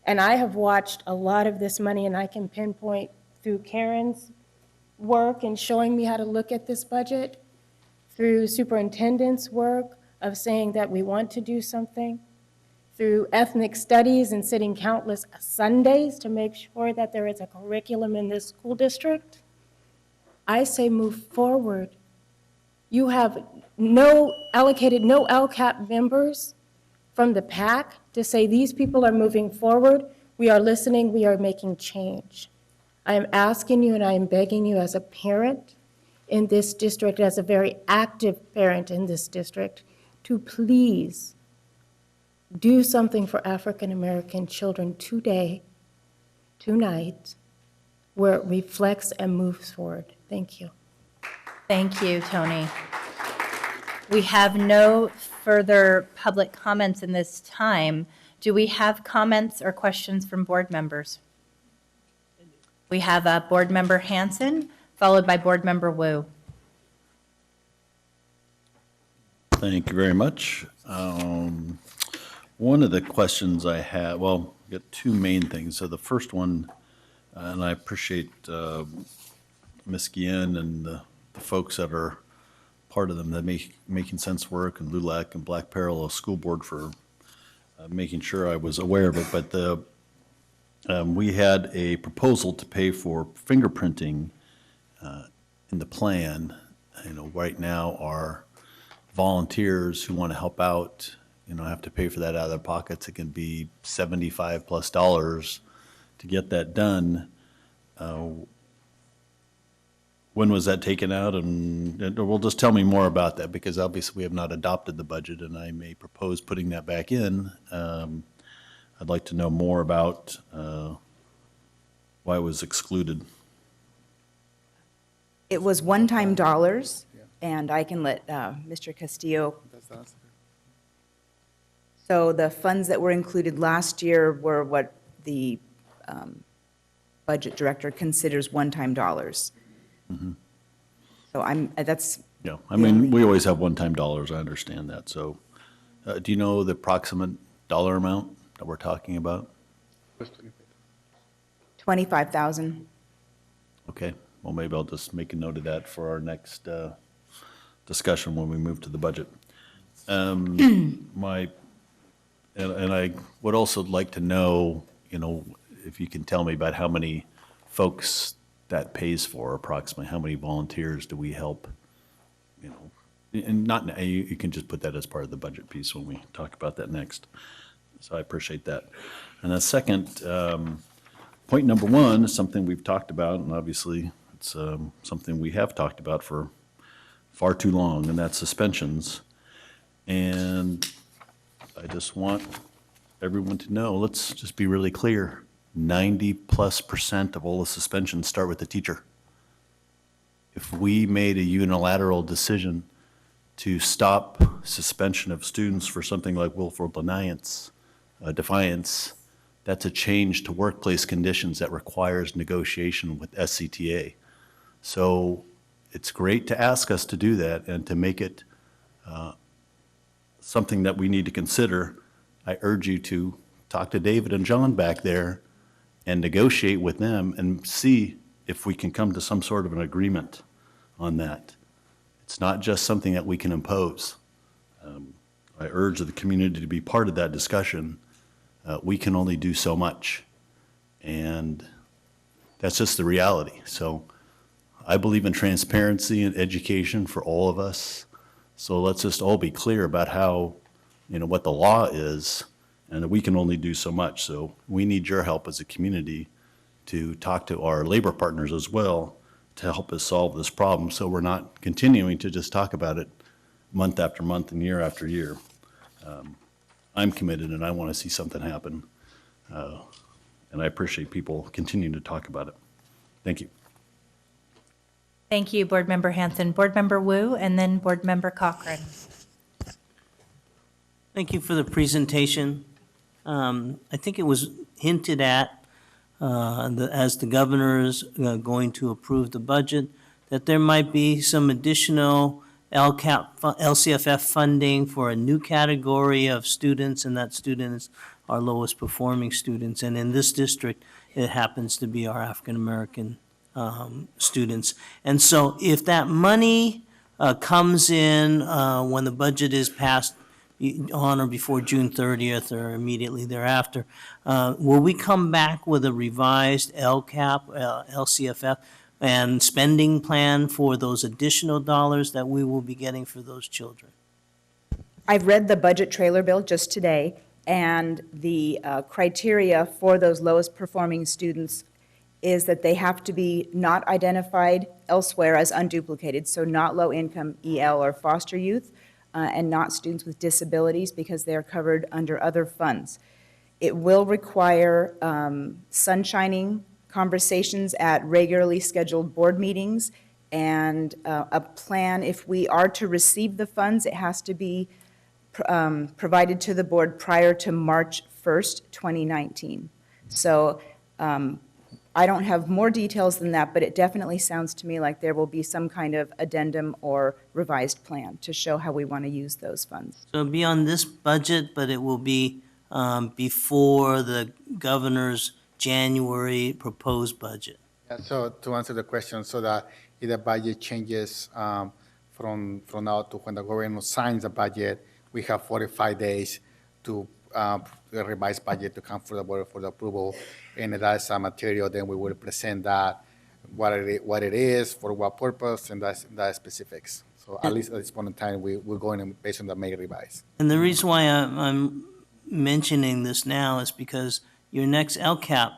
And I have watched a lot of this money, and I can pinpoint through Karen's work and showing me how to look at this budget, through superintendent's work of saying that we want to do something, through ethnic studies and sitting countless Sundays to make sure that there is a curriculum in this school district. I say move forward. You have allocated no LCAP members from the PAC to say these people are moving forward. We are listening, we are making change. I am asking you and I am begging you as a parent in this district, as a very active parent in this district, to please do something for African American children today, tonight, where it reflects and moves forward. Thank you. Thank you, Tony. We have no further public comments in this time. Do we have comments or questions from board members? We have Board Member Hanson, followed by Board Member Wu. Thank you very much. One of the questions I had, well, I got two main things. So the first one, and I appreciate Ms. Guillen and the folks that are part of them that making sense work, and LULAC and Black Parallel School Board for making sure I was aware of it. But we had a proposal to pay for fingerprinting in the plan. You know, right now our volunteers who want to help out, you know, have to pay for that out of their pockets. It can be $75+ to get that done. When was that taken out? And well, just tell me more about that, because obviously we have not adopted the budget, and I may propose putting that back in. I'd like to know more about why it was excluded. It was one-time dollars, and I can let Mr. Castillo. So the funds that were included last year were what the budget director considers one-time dollars. Mm-hmm. So that's. Yeah, I mean, we always have one-time dollars, I understand that. So do you know the approximate dollar amount that we're talking about? 25,000. Okay, well, maybe I'll just make a note of that for our next discussion when we move to the budget. And I would also like to know, you know, if you can tell me about how many folks that pays for, approximately how many volunteers do we help, you know, and not, you can just put that as part of the budget piece when we talk about that next. So I appreciate that. And the second, point number one is something we've talked about, and obviously it's something we have talked about for far too long, and that's suspensions. And I just want everyone to know, let's just be really clear, 90+% of all the suspensions start with the teacher. If we made a unilateral decision to stop suspension of students for something like willful defiance, that's a change to workplace conditions that requires negotiation with SCTA. So it's great to ask us to do that and to make it something that we need to consider. I urge you to talk to David and John back there and negotiate with them and see if we can come to some sort of an agreement on that. It's not just something that we can impose. I urge the community to be part of that discussion. We can only do so much, and that's just the reality. So I believe in transparency and education for all of us. So let's just all be clear about how, you know, what the law is, and that we can only do so much. So we need your help as a community to talk to our labor partners as well to help us solve this problem, so we're not continuing to just talk about it month after month and year after year. I'm committed, and I want to see something happen. And I appreciate people continuing to talk about it. Thank you. Thank you, Board Member Hanson. Board Member Wu, and then Board Member Cochran. Thank you for the presentation. I think it was hinted at as the governor is going to approve the budget, that there might be some additional LCFF funding for a new category of students, and that students are lowest performing students. And in this district, it happens to be our African American students. And so if that money comes in when the budget is passed on or before June 30th or immediately thereafter, will we come back with a revised LCAP, LCFF, and spending plan for those additional dollars that we will be getting for those children? I've read the budget trailer bill just today, and the criteria for those lowest performing students is that they have to be not identified elsewhere as unduplicated, so not low-income EL or foster youth, and not students with disabilities, because they are covered under other funds. It will require sunshining conversations at regularly scheduled board meetings, and a plan. If we are to receive the funds, it has to be provided to the board prior to March 1st, 2019. So I don't have more details than that, but it definitely sounds to me like there will be some kind of addendum or revised plan to show how we want to use those funds. So it'll be on this budget, but it will be before the governor's January proposed budget. Yeah, so to answer the question, so that if the budget changes from now to when the government signs the budget, we have 45 days to the revised budget to come for the board for the approval. And that's a material, then we will present that, what it is, for what purpose, and that specifics. So at least at this point in time, we're going based on the May revise. And the reason why I'm mentioning this now is because your next LCAP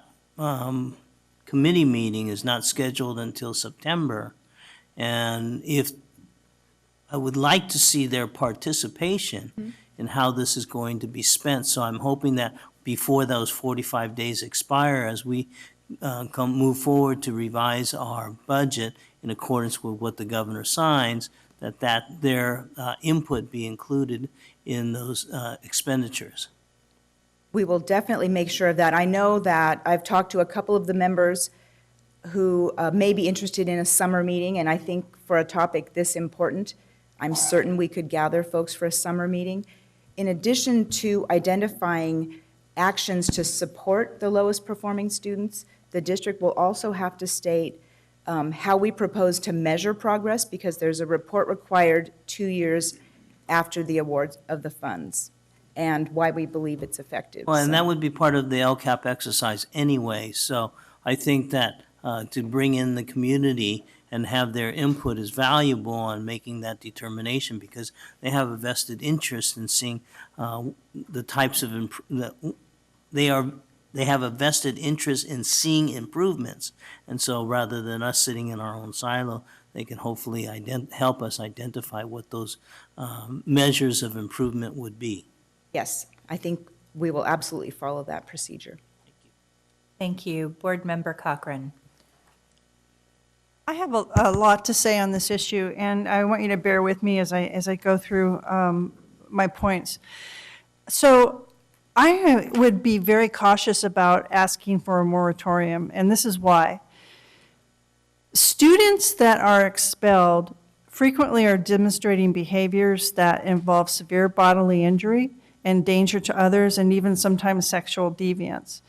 committee meeting is not scheduled until September. And if, I would like to see their participation in how this is going to be spent. So I'm hoping that before those 45 days expire, as we move forward to revise our budget in accordance with what the governor signs, that their input be included in those expenditures. We will definitely make sure of that. I know that I've talked to a couple of the members who may be interested in a summer meeting, and I think for a topic this important, I'm certain we could gather folks for a summer meeting. In addition to identifying actions to support the lowest performing students, the district will also have to state how we propose to measure progress, because there's a report required 2 years after the award of the funds, and why we believe it's effective. Well, and that would be part of the LCAP exercise anyway. So I think that to bring in the community and have their input is valuable on making that determination, because they have a vested interest in seeing the types of they have a vested interest in seeing improvements. And so rather than us sitting in our own silo, they can hopefully help us identify what those measures of improvement would be. Yes, I think we will absolutely follow that procedure. Thank you. Board Member Cochran. I have a lot to say on this issue, and I want you to bear with me as I go through my points. So I would be very cautious about asking for a moratorium, and this is why. Students that are expelled frequently are demonstrating behaviors that involve severe bodily injury and danger to others, and even sometimes sexual deviance.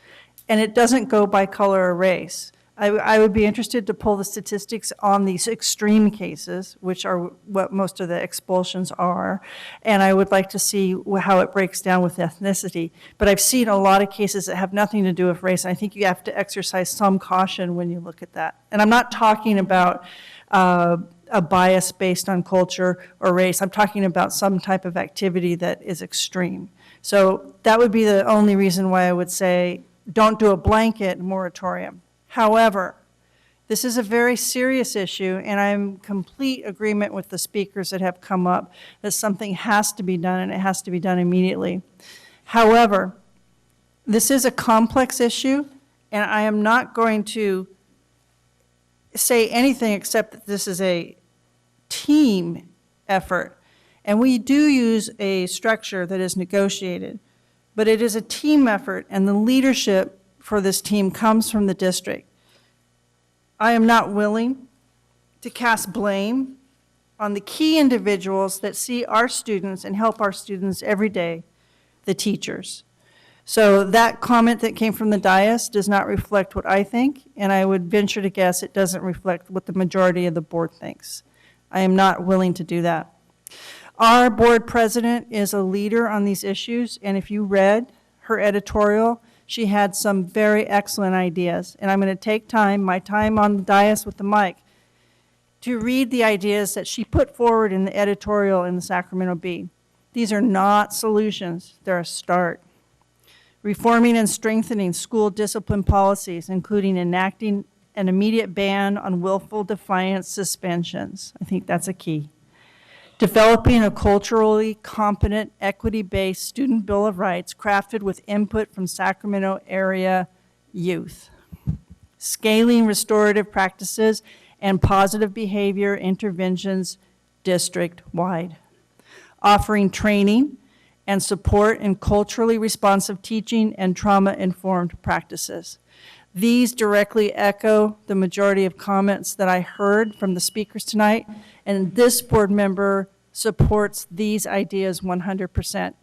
And it doesn't go by color or race. I would be interested to pull the statistics on these extreme cases, which are what most of the expulsions are, and I would like to see how it breaks down with ethnicity. But I've seen a lot of cases that have nothing to do with race, and I think you have to exercise some caution when you look at that. And I'm not talking about a bias based on culture or race. I'm talking about some type of activity that is extreme. So that would be the only reason why I would say don't do a blanket moratorium. However, this is a very serious issue, and I'm in complete agreement with the speakers that have come up that something has to be done, and it has to be done immediately. However, this is a complex issue, and I am not going to say anything except that this is a team effort. And we do use a structure that is negotiated, but it is a team effort, and the leadership for this team comes from the district. I am not willing to cast blame on the key individuals that see our students and help our students every day, the teachers. So that comment that came from the dais does not reflect what I think, and I would venture to guess it doesn't reflect what the majority of the board thinks. I am not willing to do that. Our board president is a leader on these issues, and if you read her editorial, she had some very excellent ideas. And I'm going to take my time on the dais with the mic, to read the ideas that she put forward in the editorial in the Sacramento Bee. These are not solutions, they're a start. Reforming and strengthening school discipline policies, including enacting an immediate ban on willful defiance suspensions. I think that's a key. Developing a culturally competent, equity-based student bill of rights crafted with input from Sacramento area youth. Scaling restorative practices and positive behavior interventions district-wide. Offering training and support in culturally responsive teaching and trauma-informed practices. These directly echo the majority of comments that I heard from the speakers tonight, and this board member supports these ideas 100%.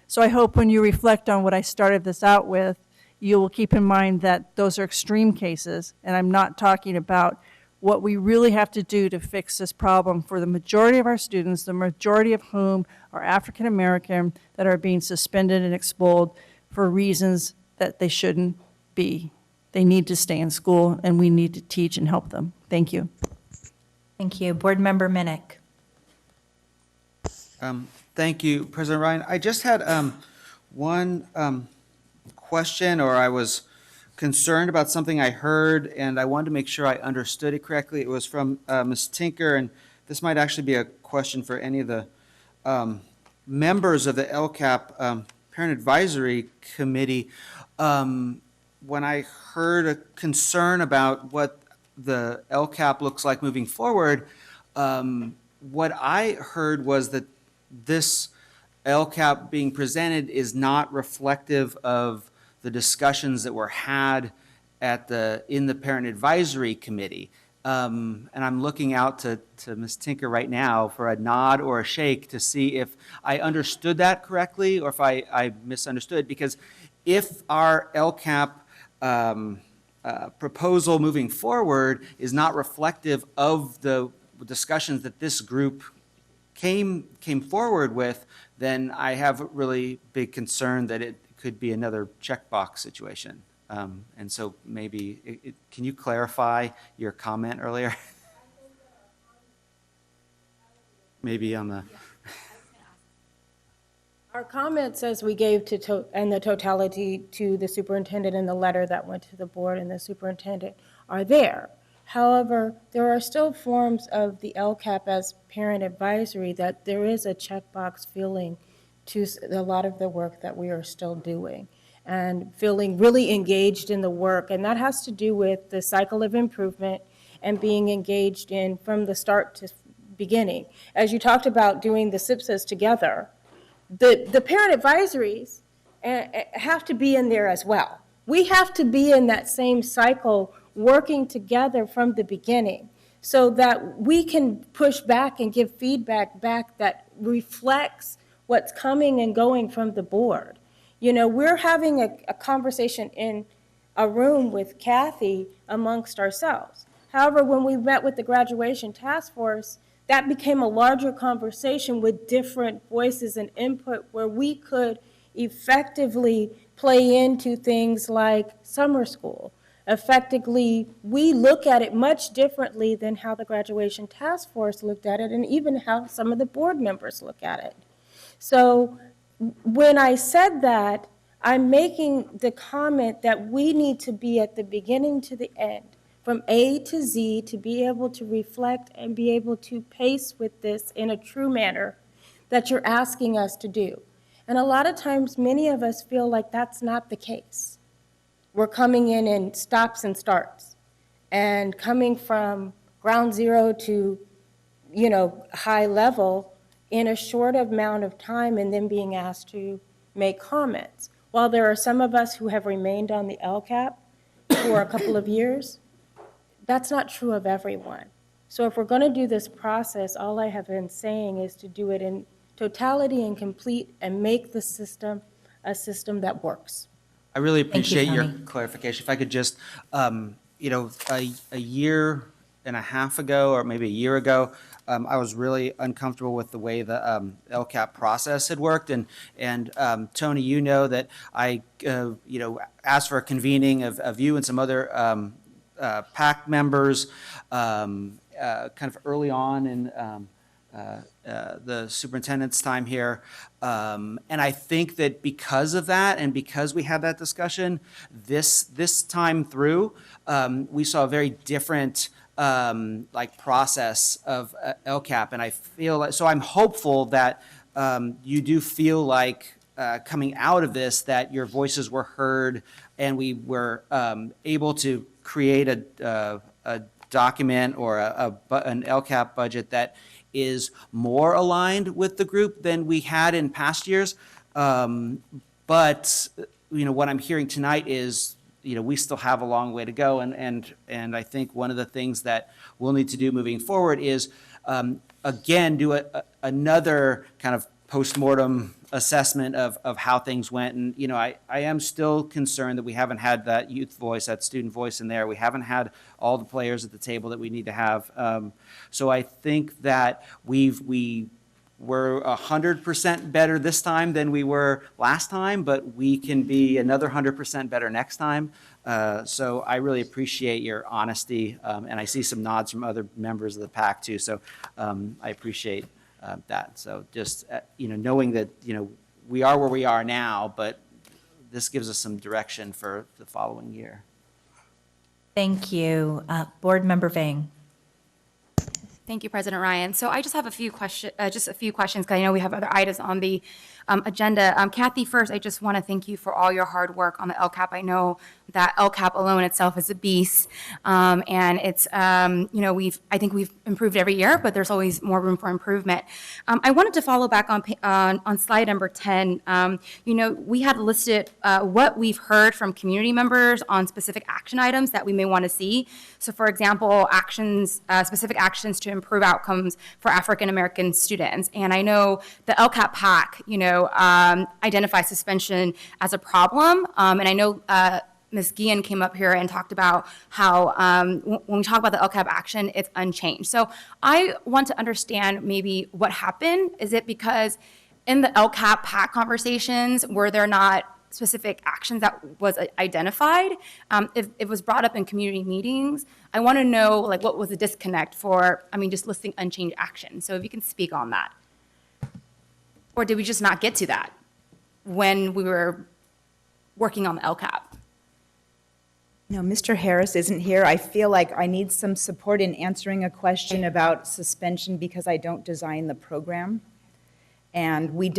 So I hope when you reflect on what I started this out with, you will keep in mind that those are extreme cases, and I'm not talking about what we really have to do to fix this problem for the majority of our students, the majority of whom are African American, that are being suspended and expelled for reasons that they shouldn't be. They need to stay in school, and we need to teach and help them. Thank you. Thank you. Board Member Minnick. Thank you, President Ryan. I just had one question, or I was concerned about something I heard, and I wanted to make sure I understood it correctly. It was from Ms. Tinker, and this might actually be a question for any of the members of the LCAP Parent Advisory Committee. When I heard a concern about what the LCAP looks like moving forward, what I heard was that this LCAP being presented is not reflective of the discussions that were had in the Parent Advisory Committee. And I'm looking out to Ms. Tinker right now for a nod or a shake to see if I understood that correctly or if I misunderstood. Because if our LCAP proposal moving forward is not reflective of the discussions that this group came forward with, then I have a really big concern that it could be another checkbox situation. And so maybe, can you clarify your comment earlier? Maybe on the... Our comments, as we gave and the totality to the superintendent in the letter that went to the board and the superintendent, are there. However, there are still forms of the LCAP as parent advisory that there is a checkbox feeling to a lot of the work that we are still doing and feeling really engaged in the work. And that has to do with the cycle of improvement and being engaged in from the start to beginning. As you talked about doing the SIPSAs together, the parent advisories have to be in there as well. We have to be in that same cycle working together from the beginning so that we can push back and give feedback back that reflects what's coming and going from the board. You know, we're having a conversation in a room with Kathy amongst ourselves. However, when we met with the graduation task force, that became a larger conversation with different voices and input where we could effectively play into things like summer school. Effectively, we look at it much differently than how the graduation task force looked at it and even how some of the board members look at it. So when I said that, I'm making the comment that we need to be at the beginning to the end, from A to Z, to be able to reflect and be able to pace with this in a true manner that you're asking us to do. And a lot of times, many of us feel like that's not the case. We're coming in stops and starts and coming from ground zero to, high level in a short amount of time and then being asked to make comments. While there are some of us who have remained on the LCAP for a couple of years, that's not true of everyone. So if we're going to do this process, all I have been saying is to do it in totality and complete and make the system a system that works. I really Thank you, appreciate your Tony. clarification. If I could just, a year and a half ago, or maybe a year ago, I was really uncomfortable with the way the LCAP process had worked. And Tony, you know that I, asked for a convening of you and some other PAC members kind of early on in the superintendent's time here. And I think that because of that and because we had that discussion, this time through, we saw a very different process of LCAP. And I feel like, so I'm hopeful that you do feel like coming out of this that your voices were heard and we were able to create a document or an LCAP budget that is more aligned with the group than we had in past years. But what I'm hearing tonight is we still have a long way to go. And I think one of the things that we'll need to do moving forward is, again, do another kind of postmortem assessment of how things went. And, I am still concerned that we haven't had that youth voice, that student voice in there. We haven't had all the players at the table that we need to have. So I think that we're 100% better this time than we were last time, but we can be another 100% better next time. So I really appreciate your honesty, and I see some nods from other members of the PAC too. So I appreciate that. So just knowing that we are where we are now, but this gives us some direction for the following year. Thank you. Board Member Vang. Thank you, President Ryan. So I just have a few questions, because I know we have other items on the agenda. Kathy, first, I just want to thank you for all your hard work on the LCAP. I know that LCAP alone itself is a beast, and it's, I think we've improved every year, but there's always more room for improvement. I wanted to follow back on slide number 10. We had listed what we've heard from community members on specific action items that we may want to see. So, for example, specific actions to improve outcomes for African American students. And I know the LCAP PAC, identifies suspension as a problem. And I know Ms. Guillen came up here and talked about how when we talk about the LCAP action, it's unchanged. So I want to understand maybe what happened. Is it because in the LCAP PAC conversations, were there not specific actions that was identified? If it was brought up in community meetings, I want to know what was the disconnect for, just listing unchanged action. So if you can speak on that. Or did we just not get to that when we were working on the LCAP? No, Mr. Harris isn't here. I feel like I need some support in answering a question about suspension because I don't design the program. And we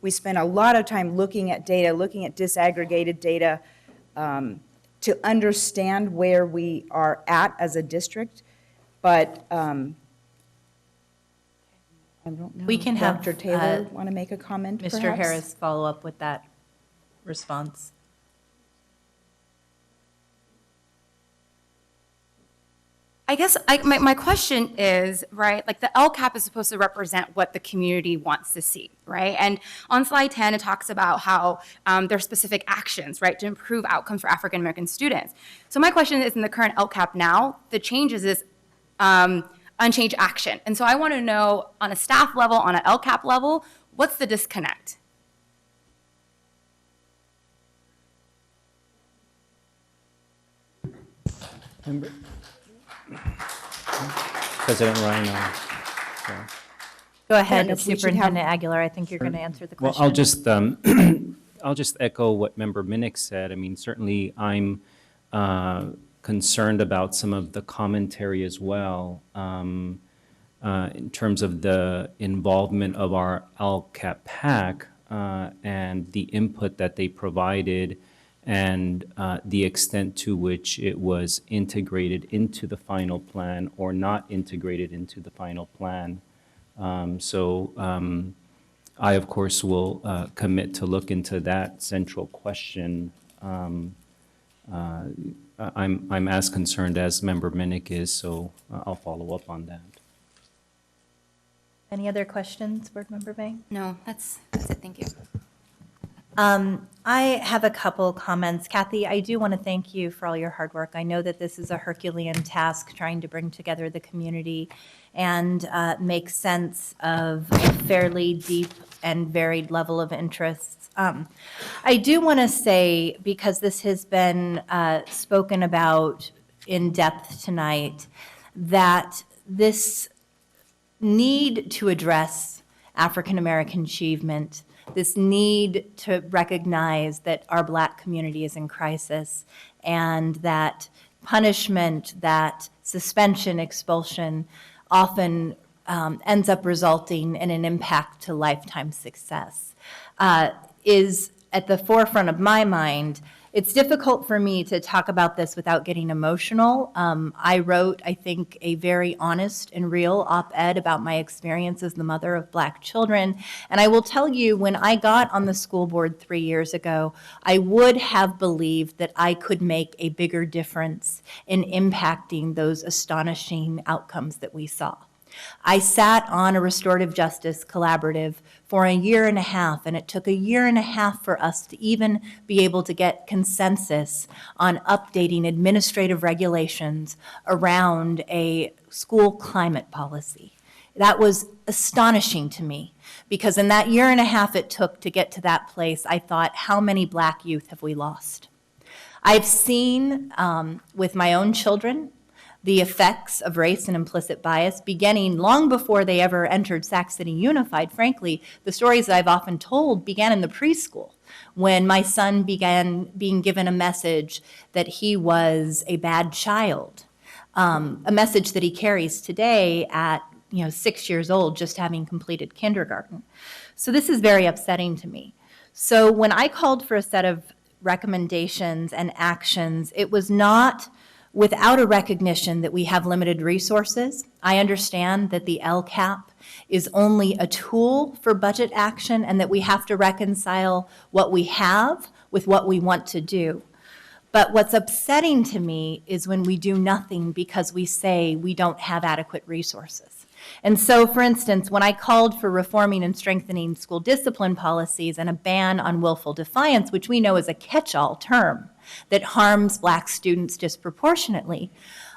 spend a lot of time looking at data, looking at disaggregated data to understand where we are at as a district. But I don't know. We can have Dr. Taylor want to make a comment, Mr. perhaps? Harris follow up with that response. I guess my question is, right, the LCAP is supposed to represent what the community wants to see, right? And on slide 10, it talks about how there are specific actions, right, to improve outcomes for African American students. So my question is, in the current LCAP now, the changes is unchanged action. And so I want to know, on a staff level, on an LCAP level, what's the disconnect? President Ryan. Go ahead, if we should Superintendent Aguilar. I think you're going to answer the Well, question. I'll just echo what Member Minnick said. Certainly I'm concerned about some of the commentary as well in terms of the involvement of our LCAP PAC and the input that they provided and the extent to which it was integrated into the final plan or not integrated into the final plan. I, of course, will commit to look into that central question. I'm as concerned as Member Minnick is, so I'll follow up on that. Any other questions, Board Member Vang? No, that's it. Thank you. I have a couple comments. Kathy, I do want to thank you for all your hard work. I know that this is a Herculean task, trying to bring together the community and make sense of a fairly deep and varied level of interests. I do want to say, because this has been spoken about in depth tonight, that this need to address African American achievement, this need to recognize that our Black community is in crisis, and that punishment, that suspension, expulsion often ends up resulting in an impact to lifetime success, is at the forefront of my mind It's difficult for me to talk about this without getting emotional. I wrote, I think, a very honest and real op-ed about my experience as the mother of Black children. And I will tell you, when I got on the school board 3 years ago, I would have believed that I could make a bigger difference in impacting those astonishing outcomes that we saw. I sat on a restorative justice collaborative for 1.5 years, and it took 1.5 years for us to even be able to get consensus on updating administrative regulations around a school climate policy. That was astonishing to me, because in that 1.5 years it took to get to that place, I thought, how many Black youth have we lost? I've seen with my own children the effects of race and implicit bias beginning long before they ever entered Sac City Unified. Frankly, the stories that I've often told began in the preschool, when my son began being given a message that he was a bad child, a message that he carries today at 6 years old, just having completed kindergarten. So this is very upsetting to me. So when I called for a set of recommendations and actions, it was not without a recognition that we have limited resources. I understand that the LCAP is only a tool for budget action, and that we have to reconcile what we have with what we want to do. But what's upsetting to me is when we do nothing because we say we don't have adequate resources. And so, for instance, when I called for reforming and strengthening school discipline policies and a ban on willful defiance, which we know is a catch-all term that harms Black students disproportionately,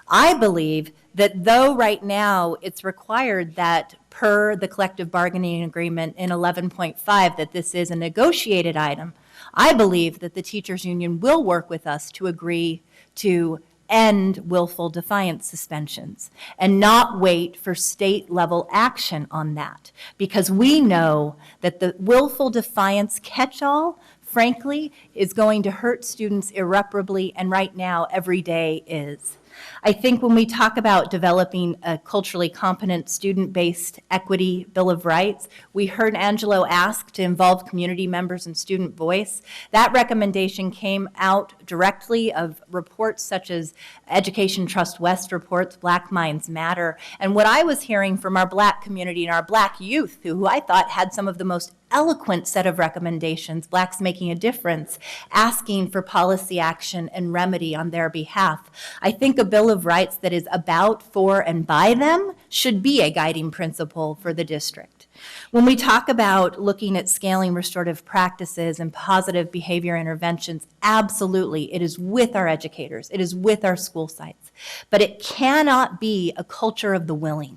I believe that though right now it's required that per the collective bargaining agreement in 11.5 that this is a negotiated item, I believe that the teachers union will work with us to agree to end willful defiance suspensions and not wait for state level action on that, because we know that the willful defiance catch-all, frankly, is going to hurt students irreparably, and right now every day is. I think when we talk about developing a culturally competent student-based equity Bill of Rights, we heard Angelo ask to involve community members and student voice. That recommendation came out directly of reports such as Education Trust West reports, Black Minds Matter, and what I was hearing from our Black community and our Black youth, who I thought had some of the most eloquent set of recommendations, Blacks Making a Difference, asking for policy action and remedy on their behalf. I think a Bill of Rights that is about, for, and by them should be a guiding principle for the district. When we talk about looking at scaling restorative practices and positive behavior interventions, absolutely, it is with our educators, it is with our school sites, but it cannot be a culture of the willing.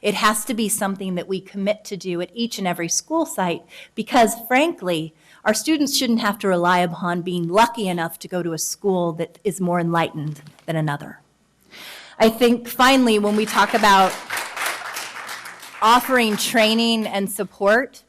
It has to be something that we commit to do at each and every school site, because frankly, our students shouldn't have to rely upon being lucky enough to go to a school that is more enlightened than another. I think finally, when we talk about offering training and support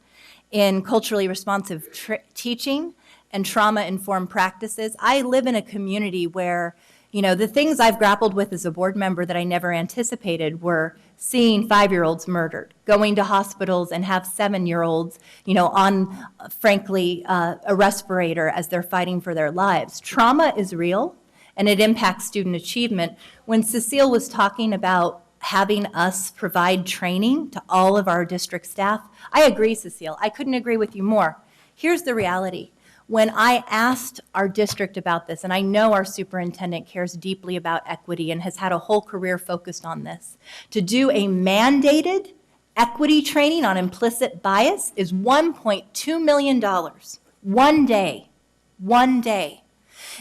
in culturally responsive teaching and trauma-informed practices, I live in a community where, the things I've grappled with as a board member that I never anticipated were seeing 5-year-olds murdered, going to hospitals and have 7-year-olds, on, frankly, a respirator as they're fighting for their lives. Trauma is real, and it impacts student achievement. When Cecile was talking about having us provide training to all of our district staff, I agree, Cecile. I couldn't agree with you more. Here's the reality. When I asked our district about this, and I know our superintendent cares deeply about equity and has had a whole career focused on this, to do a mandated equity training on implicit bias is $1.2 million. One day.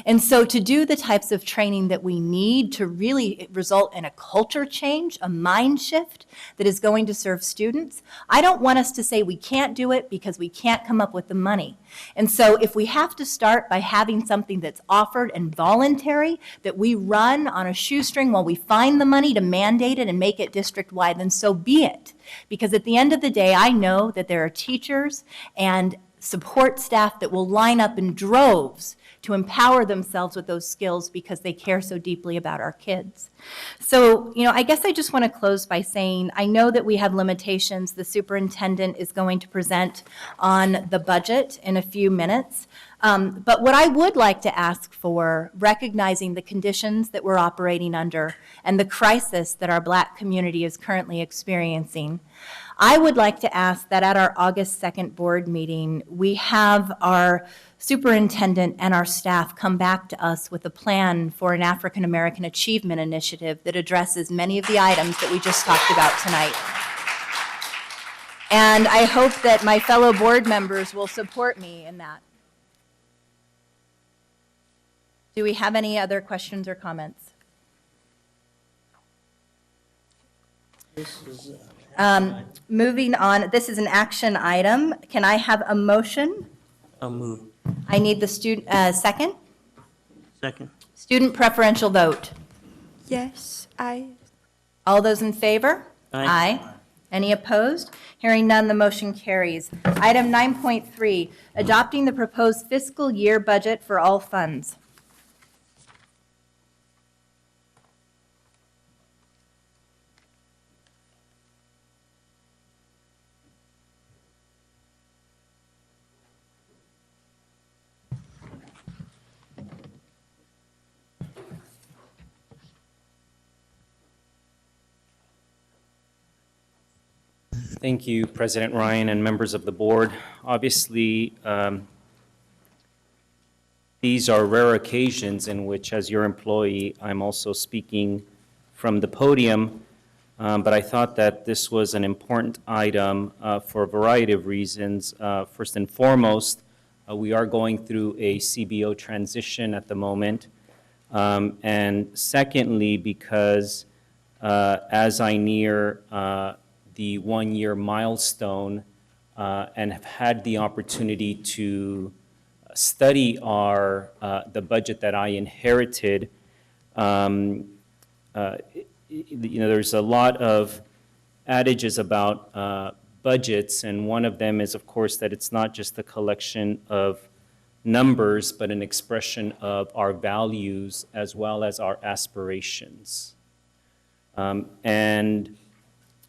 And so to do the types of training that we need to really result in a culture change, a mind shift that is going to serve students, I don't want us to say we can't do it because we can't come up with the money. And so if we have to start by having something that's offered and voluntary, that we run on a shoestring while we find the money to mandate it and make it district-wide, then so be it. Because at the end of the day, I know that there are teachers and support staff that will line up in droves to empower themselves with those skills because they care so deeply about our kids. So, I guess I just want to close by saying I know that we have limitations. The superintendent is going to present on the budget in a few minutes. But what I would like to ask for, recognizing the conditions that we're operating under and the crisis that our Black community is currently experiencing, I would like to ask that at our August 2nd board meeting, we have our superintendent and our staff come back to us with a plan for an African American Achievement Initiative that addresses many of the items that we just talked about tonight. And I hope that my fellow board members will support me in that. Do we have any other questions or comments? Moving on, this is an action item. Can I have a motion? I'll move. I need the student, second? Second. Student preferential vote. Yes, All those in favor? Aye. Any opposed? Hearing none, the motion carries. Item 9.3, adopting the proposed fiscal year budget for all funds. Thank you, President Ryan and members of the board. Obviously, these are rare occasions in which, as your employee, I'm also speaking from the podium, but I thought that this was an important item for a variety of reasons. First and foremost, we are going through a CBO transition at the moment. And secondly, because as I near the one-year milestone and have had the opportunity to study the budget that I inherited, there's a lot of adages about budgets, and one of them is, of course, that it's not just a collection of numbers, but an expression of our values as well as our aspirations.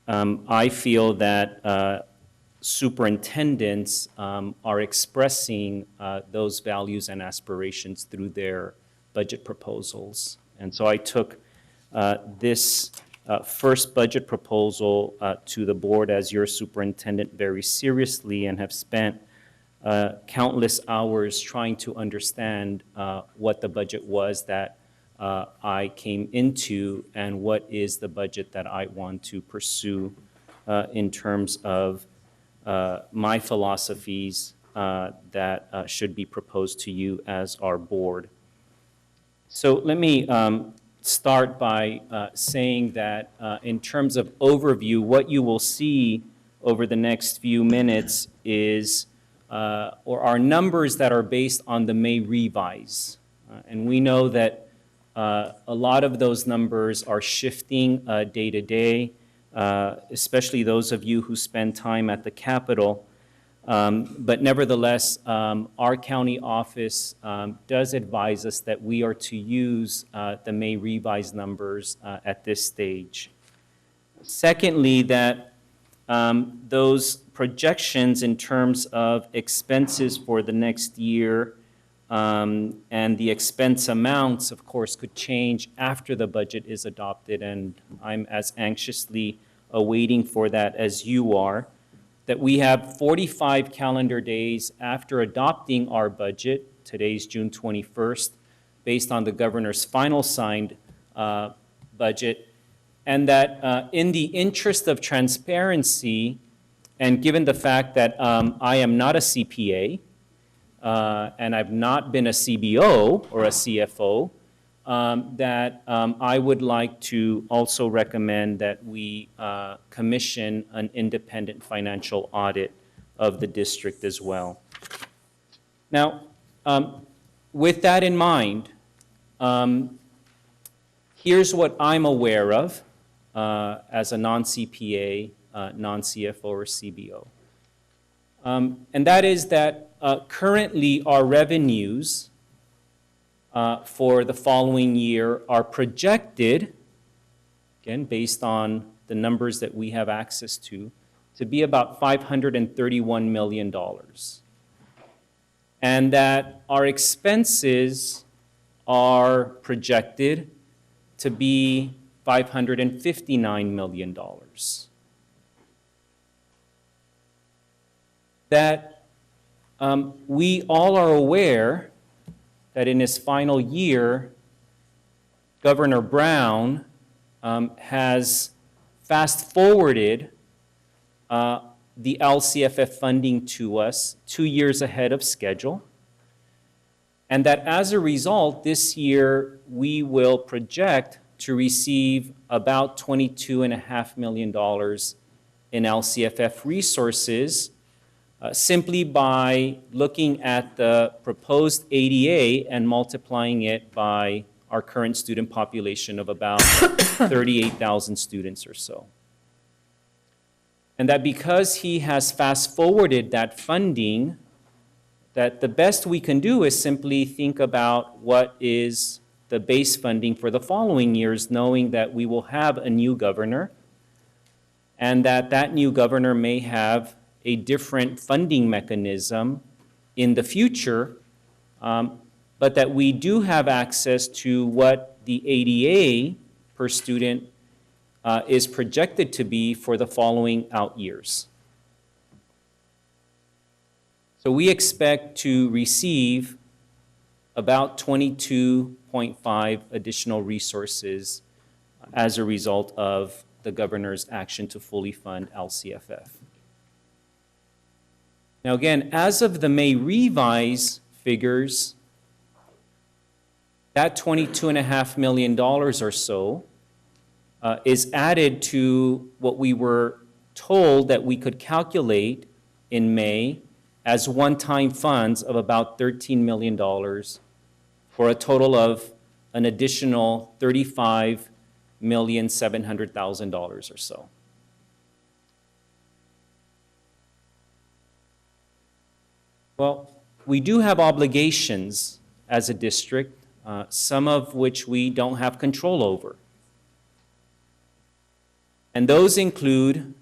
I feel that superintendents are expressing those values and aspirations through their budget proposals. And so I took this first budget proposal to the board as your superintendent very seriously and have spent countless hours trying to understand what the budget was that I came into and what is the budget that I want to pursue in terms of my philosophies that should be proposed to you as our board. So let me start by saying that in terms of overview, what you will see over the next few minutes is or are numbers that are based on the May revise. And we know that a lot of those numbers are shifting day to day, especially those of you who spend time at the Capitol. But nevertheless, our county office does advise us that we are to use the May revised numbers at this stage. Secondly, that those projections in terms of expenses for the next year and the expense amounts, of course, could change after the budget is adopted, and I'm as anxiously awaiting for that as you are. That we have 45 calendar days after adopting our budget, today's June 21st, based on the governor's final signed budget, and that in the interest of transparency, and given the fact that I am not a CPA, and I've not been a CBO or a CFO, that I would like to also recommend that we commission an independent financial audit of the district as well. Now, with that in mind, here's what I'm aware of as a non-CPA, non-CFO, or CBO. And that is that currently our revenues for the following year are projected, again, based on the numbers that we have access to be about $531 million. and that our expenses are projected to be $559 million. That we all are aware that in his final year, Governor Brown has fast-forwarded the LCFF funding to us 2 years ahead of schedule, and that as a result, this year, we will project to receive about $22.5 million in LCFF resources simply by looking at the proposed ADA and multiplying it by our current student population of about 38,000 students or so. And that because he has fast-forwarded that funding, that the best we can do is simply think about what is the base funding for the following years, knowing that we will have a new governor, and that that new governor may have a different funding mechanism in the future, but that we do have access to what the ADA per student is projected to be for the following out years. So we expect to receive about 22.5 additional resources as a result of the governor's action to fully fund LCFF. Now again, as of the May revise figures, that $22.5 million or so is added to what we were told that we could calculate in May as one-time funds of about $13 million for a total of an additional $35,700,000 or so. Well, we do have obligations as a district, some of which we don't have control over. And those include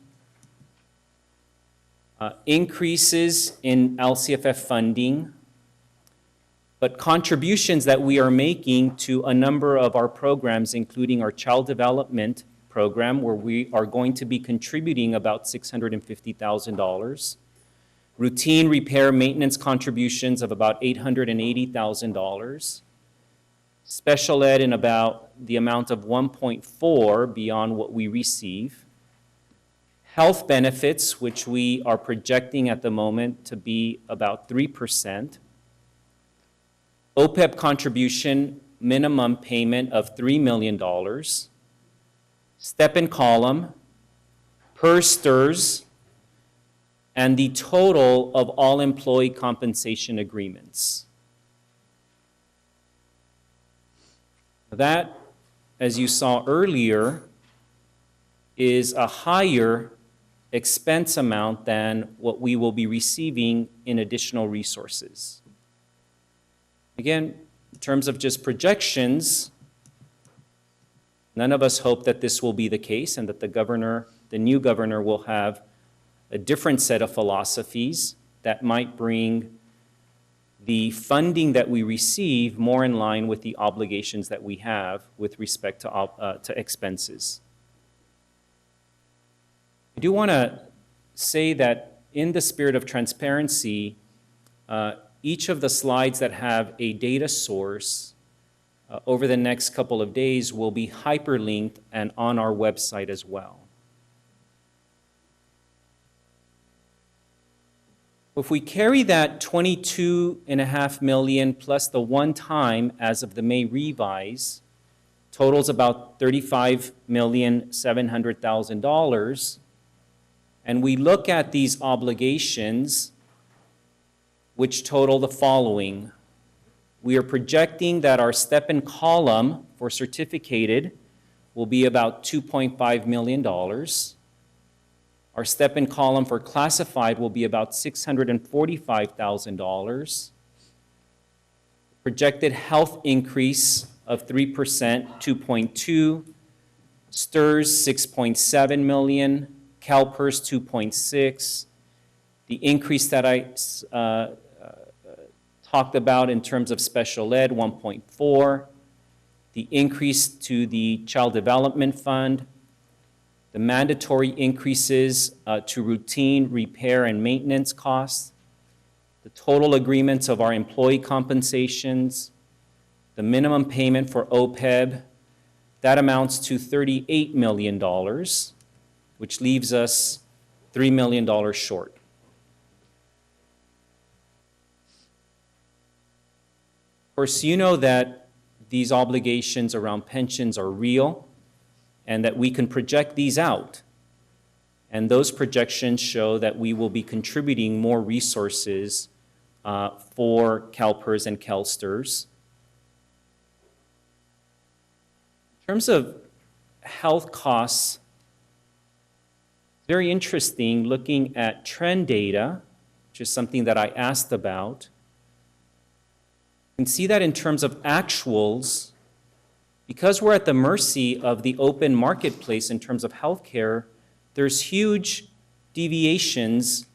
increases in LCFF funding, but contributions that we are making to a number of our programs, including our child development program, where we are going to be contributing about $650,000. Routine repair maintenance contributions of about $880,000. Special ed in about the amount of 1.4 beyond what we receive. Health benefits, which we are projecting at the moment to be about 3%. OPEB contribution minimum payment of $3 million. Step and column, per STRS, and the total of all employee compensation agreements. That, as you saw earlier, is a higher expense amount than what we will be receiving in additional resources. Again, in terms of just projections, none of us hope that this will be the case and that the new governor will have a different set of philosophies that might bring the funding that we receive more in line with the obligations that we have with respect to expenses. I do want to say that in the spirit of transparency, each of the slides that have a data source over the next couple of days will be hyperlinked and on our website as well. If we carry that $22.5 million plus the one-time as of the May revise, totals about $35,700,000, and we look at these obligations, which total the following. We are projecting that our step and column for certificated will be about $2.5 million. Our step and column for classified will be about $645,000. Projected health increase of 3%, 2.2. STRS, 6.7 million. CalPERS, 2.6. The increase that I talked about in terms of special ed, 1.4, the increase to the Child Development Fund, the mandatory increases to routine repair and maintenance costs, the total agreements of our employee compensations, the minimum payment for OPEB, that amounts to $38 million, which leaves us $3 million short. Of course, you know that these obligations around pensions are real and that we can project these out. And those projections show that we will be contributing more resources for CalPERS and CalSTRS. In terms of health costs, very interesting looking at trend data, which is something that I asked about. You can see that in terms of actuals, because we're at the mercy of the open marketplace in terms of healthcare, there's huge deviations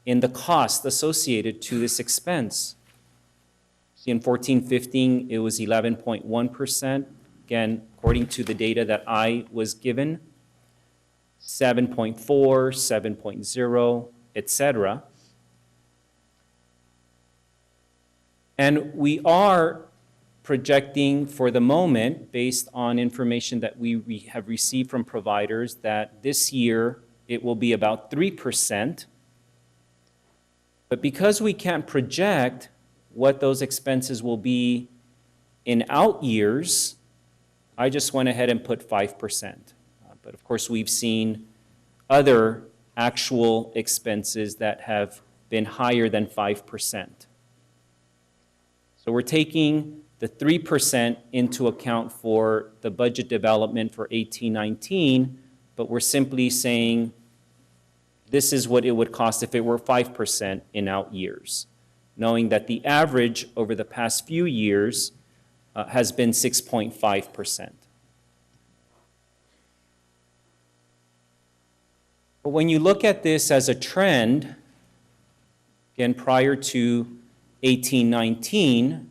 in the cost associated to this expense. See, in 14-15, it was 11.1%. Again, according to the data that I was given, 7.4, 7.0, etc. And we are projecting for the moment, based on information that we have received from providers, that this year it will be about 3%. But because we can't project what those expenses will be in out years, I just went ahead and put 5%. But of course, we've seen other actual expenses that have been higher than 5%. So we're taking the 3% into account for the budget development for 18-19, but we're simply saying this is what it would cost if it were 5% in out years, knowing that the average over the past few years has been 6.5%. But when you look at this as a trend, again, prior to 18-19,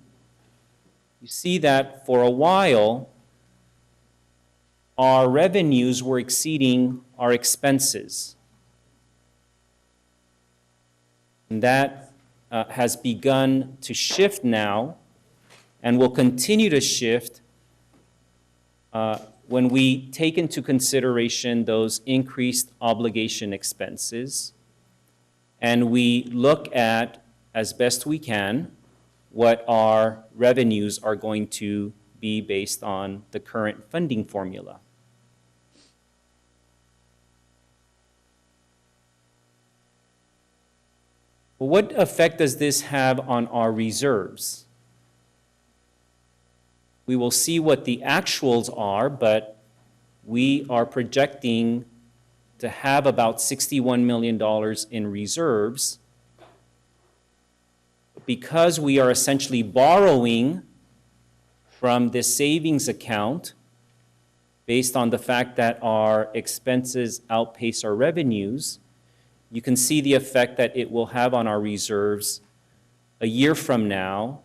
you see that for a while, our revenues were exceeding our expenses. And that has begun to shift now and will continue to shift when we take into consideration those increased obligation expenses and we look at, as best we can, what our revenues are going to be based on the current funding formula. Well, what effect does this have on our reserves? We will see what the actuals are, but we are projecting to have about $61 million in reserves. Because we are essentially borrowing from this savings account based on the fact that our expenses outpace our revenues, you can see the effect that it will have on our reserves a year from now,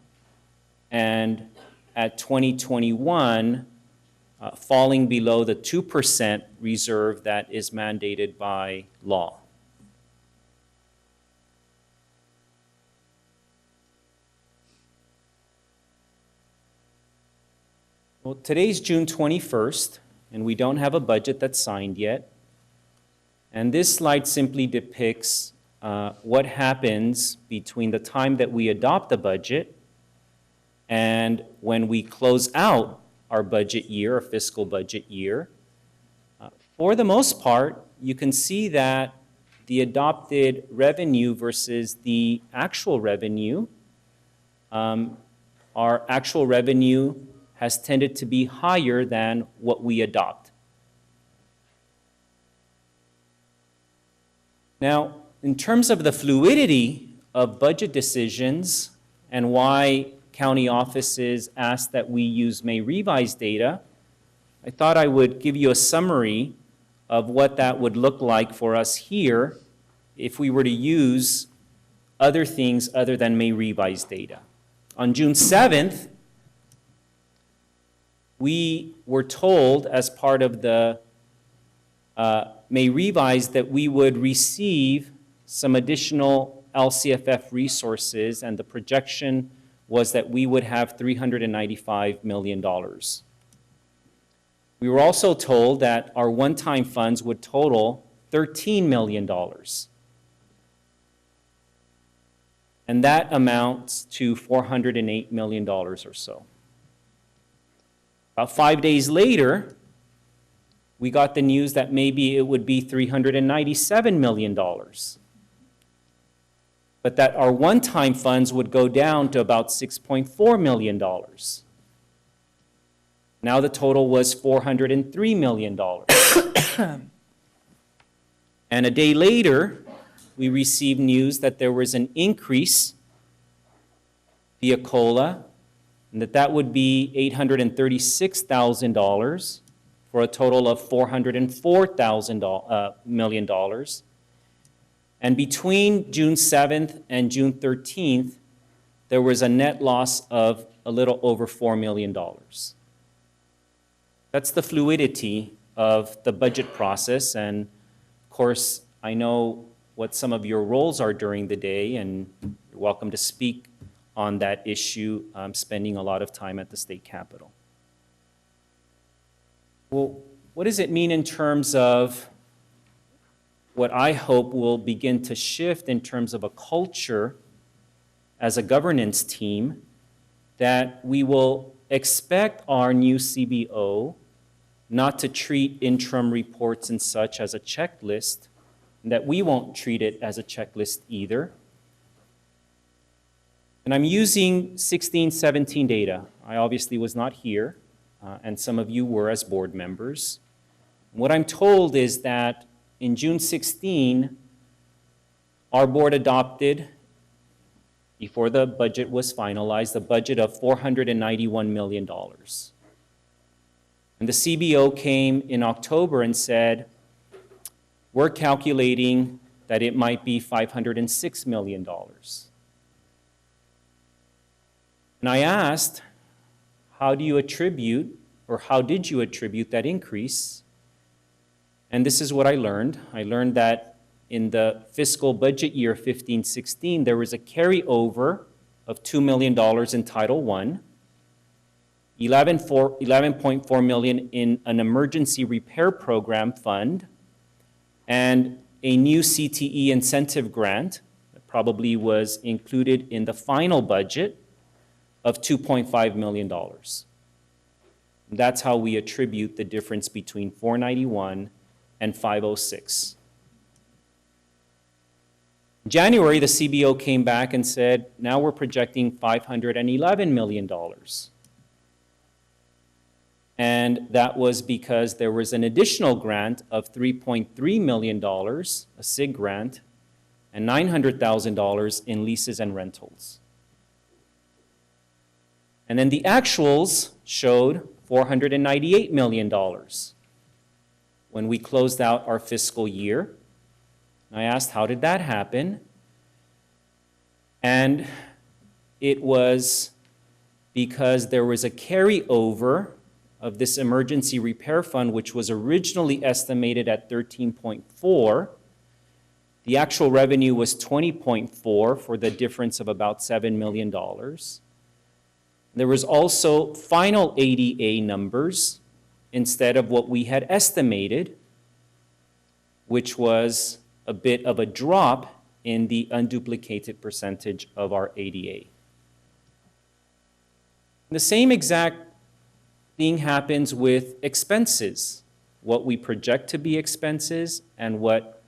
and at 2021, falling below the 2% reserve that is mandated by law. Well, today's June 21st, and we don't have a budget that's signed yet. And this slide simply depicts what happens between the time that we adopt the budget and when we close out our budget year, our fiscal budget year. For the most part, you can see that the adopted revenue versus the actual revenue, our actual revenue has tended to be higher than what we adopt. Now, in terms of the fluidity of budget decisions and why county offices ask that we use May revise data, I thought I would give you a summary of what that would look like for us here if we were to use other things other than May revise data. On June 7th, we were told as part of the May Revise that we would receive some additional LCFF resources, and the projection was that we would have $395 million. We were also told that our one-time funds would total $13 million. And that amounts to $408 million or so. About 5 days later, we got the news that maybe it would be $397 million. But that our one-time funds would go down to about $6.4 million. Now the total was $403 million. And a day later, we received news that there was an increase via COLA, and that would be $836,000 for a total of $404 million. And between June 7th and June 13th, there was a net loss of a little over $4 million. That's the fluidity of the budget process, and of course, I know what some of your roles are during the day, and you're welcome to speak on that issue. I'm spending a lot of time at the state capitol. Well, what does it mean in terms of what I hope will begin to shift in terms of a culture as a governance team, that we will expect our new CBO not to treat interim reports and such as a checklist, and that we won't treat it as a checklist either. And I'm using 16-17 data. I obviously was not here, and some of you were as board members. What I'm told is that in June 16, our board adopted, before the budget was finalized, a budget of $491 million. And the CBO came in October and said, we're calculating that it might be $506 million. And I asked, how do you attribute, or how did you attribute that increase? And this is what I learned. I learned that in the fiscal budget year 15-16, there was a carryover of $2 million in Title I, $11.4 million in an emergency repair program fund, and a new CTE incentive grant that probably was included in the final budget of $2.5 million. That's how we attribute the difference between 491 and 506. In January, the CBO came back and said, now we're projecting $511 million. And that was because there was an additional grant of $3.3 million, a SIG grant, and $900,000 in leases and rentals. And then the actuals showed $498 million when we closed out our fiscal year. I asked, how did that happen? And it was because there was a carryover of this emergency repair fund, which was originally estimated at 13.4. The actual revenue was 20.4 for the difference of about $7 million. There was also final ADA numbers instead of what we had estimated, which was a bit of a drop in the unduplicated percentage of our ADA. The same exact thing happens with expenses, what we project to be expenses and what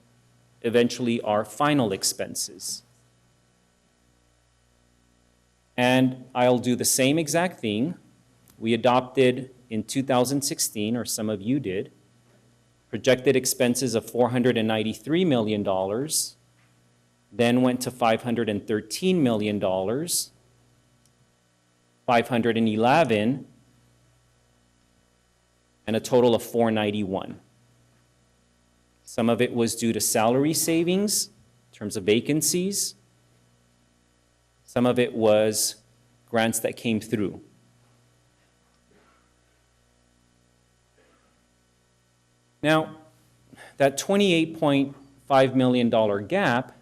eventually are final expenses. And I'll do the same exact thing. We adopted in 2016, or some of you did, projected expenses of $493 million, then went to $513 million, 511, and a total of 491. Some of it was due to salary savings in terms of vacancies. Some of it was grants that came through. Now, that $28.5 million gap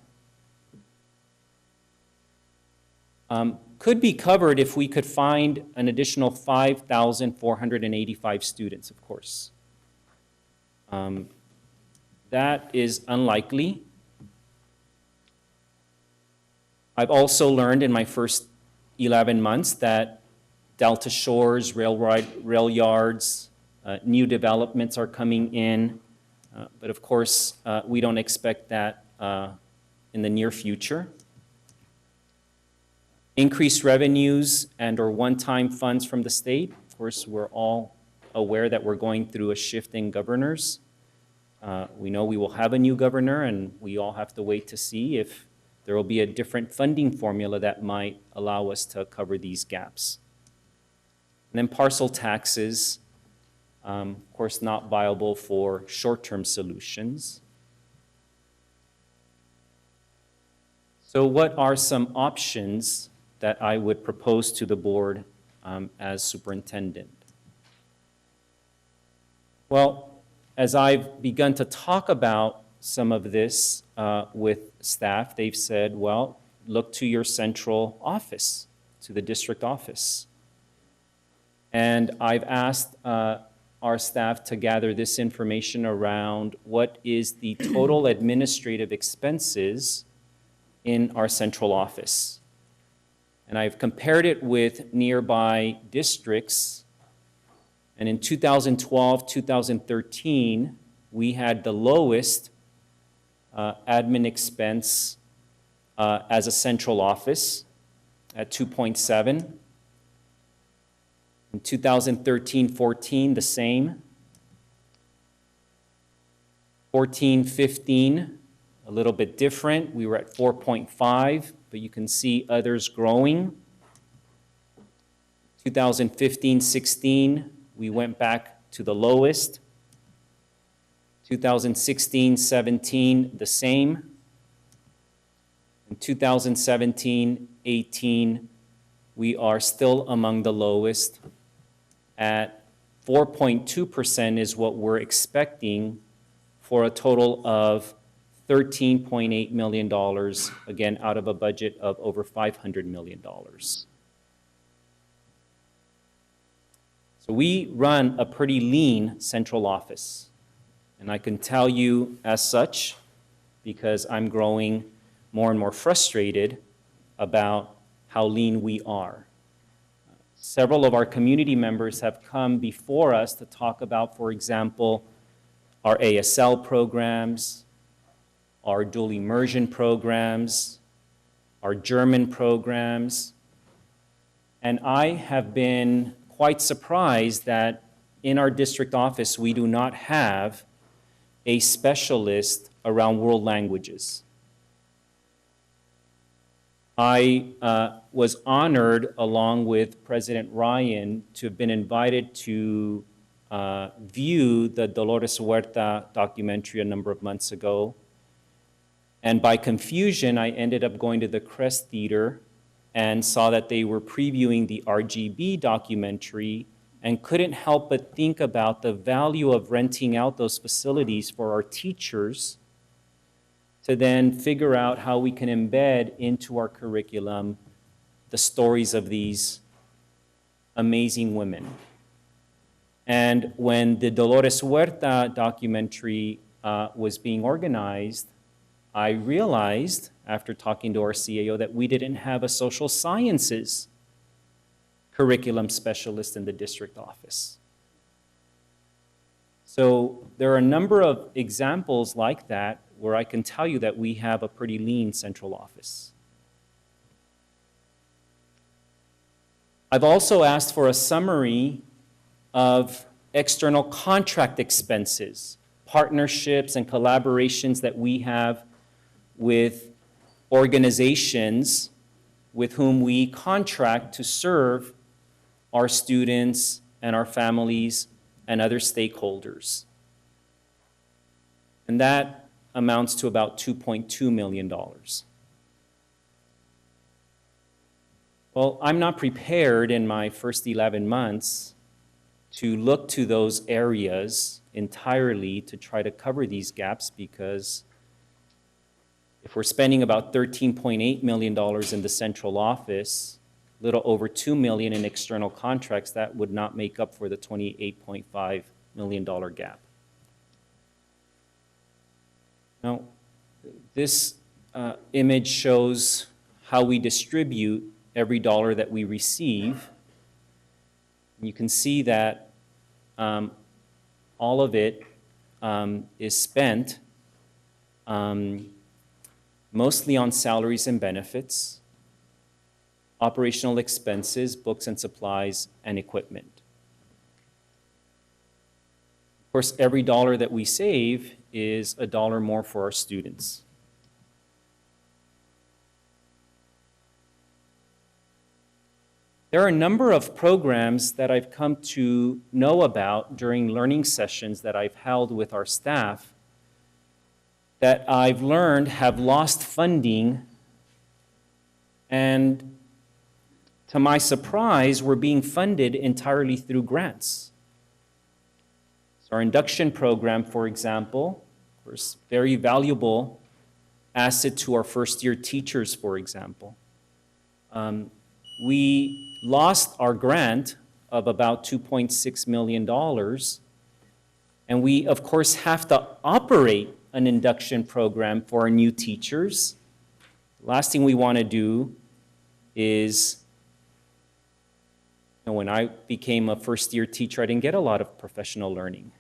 could be covered if we could find an additional 5,485 students, of course. That is unlikely. I've also learned in my first 11 months that Delta Shores, rail yards, new developments are coming in. But of course, we don't expect that in the near future. Increased revenues and or one-time funds from the state. Of course, we're all aware that we're going through a shift in governors. We know we will have a new governor, and we all have to wait to see if there will be a different funding formula that might allow us to cover these gaps. And then parcel taxes, of course, not viable for short-term solutions. So what are some options that I would propose to the board as superintendent? Well, as I've begun to talk about some of this with staff, they've said, well, look to your central office, to the district office. And I've asked our staff to gather this information around what is the total administrative expenses in our central office. And I've compared it with nearby districts. And in 2012, 2013, we had the lowest admin expense as a central office at 2.7. In 2013-14, the same. 14-15, a little bit different. We were at 4.5, but you can see others growing. 2015-16, we went back to the lowest. 2016-17, the same. In 2017-18, we are still among the lowest. At 4.2% is what we're expecting for a total of $13.8 million, again, out of a budget of over $500 million. So we run a pretty lean central office. And I can tell you as such, because I'm growing more and more frustrated about how lean we are. Several of our community members have come before us to talk about, for example, our ASL programs, our dual immersion programs, our German programs. And I have been quite surprised that in our district office, we do not have a specialist around world languages. I was honored, along with President Ryan, to have been invited to view the Dolores Huerta documentary a number of months ago. And by confusion, I ended up going to the Crest Theater and saw that they were previewing the RGB documentary and couldn't help but think about the value of renting out those facilities for our teachers to then figure out how we can embed into our curriculum the stories of these amazing women. And when the Dolores Huerta documentary was being organized, I realized, after talking to our CAO, that we didn't have a social sciences curriculum specialist in the district office. So there are a number of examples like that where I can tell you that we have a pretty lean central office. I've also asked for a summary of external contract expenses, partnerships and collaborations that we have with organizations with whom we contract to serve our students and our families and other stakeholders. And that amounts to about $2.2 million. Well, I'm not prepared in my first 11 months to look to those areas entirely to try to cover these gaps, because if we're spending about $13.8 million in the central office, a little over $2 million in external contracts, that would not make up for the $28.5 million gap. Now, this image shows how we distribute every dollar that we receive. You can see that all of it is spent mostly on salaries and benefits, operational expenses, books and supplies, and equipment. Of course, every dollar that we save is a dollar more for our students. There are a number of programs that I've come to know about during learning sessions that I've held with our staff that I've learned have lost funding, and to my surprise, were being funded entirely through grants. So our induction program, for example, was a very valuable asset to our first-year teachers, for example. We lost our grant of about $2.6 million, and we, of course, have to operate an induction program for our new teachers. The last thing we want to do is, when I became a first-year teacher, I didn't get a lot of professional learning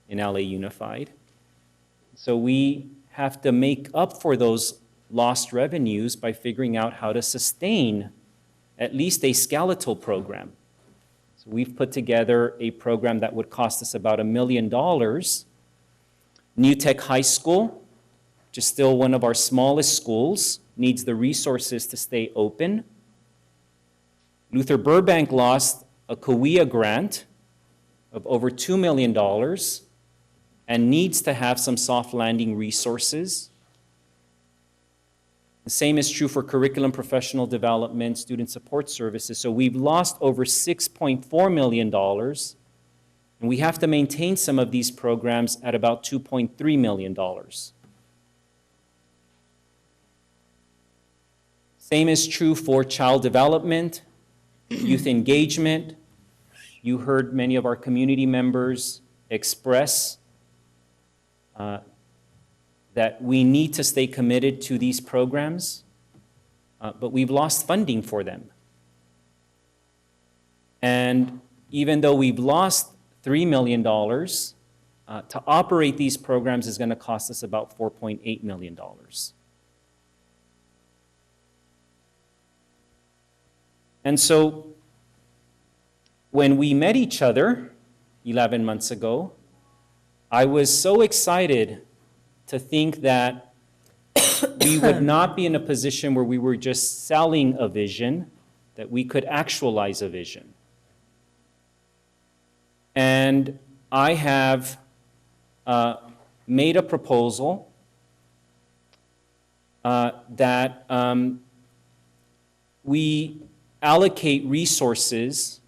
in LA Unified. So we have to make up for those lost revenues by figuring out how to sustain at least a skeletal program. So we've put together a program that would cost us about $1 million. New Tech High School, which is still one of our smallest schools, needs the resources to stay open. Luther Burbank lost a COEA grant of over $2 million and needs to have some soft landing resources. The same is true for curriculum professional development, student support services. So we've lost over $6.4 million, and we have to maintain some of these programs at about $2.3 million. Same is true for child development, youth engagement. You heard many of our community members express that we need to stay committed to these programs, but we've lost funding for them. And even though we've lost $3 million, to operate these programs is going to cost us about $4.8 million. And so when we met each other 11 months ago, I was so excited to think that we would not be in a position where we were just selling a vision, that we could actualize a vision. And I have made a proposal that we allocate resources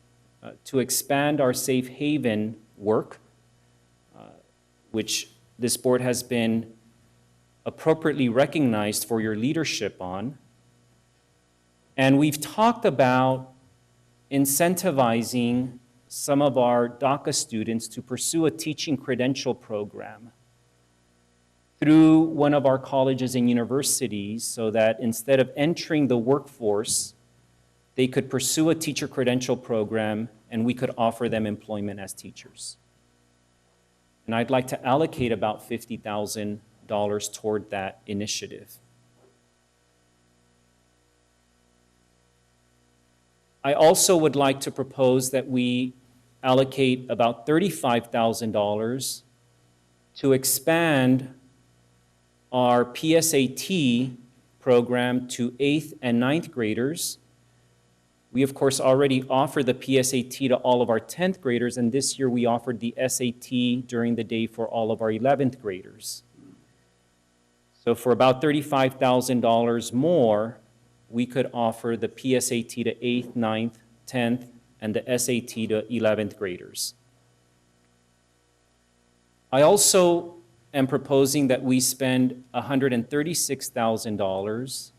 to expand our safe haven work, which this board has been appropriately recognized for your leadership on. And we've talked about incentivizing some of our DACA students to pursue a teaching credential program through one of our colleges and universities, so that instead of entering the workforce, they could pursue a teacher credential program and we could offer them employment as teachers. And I'd like to allocate about $50,000 toward that initiative. I also would like to propose that we allocate about $35,000 to expand our PSAT program to 8th and 9th graders. We, of course, already offer the PSAT to all of our 10th graders, and this year we offered the SAT during the day for all of our 11th graders. So for about $35,000 more, we could offer the PSAT to 8th, 9th, 10th, and the SAT to 11th graders. I also am proposing that we spend $136,000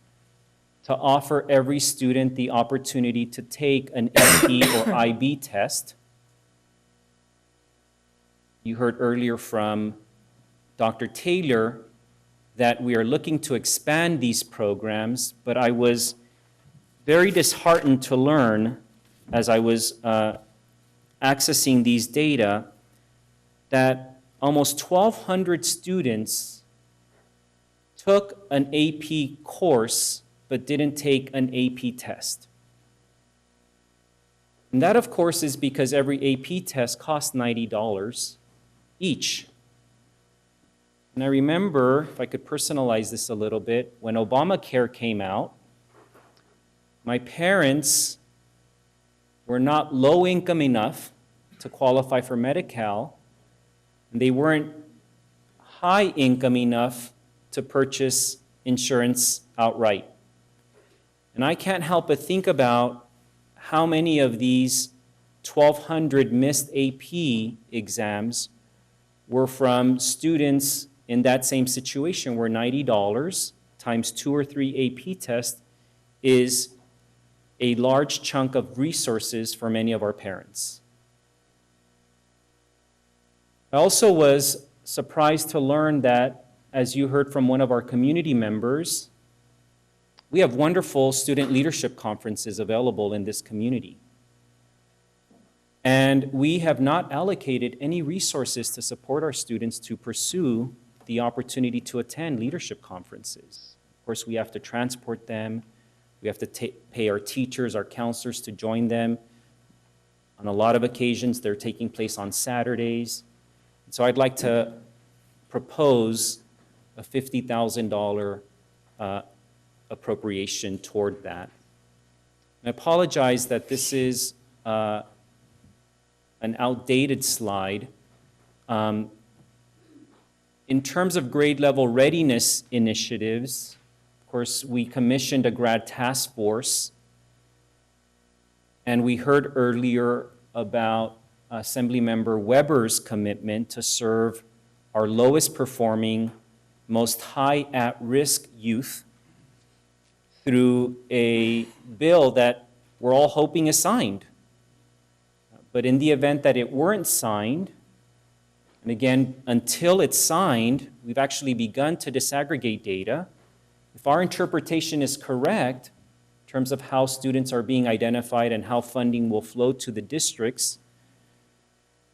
to offer every student the opportunity to take an AP or IB test. You heard earlier from Dr. Taylor that we are looking to expand these programs, but I was very disheartened to learn as I was accessing these data that almost 1,200 students took an AP course but didn't take an AP test. And that, of course, is because every AP test costs $90 each. And I remember, if I could personalize this a little bit, when Obamacare came out, my parents were not low income enough to qualify for Medi-Cal, and they weren't high income enough to purchase insurance outright. And I can't help but think about how many of these 1,200 missed AP exams were from students in that same situation where $90 times 2 or 3 AP tests is a large chunk of resources for many of our parents. I also was surprised to learn that, as you heard from one of our community members, we have wonderful student leadership conferences available in this community. And we have not allocated any resources to support our students to pursue the opportunity to attend leadership conferences. Of course, we have to transport them. We have to pay our teachers, our counselors to join them. On a lot of occasions, they're taking place on Saturdays. So I'd like to propose a $50,000 appropriation toward that. I apologize that this is an outdated slide. In terms of grade level readiness initiatives, of course, we commissioned a grad task force, and we heard earlier about Assemblymember Weber's commitment to serve our lowest performing, most high at-risk youth through a bill that we're all hoping is signed. But in the event that it weren't signed, and again, until it's signed, we've actually begun to disaggregate data. If our interpretation is correct in terms of how students are being identified and how funding will flow to the districts,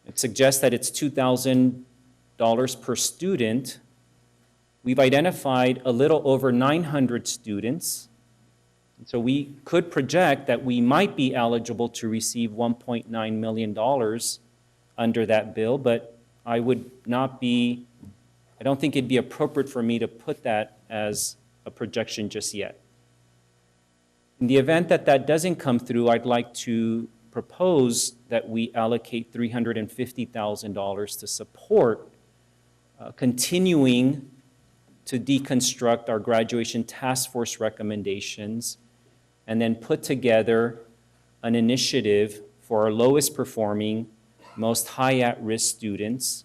it suggests that it's $2,000 per student. We've identified a little over 900 students. And so we could project that we might be eligible to receive $1.9 million under that bill, but I don't think it'd be appropriate for me to put that as a projection just yet. In the event that that doesn't come through, I'd like to propose that we allocate $350,000 to support continuing to deconstruct our graduation task force recommendations and then put together an initiative for our lowest performing, most high at-risk students,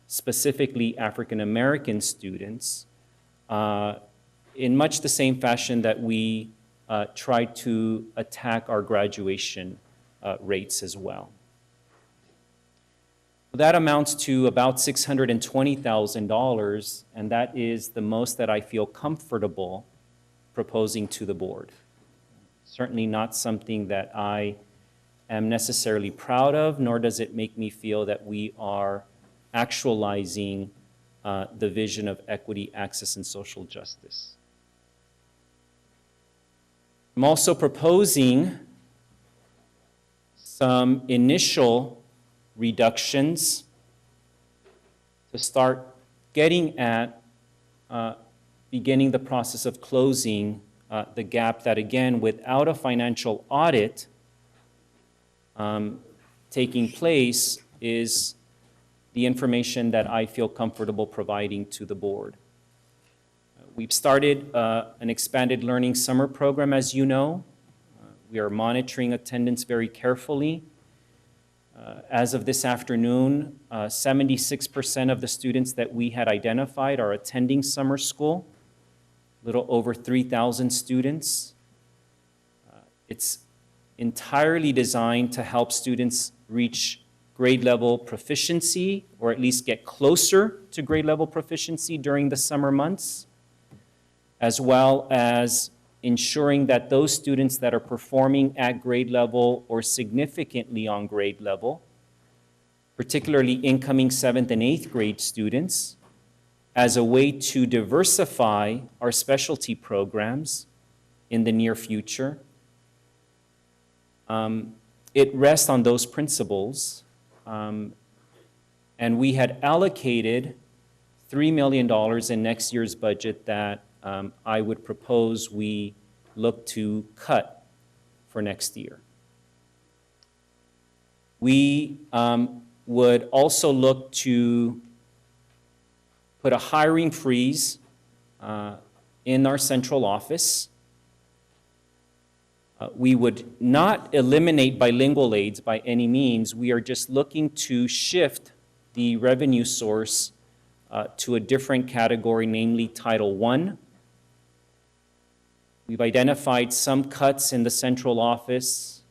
specifically African American students, in much the same fashion that we try to attack our graduation rates as well. That amounts to about $620,000, and that is the most that I feel comfortable proposing to the board. Certainly not something that I am necessarily proud of, nor does it make me feel that we are actualizing the vision of equity, access, and social justice. I'm also proposing some initial reductions to start getting at beginning the process of closing the gap that, again, without a financial audit taking place, is the information that I feel comfortable providing to the board. We've started an expanded learning summer program, as you know. We are monitoring attendance very carefully. As of this afternoon, 76% of the students that we had identified are attending summer school, a little over 3,000 students. It's entirely designed to help students reach grade level proficiency, or at least get closer to grade level proficiency during the summer months, as well as ensuring that those students that are performing at grade level or significantly on grade level, particularly incoming 7th and 8th grade students, as a way to diversify our specialty programs in the near future. It rests on those principles, and we had allocated $3 million in next year's budget that I would propose we look to cut for next year. We would also look to put a hiring freeze in our central office. We would not eliminate bilingual aids by any means. We are just looking to shift the revenue source to a different category, namely Title I. We've identified some cuts in the central office.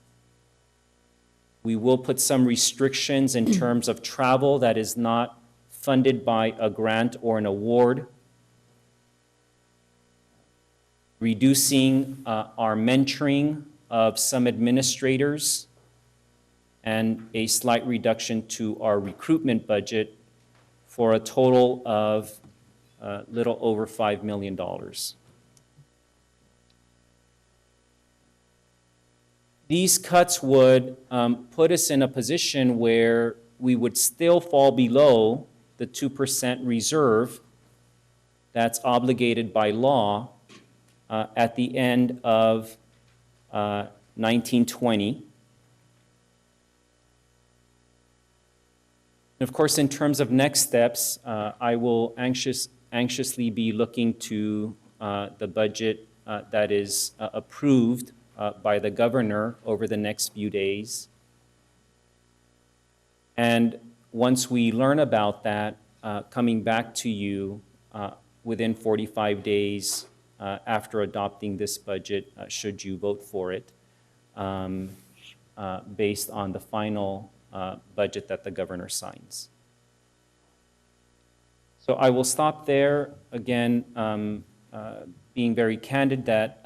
We will put some restrictions in terms of travel that is not funded by a grant or an award. Reducing our mentoring of some administrators, and a slight reduction to our recruitment budget for a total of little over $5 million. These cuts would put us in a position where we would still fall below the 2% reserve that's obligated by law at the end of 1920. And of course, in terms of next steps, I will anxiously be looking to the budget that is approved by the governor over the next few days. And once we learn about that, coming back to you within 45 days after adopting this budget, should you vote for it, based on the final budget that the governor signs. So I will stop there. Again, being very candid that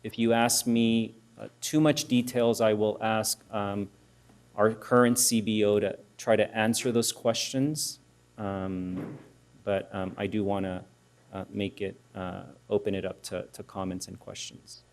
if you ask me too much details, I will ask our current CBO to try to answer those questions. But I do want to make it, open it up to comments and questions.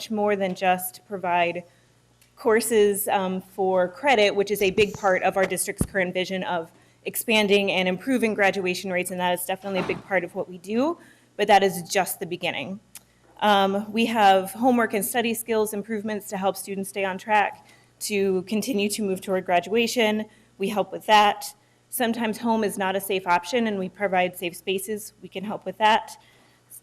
More than just provide courses for credit, which is a big part of our district's current vision of expanding and improving graduation rates, and that is definitely a big part of what we do, but that is just the beginning. We have homework and study skills improvements to help students stay on track to continue to move toward graduation. We help with that. Sometimes home is not a safe option, and we provide safe spaces. We can help with that.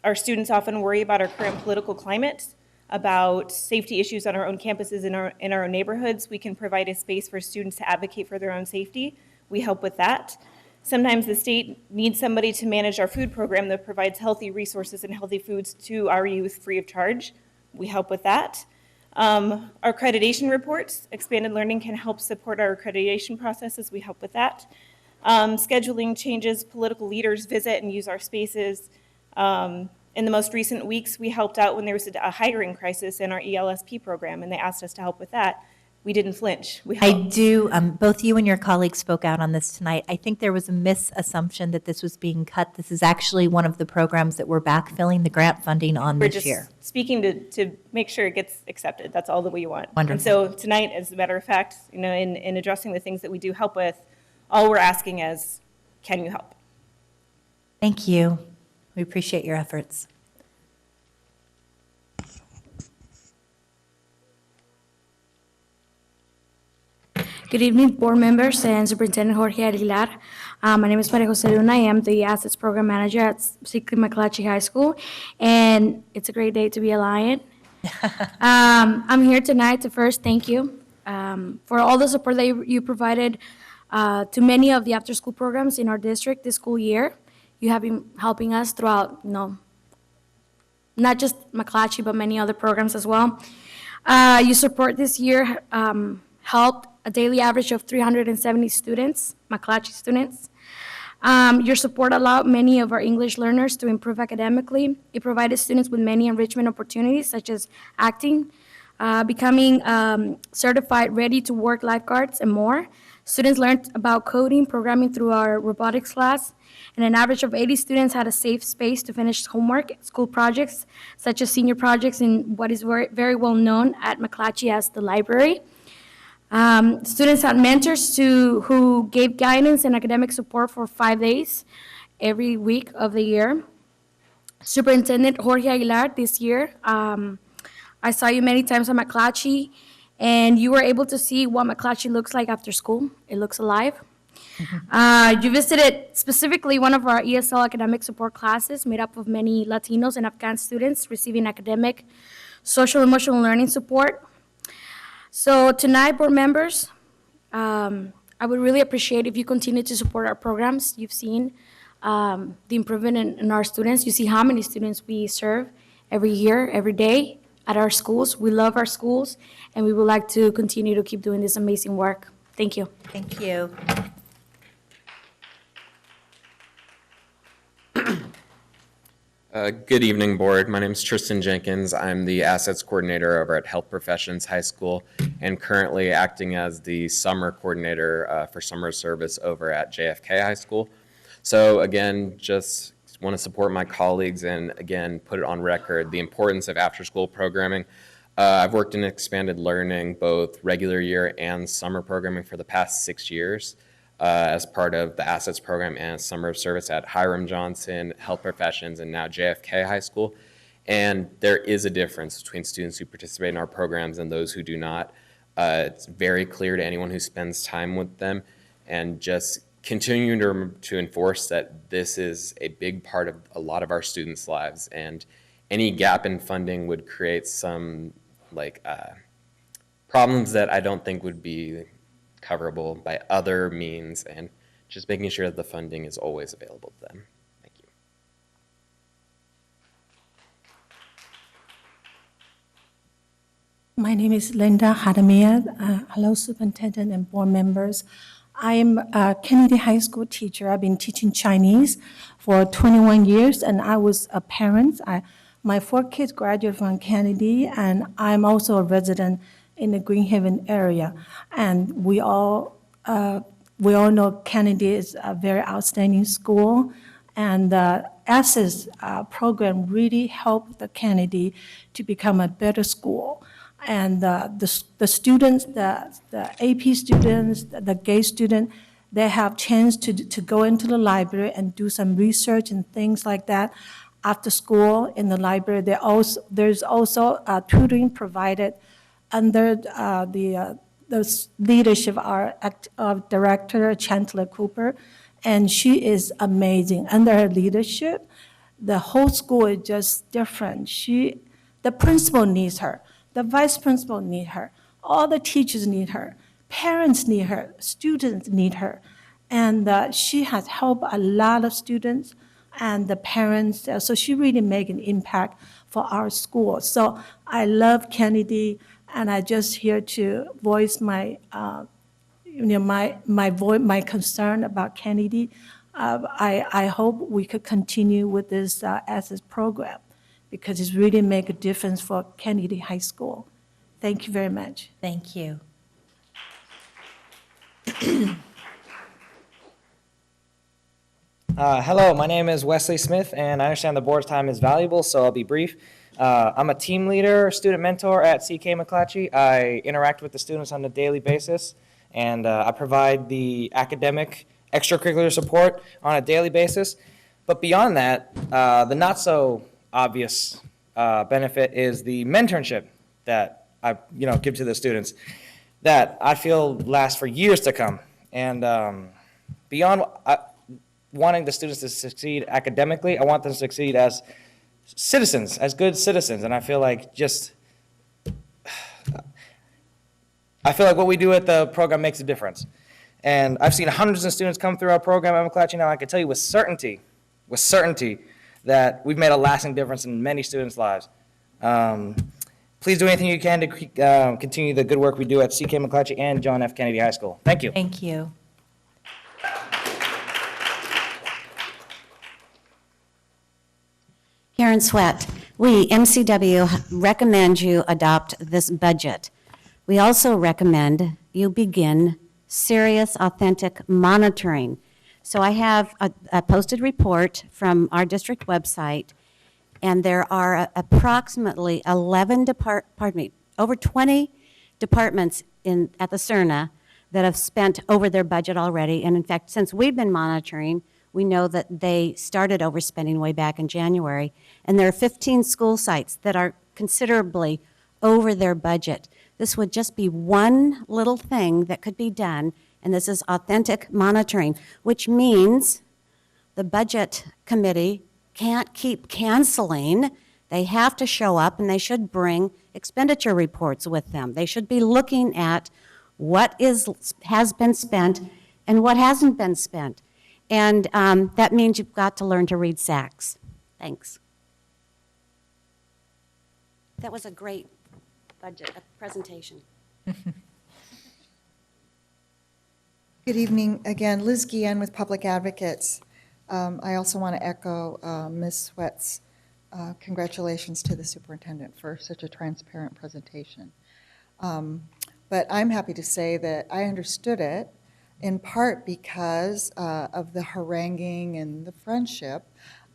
Our students often worry about our current political climate, about safety issues on our own campuses in our own neighborhoods. We can provide a space for students to advocate for their own safety. We help with that. Sometimes the state needs somebody to manage our food program that provides healthy resources and healthy foods to our youth free of charge. We help with that. Our accreditation reports, expanded learning can help support our accreditation processes. We help with that. Scheduling changes, political leaders visit and use our spaces. In the most recent weeks, we helped out when there was a hiring crisis in our ELSP program, and they asked us to help with that. We didn't flinch. We I helped. do, both you and your colleagues spoke out on this tonight. I think there was a misassumption that this was being cut. This is actually one of the programs that we're backfilling the grant funding on We're this just year. speaking to make sure it gets accepted. That's all that we want. Wonderful. And so tonight, as a matter of fact, in addressing the things that we do help with, all we're asking is, can you help? Thank you. We appreciate your efforts. Good evening, board members and Superintendent Jorge Aguilar. My name is Maria Jose Luna. I am the Assets Program Manager at McClatchy High School, and it's a great day to be a Lion. I'm here tonight to first thank you for all the support that you provided to many of the after-school programs in our district this school year. You have been helping us throughout, not just McClatchy, but many other programs as well. Your support this year helped a daily average of 370 students, McClatchy students. Your support allowed many of our English learners to improve academically. It provided students with many enrichment opportunities, such as acting, becoming certified ready-to-work lifeguards, and more. Students learned about coding, programming through our robotics class, and an average of 80 students had a safe space to finish homework, school projects, such as senior projects in what is very well known at McClatchy as the library. Students had mentors who gave guidance and academic support for 5 days every week of the year. Superintendent Jorge Aguilar, this year, I saw you many times at McClatchy, and you were able to see what McClatchy looks like after school. It looks alive. You visited specifically one of our ESL academic support classes made up of many Latinos and Afghan students receiving academic, social, emotional learning support. So tonight, board members, I would really appreciate if you continue to support our programs. You've seen the improvement in our students. You see how many students we serve every year, every day at our schools. We love our schools, and we would like to continue to keep doing this amazing work. Thank you. Thank you. Good evening, board. My name is Tristan Jenkins. I'm the assets coordinator over at Health Professions High School and currently acting as the summer coordinator for summer service over at JFK High School. So again, just want to support my colleagues and again, put it on record, the importance of after-school programming. I've worked in expanded learning, both regular year and summer programming for the past 6 years. As part of the Assets Program and Summer of Service at Hiram Johnson, Health Professions, and now JFK High School. And there is a difference between students who participate in our programs and those who do not. It's very clear to anyone who spends time with them, and just continuing to enforce that this is a big part of a lot of our students' lives, and any gap in funding would create some problems that I don't think would be coverable by other means, and just making sure that the funding is always available to them. Thank you. My name is Linda Hadamia. Hello, Superintendent and board members. I'm a Kennedy High School teacher. I've been teaching Chinese for 21 years, and I was a parent. My 4 kids graduated from Kennedy, and I'm also a resident in the Greenhaven area. And we all know Kennedy is a very outstanding school, and the ASSES program really helped the Kennedy to become a better school. And the students, the AP students, the gay student, they have chance to go into the library and do some research and things like that after school in the library. There's also tutoring provided under the leadership of our director, Chancellor Cooper, and she is amazing. Under her leadership, the whole school is just different. The principal needs her. The vice principal need her. All the teachers need her. Parents need her. Students need her. And she has helped a lot of students and the parents. So she really make an impact for our school. So I love Kennedy, and I just here to voice my, my concern about Kennedy. I hope we could continue with this assets program, because it's really make a difference for Kennedy High School. Thank you very much. Thank you. Hello, my name is Wesley Smith, and I understand the board's time is valuable, so I'll be brief. I'm a team leader, student mentor at CK McClatchy. I interact with the students on a daily basis, and I provide the academic extracurricular support on a daily basis. But beyond that, the not so obvious benefit is the mentorship that I give to the students that I feel lasts for years to come. And beyond wanting the students to succeed academically, I want them to succeed as citizens, as good citizens. And I feel like what we do at the program makes a difference. And I've seen hundreds of students come through our program at McClatchy. Now I can tell you with certainty that we've made a lasting difference in many students' lives. Please do anything you can to continue the good work we do at CK McClatchy and John F. Kennedy High School. Thank you. Thank you. Karen Sweat, we, MCW, recommend you adopt this budget. We also recommend you begin serious, authentic monitoring. So I have a posted report from our district website, and there are approximately over 20 departments at the CERNA that have spent over their budget already. And in fact, since we've been monitoring, we know that they started overspending way back in January. And there are 15 school sites that are considerably over their budget. This would just be one little thing that could be done, and this is authentic monitoring, which means the budget committee can't keep canceling. They have to show up, and they should bring expenditure reports with them. They should be looking at what has been spent and what hasn't been spent. And that means you've got to learn to read SACs. Thanks. That was a great budget presentation. Good evening again. Liz Guillen with Public Advocates. I also want to echo Ms. Sweat's congratulations to the superintendent for such a transparent presentation. But I'm happy to say that I understood it in part because of the haranguing and the friendship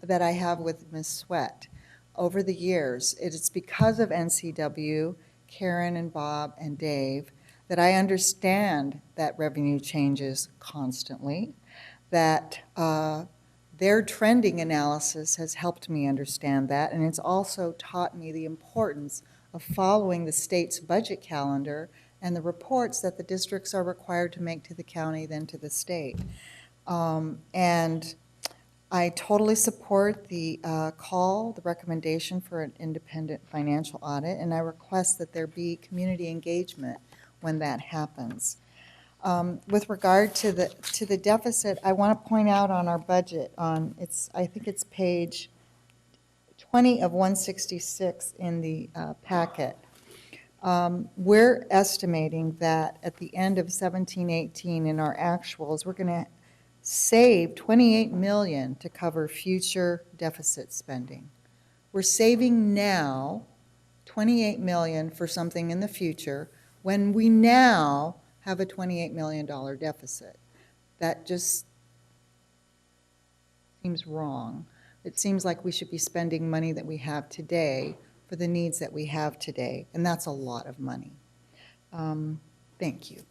that I have with Ms. Sweat over the years. It is because of NCW, Karen and Bob and Dave, that I understand that revenue changes constantly, that their trending analysis has helped me understand that, and it's also taught me the importance of following the state's budget calendar and the reports that the districts are required to make to the county, then to the state. And I totally support the the recommendation for an independent financial audit, and I request that there be community engagement when that happens. With regard to the deficit, I want to point out on our budget, I think it's page 20 of 166 in the packet. We're estimating that at the end of 17-18 in our actuals, we're going to save $28 million to cover future deficit spending. We're saving now $28 million for something in the future when we now have a $28 million deficit. That just seems wrong. It seems like we should be spending money that we have today for for the needs that we have today, and that's a lot of money. Thank you.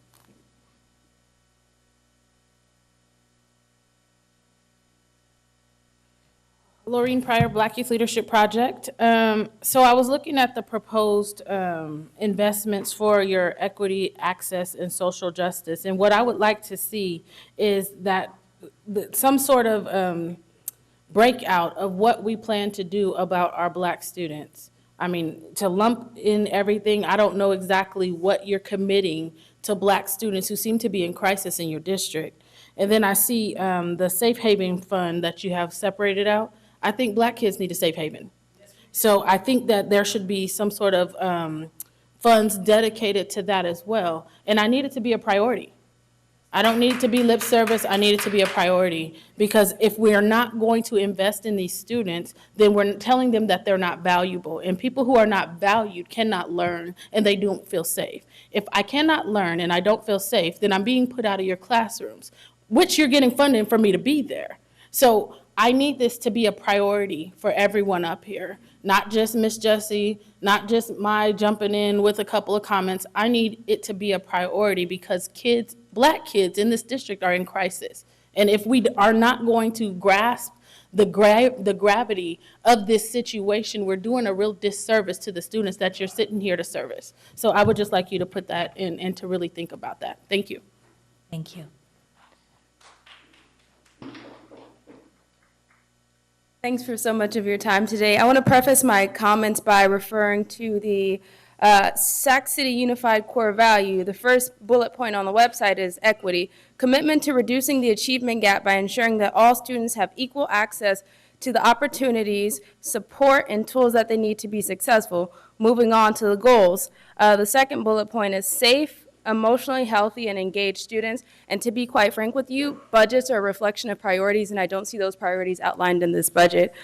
Laureen Pryor, Black Youth Leadership Project. So I was looking at the proposed investments for your equity, access, and social justice. And what I would like to see is that some sort of breakout of what we plan to do about our Black students. I mean, to lump in everything, I don't know exactly what you're committing to Black students who seem to be in crisis in your district. And then I see the Safe Haven Fund that you have separated out. I think Black kids need a safe haven. So I think that there should be some sort of funds dedicated to that as well. And I need it to be a priority. I don't need it to be lip service, I need it to be a priority. Because if we are not going to invest in these students, then we're telling them that they're not valuable. And people who are not valued cannot learn, and they don't feel safe. If I cannot learn and I don't feel safe, then I'm being put out of your classrooms, which you're getting funding for me to be there. So I need this to be a priority for everyone up here, not just Miss Jessie, not just my jumping in with a couple of comments. I need it to be a priority because kids, Black kids in this district are in crisis. And if we are not going to grasp the gravity of this situation, we're doing a real disservice to the students that you're sitting here to service. So I would just like you to put that in and to really think about that. Thank you. Thank you. Thanks for so much of your time today. I want to preface my comments by referring to the Sac City Unified Core Value. The first bullet point on the website is equity, commitment to reducing the achievement gap by ensuring that all students have equal access to the opportunities, support, and tools that they need to be successful. Moving on to the goals. The second bullet point is safe, emotionally healthy, and engaged students. And to be quite frank with you, budgets are a reflection of priorities, and I don't see those priorities outlined in this budget.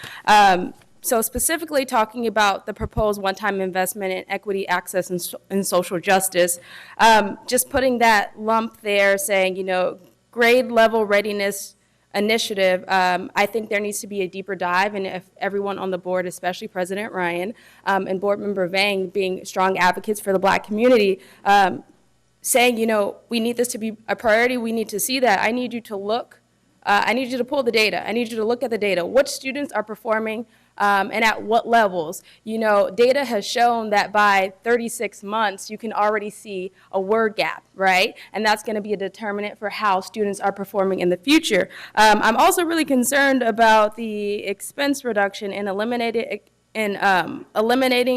So specifically talking about the proposed one-time investment in equity, access, and social justice, just putting that lump there saying, you know, grade level readiness initiative, I think there needs to be a deeper dive, and if everyone on the board, especially President Ryan and Board Member Vang, being strong advocates for the Black community, saying, you know, we need this to be a priority, we need to see that. I need you to look, I need you to pull the data. I need you to look at the data. Which students are performing and at what levels? You know, data has shown that by 36 months, you can already see a word gap, right? And that's going to be a determinant for how students are performing in the future. I'm also really concerned about the expense reduction and eliminating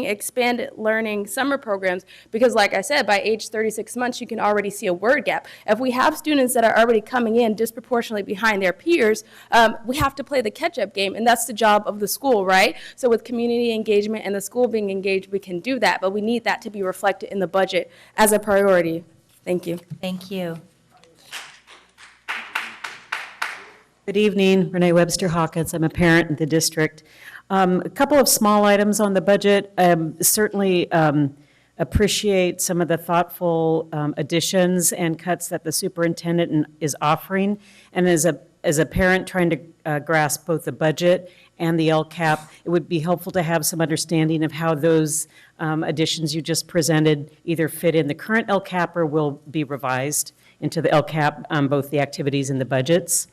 expanded learning summer programs, because like I said, by age 36 months, you can already see a word gap. If we have students that are already coming in disproportionately behind their peers, we have to play the catch-up game, and that's the job of the school, right? So with community engagement and the school being engaged, we can do that, but we need that to be reflected in the budget as a priority. Thank you. Thank you. Good evening, Renee Webster Hawkins. I'm a parent in the district. A couple of small items on the budget. Certainly appreciate some of the thoughtful additions and cuts that the superintendent is offering. And as a parent trying to grasp both the budget and the LCAP, it would be helpful to have some understanding of how those additions you just presented either fit in the current LCAP or will be revised into the LCAP, both the activities and the budgets.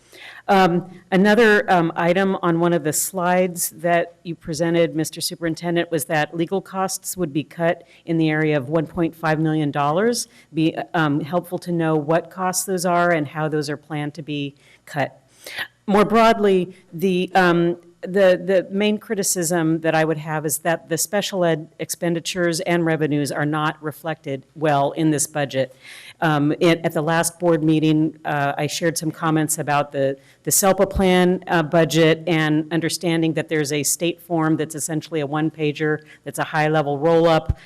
Another item on one of the slides that you presented, Mr. Superintendent, was that legal costs would be cut in the area of $1.5 million. Be helpful to know what costs those are and how those are planned to be cut. More broadly, the main criticism that I would have is that the special ed expenditures and revenues are not reflected well in this budget. At the last board meeting, I shared some comments about the SELPA plan budget and understanding that there's a state form that's essentially a one-pager that's a high-level roll-up.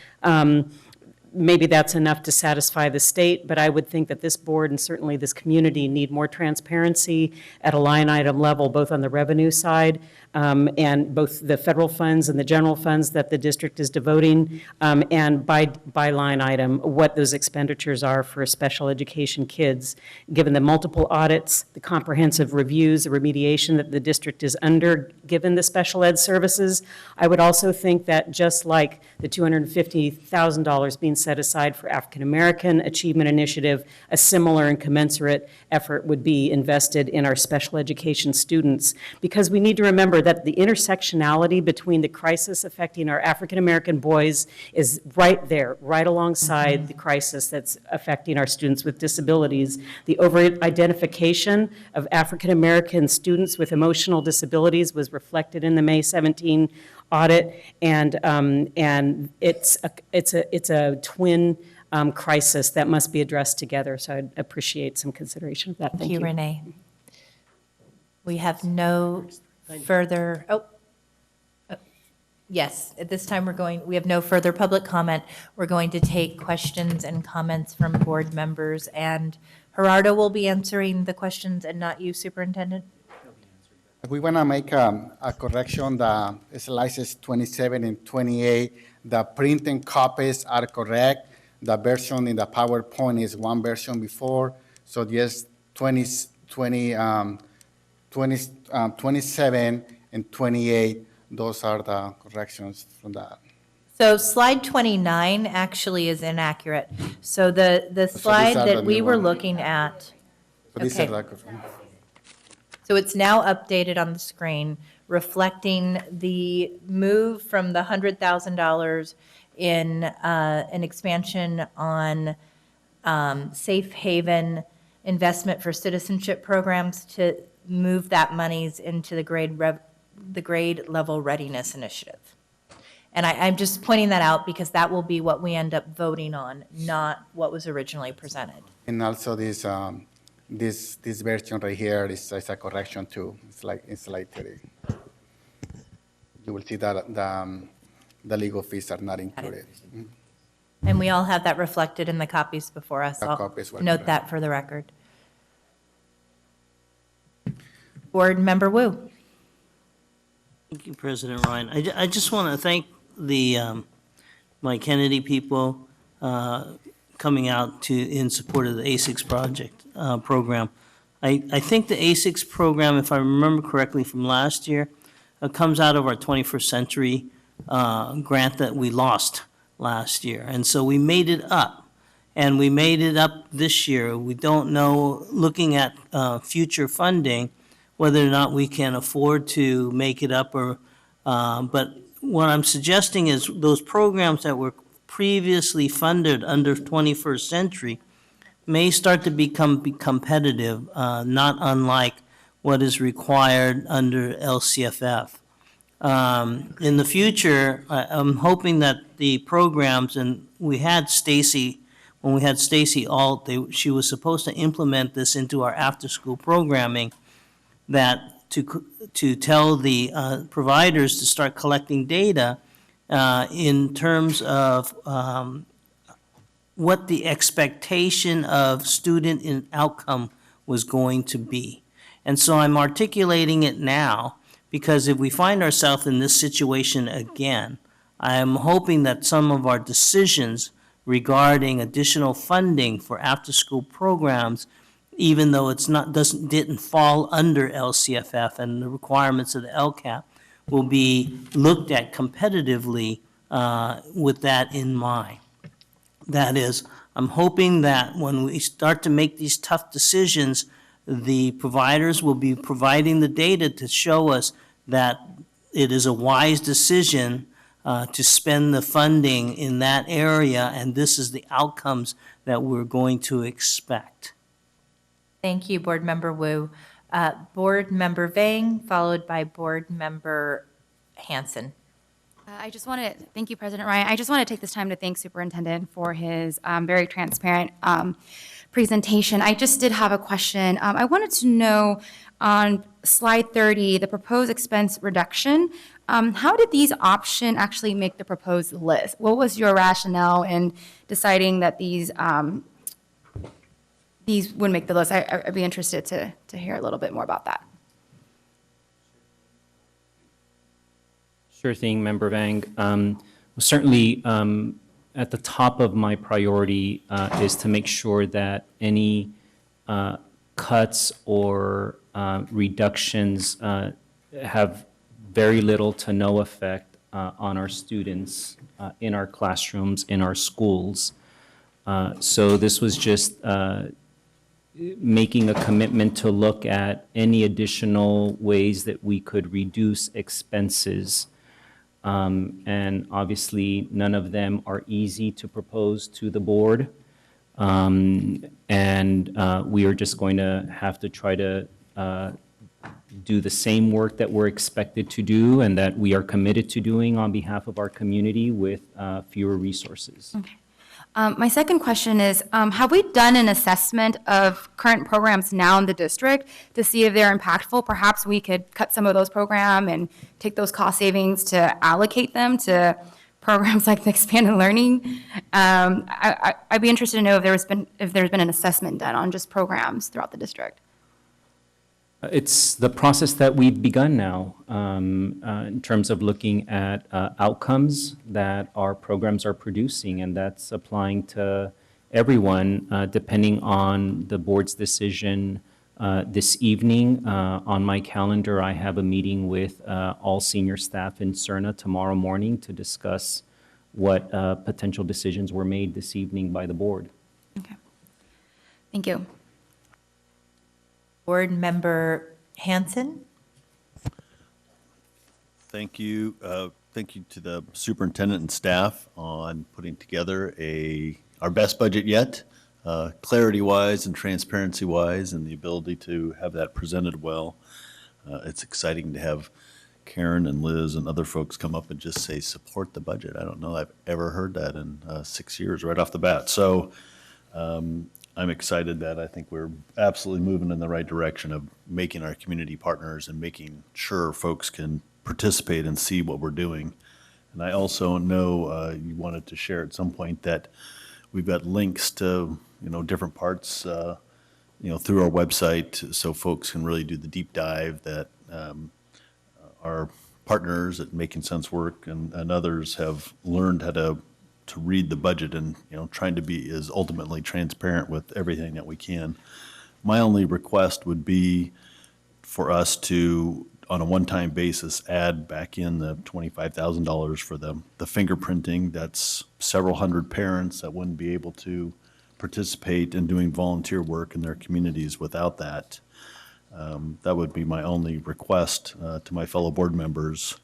maybe that's enough to satisfy the state, but I would think that this board and certainly this community need more transparency at a line item level, both on the revenue side and both the federal funds and the general funds that the district is devoting, and by line item, what those expenditures are for special education kids, given the multiple audits, the comprehensive reviews, the remediation that the district is under, given the special ed services. I would also think that just like the $250,000 being set aside for African American Achievement Initiative, a similar and commensurate effort would be invested in our special education students, because we need to remember that the intersectionality between the crisis affecting our African American boys is right there, right alongside the crisis that's affecting our students with disabilities. The over-identification of African American students with emotional disabilities was reflected in the May 17 audit, and it's a twin crisis that must be addressed together. So I'd appreciate some consideration of that. Thank you, Renee. We have no further, yes, at this time we have no further public comment. We're going to take questions and comments from board members, and Gerardo will be answering the questions and not you, Superintendent. We want to make a correction, the slides 27 and 28, the printing copies are correct. The version in the PowerPoint is one version before, so yes, 27 and 28, those are the corrections from that. So slide 29 actually is inaccurate. So the slide are that the we new were one. looking at, So these okay. are the, So it's now updated on the screen, reflecting the move from the $100,000 in an expansion on safe haven investment for citizenship programs to move that monies into the grade level readiness initiative. And I'm just pointing that out because that will be what we end up voting on, not what was originally presented. and also this version right here is a correction too. It's like in slide 30. You will see that the legal fees are not included. Mhm. And we all have that reflected in the copies before us. The I'll copies were note correct. that for the record. Board Member Wu. Thank you, President Ryan. I just want to thank the my Kennedy people coming out in support of the A6 program. I think the A6 program, if I remember correctly from last year, comes out of our 21st century grant that we lost last year. And so we made it up, and we made it up this year. We don't know, looking at future funding, whether or not we can afford to make it up but what I'm suggesting is those programs that were previously funded under 21st century may start to become competitive, not unlike what is required under LCFF. In the future, I'm hoping that the programs, and we had Stacy, when we had Stacy Alt, she was supposed to implement this into our after-school programming, that to tell the providers to start collecting data in terms of what the expectation of student outcome was going to be. And so I'm articulating it now because if we find ourselves in this situation again, I am hoping that some of our decisions regarding additional funding for after-school programs, even though didn't fall under LCFF and the requirements of the LCAP, will be looked at competitively with that in mind. That is, I'm hoping that when we start to make these tough decisions, the providers will be providing the data to show us that it is a wise decision to spend the funding in that area, and this is the outcomes that we're going to expect. Thank you, Board Member Wu. Board Member Vang, followed by Board Member Hanson. I just want to, thank you, President Ryan. I just want to take this time to thank Superintendent for his very transparent presentation. I just did have a question. I wanted to know on slide 30, the proposed expense reduction, How did these option actually make the proposed list? What was your rationale in deciding that these would make the list? I'd be interested to hear a little bit more about that. Sure thing, Member Vang. Certainly, at the top of my priority is to make sure that any cuts or reductions have very little to no effect on our students in our classrooms, in our schools. So this was just making a commitment to look at any additional ways that we could reduce expenses. And obviously, none of them are easy to propose to the board. We are just going to have to try to do the same work that we're expected to do and that we are committed to doing on behalf of our community with fewer resources. Okay. My second question is, have we done an assessment of current programs now in the district to see if they're impactful? Perhaps we could cut some of those programs and take those cost savings to allocate them to programs like the expanded learning. I'd be interested to know if there's been an assessment done on just programs throughout the district. It's the process that we've begun now in terms of looking at outcomes that our programs are producing, and that's applying to everyone depending on the board's decision this evening. On my calendar, I have a meeting with all senior staff in CERNA tomorrow morning to discuss what potential decisions were made this evening by the board. Okay. Thank you. Board Member Hanson? Thank you. Thank you to the superintendent and staff on putting together our best budget yet, clarity-wise and transparency-wise, and the ability to have that presented well. It's exciting to have Karen and Liz and other folks come up and just say, support the budget. I don't know I've ever heard that in 6 years right off the bat. So I'm excited that I think we're absolutely moving in the right direction of making our community partners and making sure folks can participate and see what we're doing. And I also know you wanted to share at some point that we've got links to, different parts, through our website so folks can really do the deep dive that our partners at Making Sense Work and others have learned how to read the budget and, trying to be as ultimately transparent with everything that we can. My only request would be for us to, on a one-time basis, add back in the $25,000 for the fingerprinting. That's several hundred parents that wouldn't be able to participate in doing volunteer work in their communities without that. That would be my only request to my fellow board members,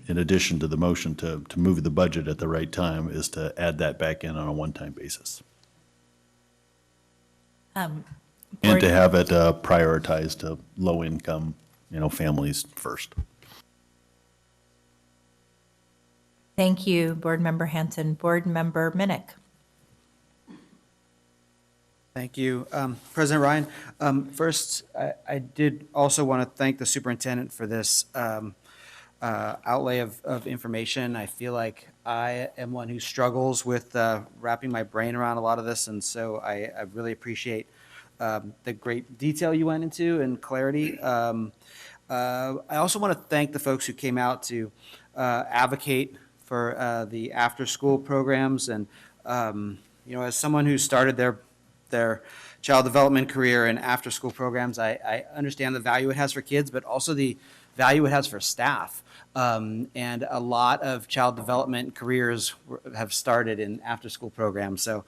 in addition to the motion to move the budget at the right time, is to add that back in on a one-time basis. And to have it prioritized to low-income, families first. Thank you, Board Member Hanson. Board Member Minnick. Thank you. President Ryan, first, I did also want to thank the superintendent for this outlay of information. I feel like I am one who struggles with wrapping my brain around a lot of this, and so I really appreciate the great detail you went into and clarity. I also want to thank the folks who came out to advocate for the after-school programs, and as someone who started their child development career in after-school programs, I understand the value it has for kids, but also the value it has for staff. And a lot of child development careers have started in after-school programs. So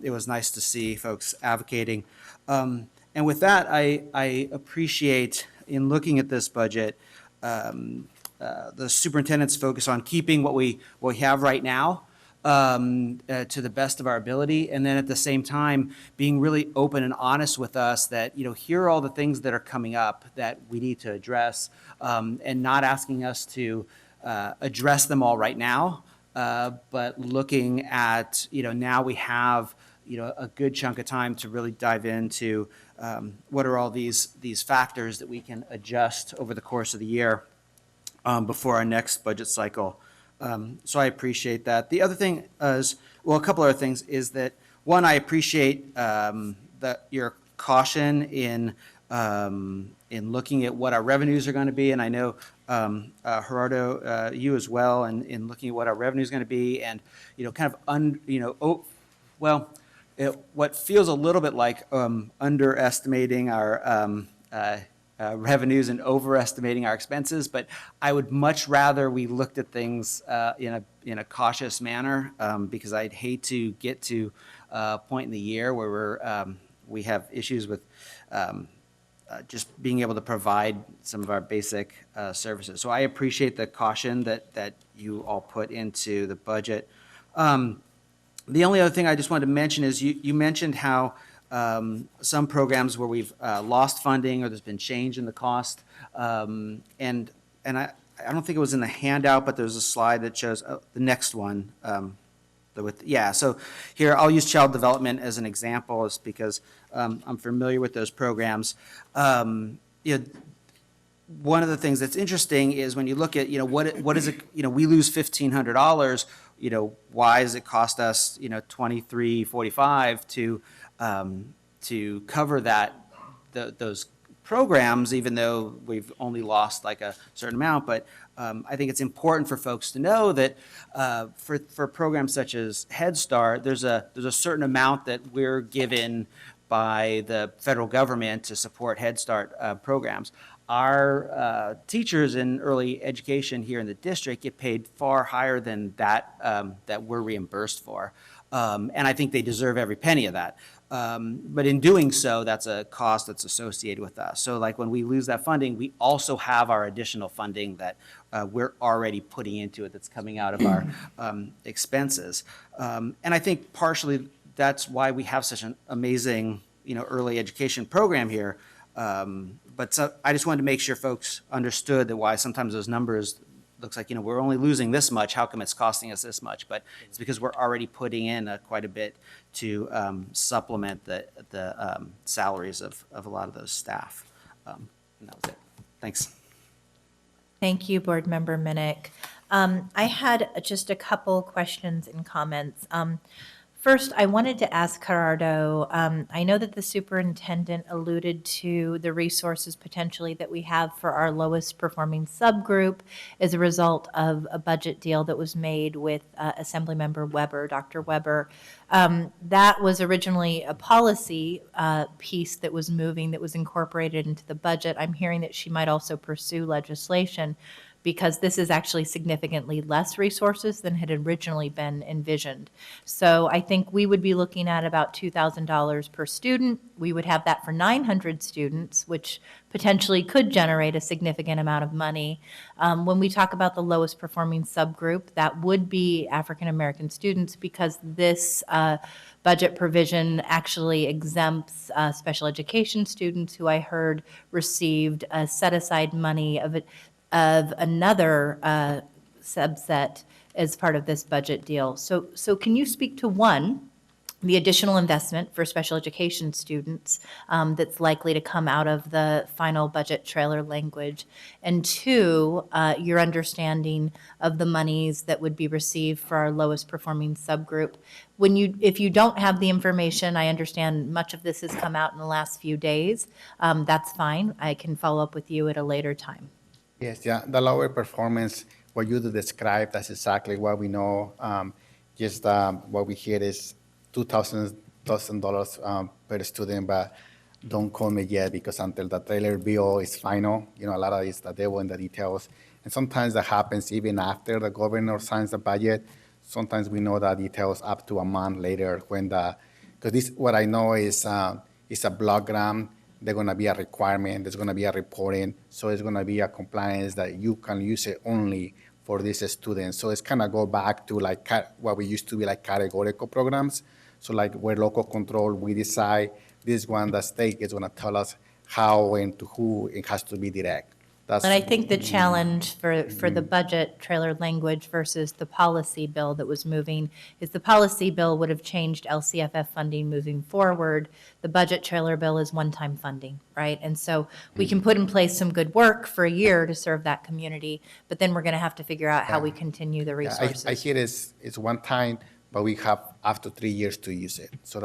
it was nice to see folks advocating. And with that, I appreciate, in looking at this budget, the superintendent's focus on keeping what we have right now to the best of our ability, and then at the same time being really open and honest with us that here are all the things that are coming up that we need to address, and not asking us to address them all right now, but looking at now we have a good chunk of time to really dive into what are all these factors that we can adjust over the course of the year. before our next budget cycle. So I appreciate that. The other thing is, well, a couple other things is that, one, I appreciate your caution in looking at what our revenues are going to be, and I know Gerardo, you as well, in looking at what our revenue is going to be, and kind of what feels a little bit like underestimating our revenues and overestimating our expenses, but I would much rather we looked at things in a cautious manner, because I'd hate to get to a point in the year where we have issues with just being able to provide some of our basic services. So I appreciate the caution that you all put into the budget. The only other thing I just wanted to mention is you mentioned how some programs where we've lost funding or there's been change in the cost. And I don't think it was in the handout, but there's a slide that shows the next one. So here, I'll use child development as an example, is because I'm familiar with those programs. One of the things that's interesting is when you look at, what is it, we lose $1,500, why does it cost us, $23.45 to cover those programs, even though we've only lost like a certain amount. But I think it's important for folks to know that for programs such as Head Start, there's a certain amount that we're given by the federal government to support Head Start programs. Our teachers in early education here in the district get paid far higher than that we're reimbursed for. And I think they deserve every penny of that. But in doing so, that's a cost that's associated with us. So like when we lose that funding, we also have our additional funding that we're already putting into it that's coming out of our expenses. And I think partially that's why we have such an amazing, early education program here. But I just wanted to make sure folks understood that why sometimes those numbers looks like, we're only losing this much, how come it's costing us this much? But it's because we're already putting in quite a bit to supplement the salaries of a lot of those staff. And that was it. Thanks. Thank you, Board Member Minnick. I had just a couple questions and comments. First, I wanted to ask Gerardo, I know that the superintendent alluded to the resources potentially that we have for our lowest performing subgroup as a result of a budget deal that was made with Assemblymember Weber, Dr. Weber. That was originally a policy piece that was moving, that was incorporated into the budget. I'm hearing that she might also pursue legislation, because this is actually significantly less resources than had originally been envisioned. So I think we would be looking at about $2,000 per student. We would have that for 900 students, which potentially could generate a significant amount of money. When we talk about the lowest performing subgroup, that would be African American students, because this budget provision actually exempts special education students who I heard received a set-aside money of another subset as part of this budget deal. So can you speak to, one, the additional investment for special education students that's likely to come out of the final budget trailer language, and two, your understanding of the monies that would be received for our lowest performing subgroup? If you don't have the information, I understand much of this has come out in the last few days. That's fine. I can follow up with you at a later time. Yes, yeah, the lower performance, what you described, that's exactly what we know. Just what we hear is $2,000 per student, but don't call me yet, because until the trailer bill is final, a lot of it's the devil in the details. And sometimes that happens even after the governor signs the budget. Sometimes we know the details up to a month later because this, what I know is a block grant. There's going to be a requirement, there's going to be a reporting, so it's going to be a compliance that you can use it only for these students. So it's kind of go back to like what we used to be like categorical programs. So like where local control, we decide this one, the state is going to tell us how and to who, it has to be direct. That's, And I think the challenge for the budget trailer language versus the policy bill that was moving is the policy bill would have changed LCFF funding moving forward. The budget trailer bill is one-time funding, right? And so we can put in place some good work for a year to serve that community, but then we're going to have to figure out how we continue the yeah, resources. I hear it's one time, but we have after 3 years to use it. So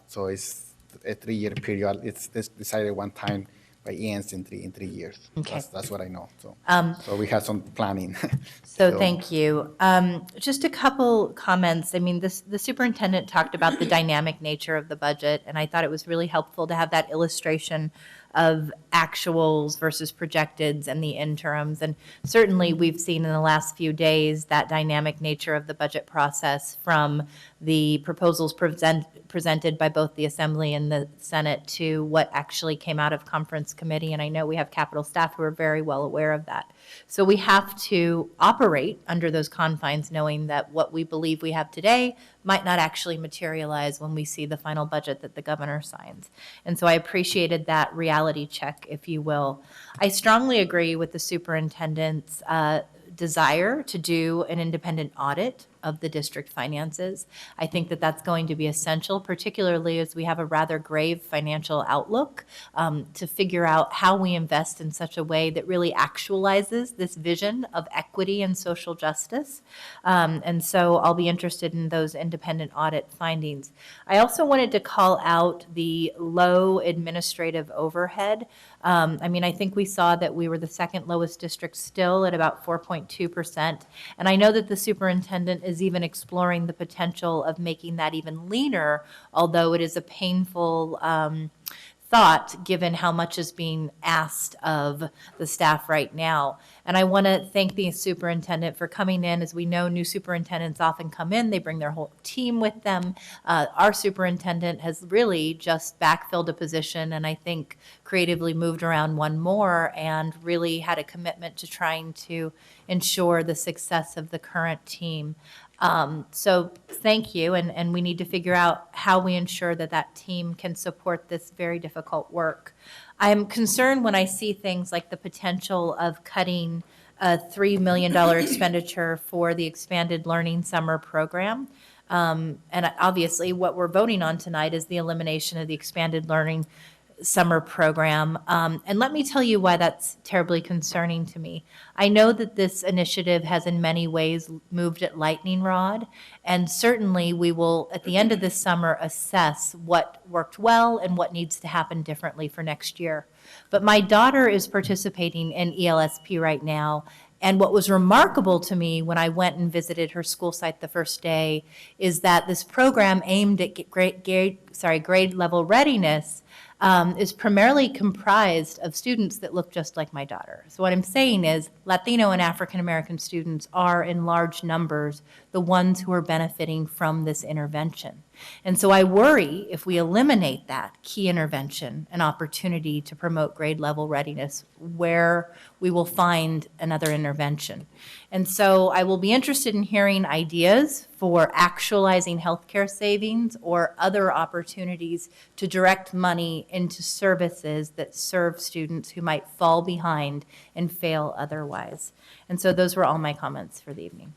so it's a 3-year period. It's decided one time, but it ends in 3 years. Okay. That's what I know. So, So we had some planning. So thank you. Just a couple comments. I mean, the superintendent talked about the dynamic nature of the budget, and I thought it was really helpful to have that illustration of actuals versus projecteds and the interims. And certainly, we've seen in the last few days that dynamic nature of the budget process from the proposals presented by both the Assembly and the Senate to what actually came out of conference committee. And I know we have Capitol staff who are very well aware of that. So we have to operate under those confines, knowing that what we believe we have today might not actually materialize when we see the final budget that the governor signs. And so I appreciated that reality check, if you will. I strongly agree with the superintendent's desire to do an independent audit of the district finances. I think that that's going to be essential, particularly as we have a rather grave financial outlook, to figure out how we invest in such a way that really actualizes this vision of equity and social justice. And so I'll be interested in those independent audit findings. I also wanted to call out the low administrative overhead. I mean, I think we saw that we were the second lowest district still at about 4.2%. And I know that the superintendent is even exploring the potential of making that even leaner, although it is a painful thought given how much is being asked of the staff right now. And I want to thank the superintendent for coming in. As we know, new superintendents often come in, they bring their whole team with them. Our superintendent has really just backfilled a position and I think creatively moved around one more and really had a commitment to trying to ensure the success of the current team. So thank you, and we need to figure out how we ensure that that team can support this very difficult work. I'm concerned when I see things like the potential of cutting a $3 million expenditure for the expanded learning summer program. And obviously, what we're voting on tonight is the elimination of the expanded learning summer program. And let me tell you why that's terribly concerning to me. I know that this initiative has in many ways moved at lightning rod, and certainly we will, at the end of this summer, assess what worked well and what needs to happen differently for next year. But my daughter is participating in ELSP right now, and what was remarkable to me when I went and visited her school site the first day is that this program aimed at grade level readiness is primarily comprised of students that look just like my daughter. So what I'm saying is Latino and African American students are in large numbers the ones who are benefiting from this intervention. And so I worry if we eliminate that key intervention, an opportunity to promote grade level readiness, where we will find another intervention. And so I will be interested in hearing ideas for actualizing healthcare savings or other opportunities to direct money into services that serve students who might fall behind and fail otherwise. And so those were all my comments for the evening.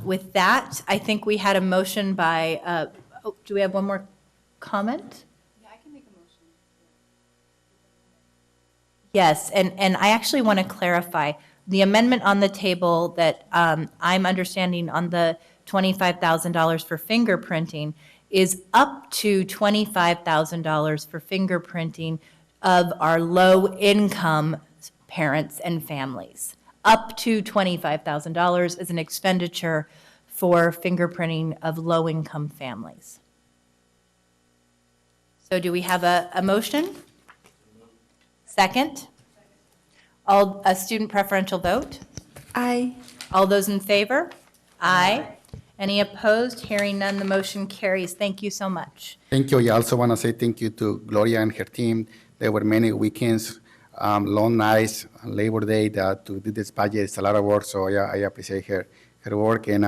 With that, I think we had a motion by, do we have one more comment? Yeah, I can make a motion. Yes, and I actually want to clarify. The amendment on the table that I'm understanding on the $25,000 for fingerprinting is up to $25,000 for fingerprinting of our low-income parents and families. Up to $25,000 as an expenditure for fingerprinting of low-income families. So do we have a motion? Second? A student preferential vote? Aye. All those in favor? Aye. Any opposed? Hearing none, the motion carries. Thank you so much. Thank you. I also want to say thank you to Gloria and her team. There were many weekends, long nights, Labor Day to do this budget. It's a lot of work, so yeah, I appreciate her work, and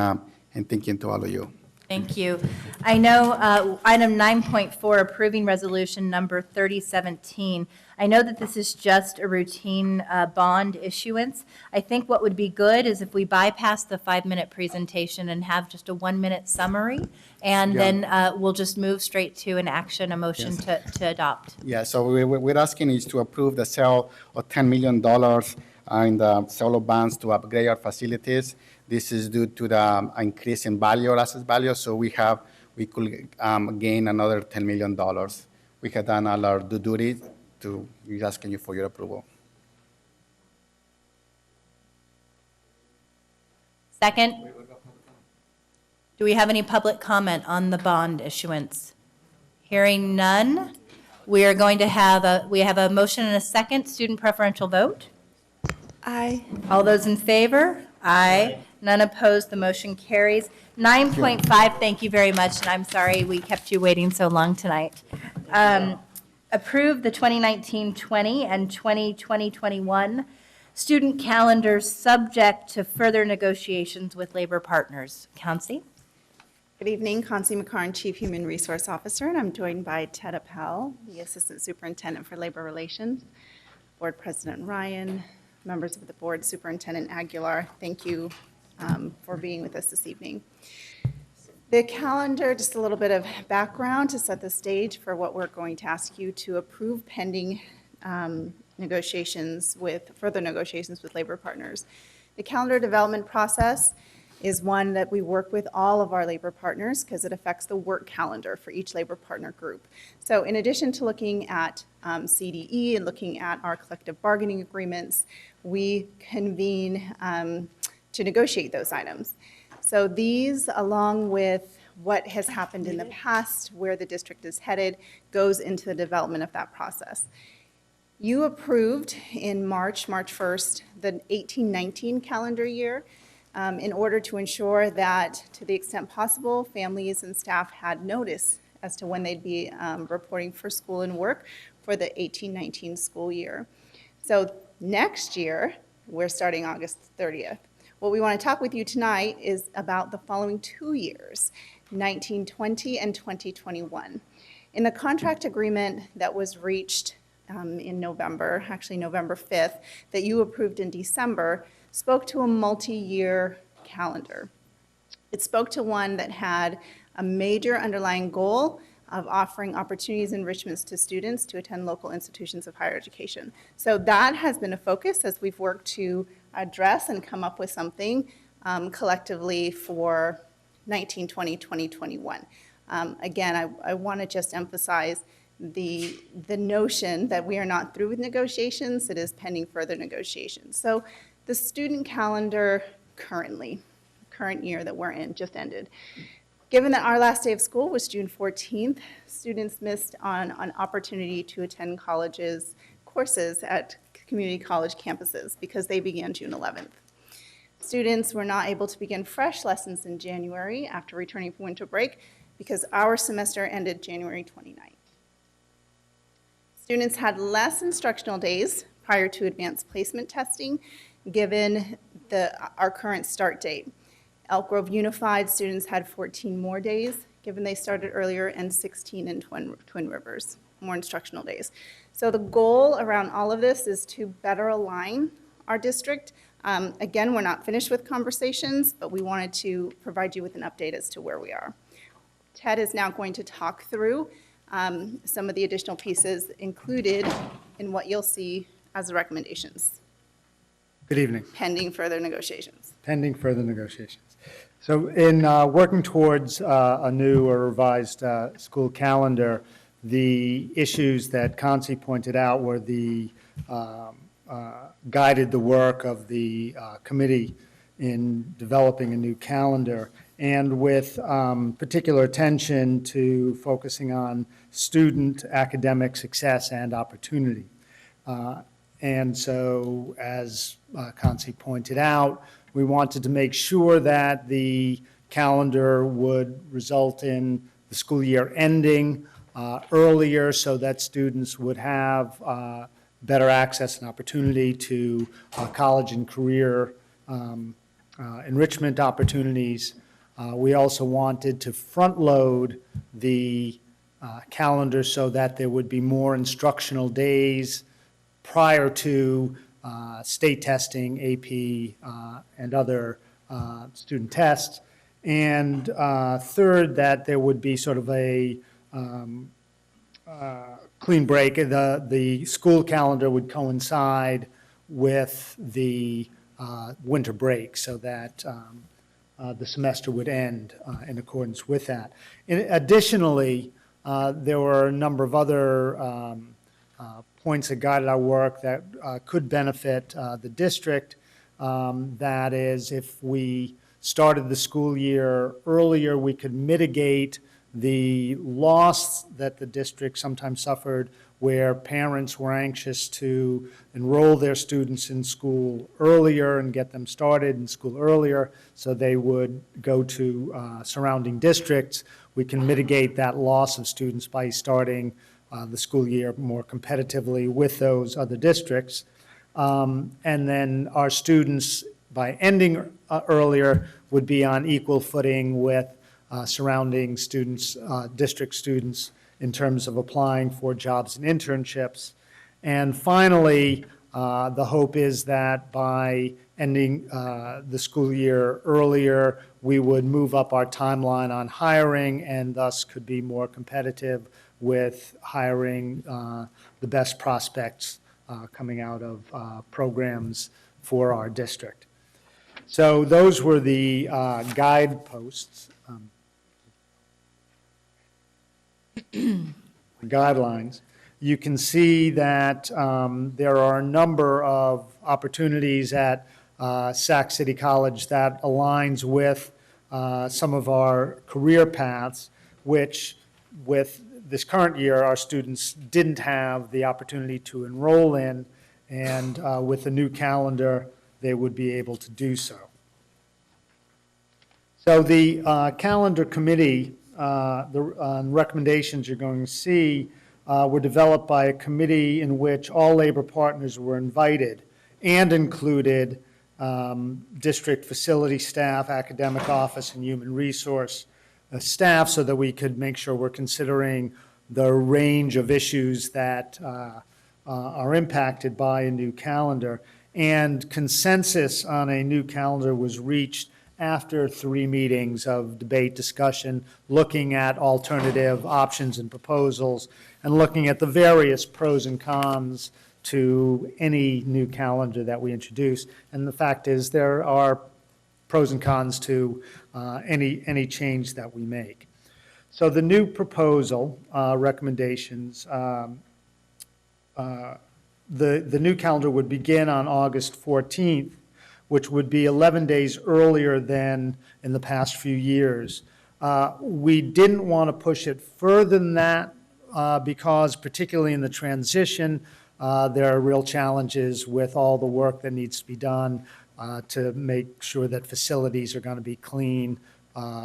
thank you to all of you. Thank you. I know item 9.4, approving resolution number 3017. I know that this is just a routine bond issuance. I think what would be good is if we bypass the 5-minute presentation and have just a 1-minute summary, and then we'll just move straight to an action, a motion to adopt. Yeah, so we're asking is to approve the sale of $10 million in the sale of bonds to upgrade our facilities. This is due to the increase in value, or asset value, so we could gain another $10 million. We have done all our due duty to, we're asking you for your approval. Second? Do we have any public comment on the bond issuance? Hearing none, we are going to have a motion and a second. Student preferential vote? Aye. All those in favor? Aye. None opposed, the motion carries. 9.5, thank you very much, and I'm sorry we kept you waiting so long tonight. Approve the 2019-20 and 2020-21 student calendars subject to further negotiations with labor partners. Counsey? Good evening, Kansi McCarn, Chief Human Resource Officer, and I'm joined by Ted Appel, the Assistant Superintendent for Labor Relations, Board President Ryan, members of the board, Superintendent Aguilar. Thank you for being with us this evening. The calendar, just a little bit of background to set the stage for what we're going to ask you to approve pending further negotiations with labor partners. The calendar development process is one that we work with all of our labor partners because it affects the work calendar for each labor partner group. So in addition to looking at CDE and looking at our collective bargaining agreements, we convene to negotiate those items. So these, along with what has happened in the past, where the district is headed, goes into the development of that process. You approved in March 1st, the 18-19 calendar year in order to ensure that, to the extent possible, families and staff had notice as to when they'd be reporting for school and work for the 18-19 school year. So next year, we're starting August 30th. What we want to talk with you tonight is about the following 2 years, 1920 and 2021. In the contract agreement that was reached in November, actually November 5th, that you approved in December, spoke to a multi-year calendar. It spoke to one that had a major underlying goal of offering opportunities and enrichments to students to attend local institutions of higher education. So that has been a focus as we've worked to address and come up with something collectively for 1920, 2021. Again, I want to just emphasize the notion that we are not through with negotiations. It is pending further negotiations. So the student calendar current year that we're in, just ended. Given that our last day of school was June 14th, students missed on an opportunity to attend colleges courses at community college campuses because they began June 11th. Students were not able to begin fresh lessons in January after returning from winter break because our semester ended January 29th. Students had less instructional days prior to advanced placement testing given our current start date. Elk Grove Unified students had 14 more days given they started earlier, and 16 in Twin Rivers, more instructional days. So the goal around all of this is to better align our district. Again, we're not finished with conversations, but we wanted to provide you with an update as to where we are. Ted is now going to talk through some of the additional pieces included in what you'll see as the recommendations. Good evening. Pending further negotiations. Pending further negotiations. So in working towards a new or revised school calendar, the issues that Kansi pointed out were the guided the work of the committee in developing a new calendar, and with particular attention to focusing on student academic success and opportunity. And so, as Kansi pointed out, we wanted to make sure that the calendar would result in the school year ending earlier so that students would have better access and opportunity to college and career enrichment opportunities, We also wanted to front-load the calendar so that there would be more instructional days prior to state testing, AP, and other student tests. And third, that there would be sort of a clean break. The school calendar would coincide with the winter break so that the semester would end in accordance with that. Additionally, there were a number of other points that guided our work that could benefit the district. That is, if we started the school year earlier, we could mitigate the loss that the district sometimes suffered where parents were anxious to enroll their students in school earlier and get them started in school earlier so they would go to surrounding districts. We can mitigate that loss of students by starting the school year more competitively with those other districts. And then our students, by ending earlier, would be on equal footing with surrounding students, district students, in terms of applying for jobs and internships. And finally, the hope is that by ending the school year earlier, we would move up our timeline on hiring and thus could be more competitive with hiring the best prospects coming out of programs for our district. So those were the guideposts, guidelines. You can see that there are a number of opportunities at Sac City College that aligns with some of our career paths, which with this current year, our students didn't have the opportunity to enroll in, and with the new calendar, they would be able to do so. So the calendar committee, the recommendations you're going to see were developed by a committee in which all labor partners were invited and included district facility staff, academic office, and human resource staff so that we could make sure we're considering the range of issues that are impacted by a new calendar. And consensus on a new calendar was reached after 3 meetings of debate, discussion, looking at alternative options and proposals, and looking at the various pros and cons to any new calendar that we introduce. And the fact is there are pros and cons to any change that we make. So the new proposal recommendations, the new calendar would begin on August 14th, which would be 11 days earlier than in the past few years. We didn't want to push it further than that because particularly in the transition, there are real challenges with all the work that needs to be done to make sure that facilities are going to be clean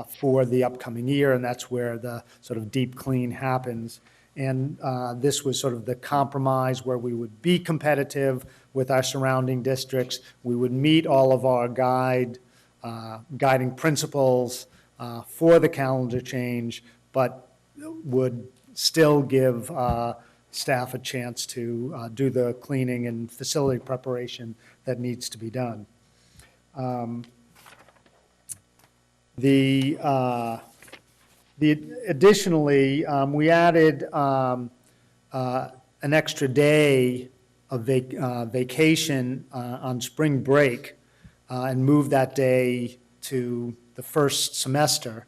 for the upcoming year, and that's where the sort of deep clean happens. And this was sort of the compromise where we would be competitive with our surrounding districts. We would meet all of our guiding principles for the calendar change, but would still give staff a chance to do the cleaning and facility preparation that needs to be done. Additionally, we added an extra day of vacation on spring break and moved that day to the first semester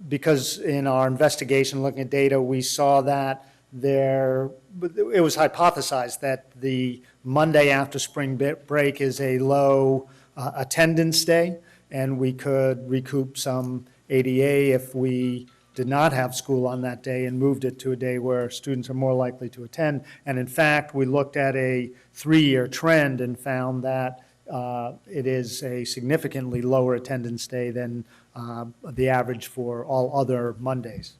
because in our investigation looking at data, we saw that it was hypothesized that the Monday after spring break is a low attendance day, and we could recoup some ADA if we did not have school on that day and moved it to a day where students are more likely to attend. And in fact, we looked at a 3-year trend and found that it is a significantly lower attendance day than the average for all other Mondays.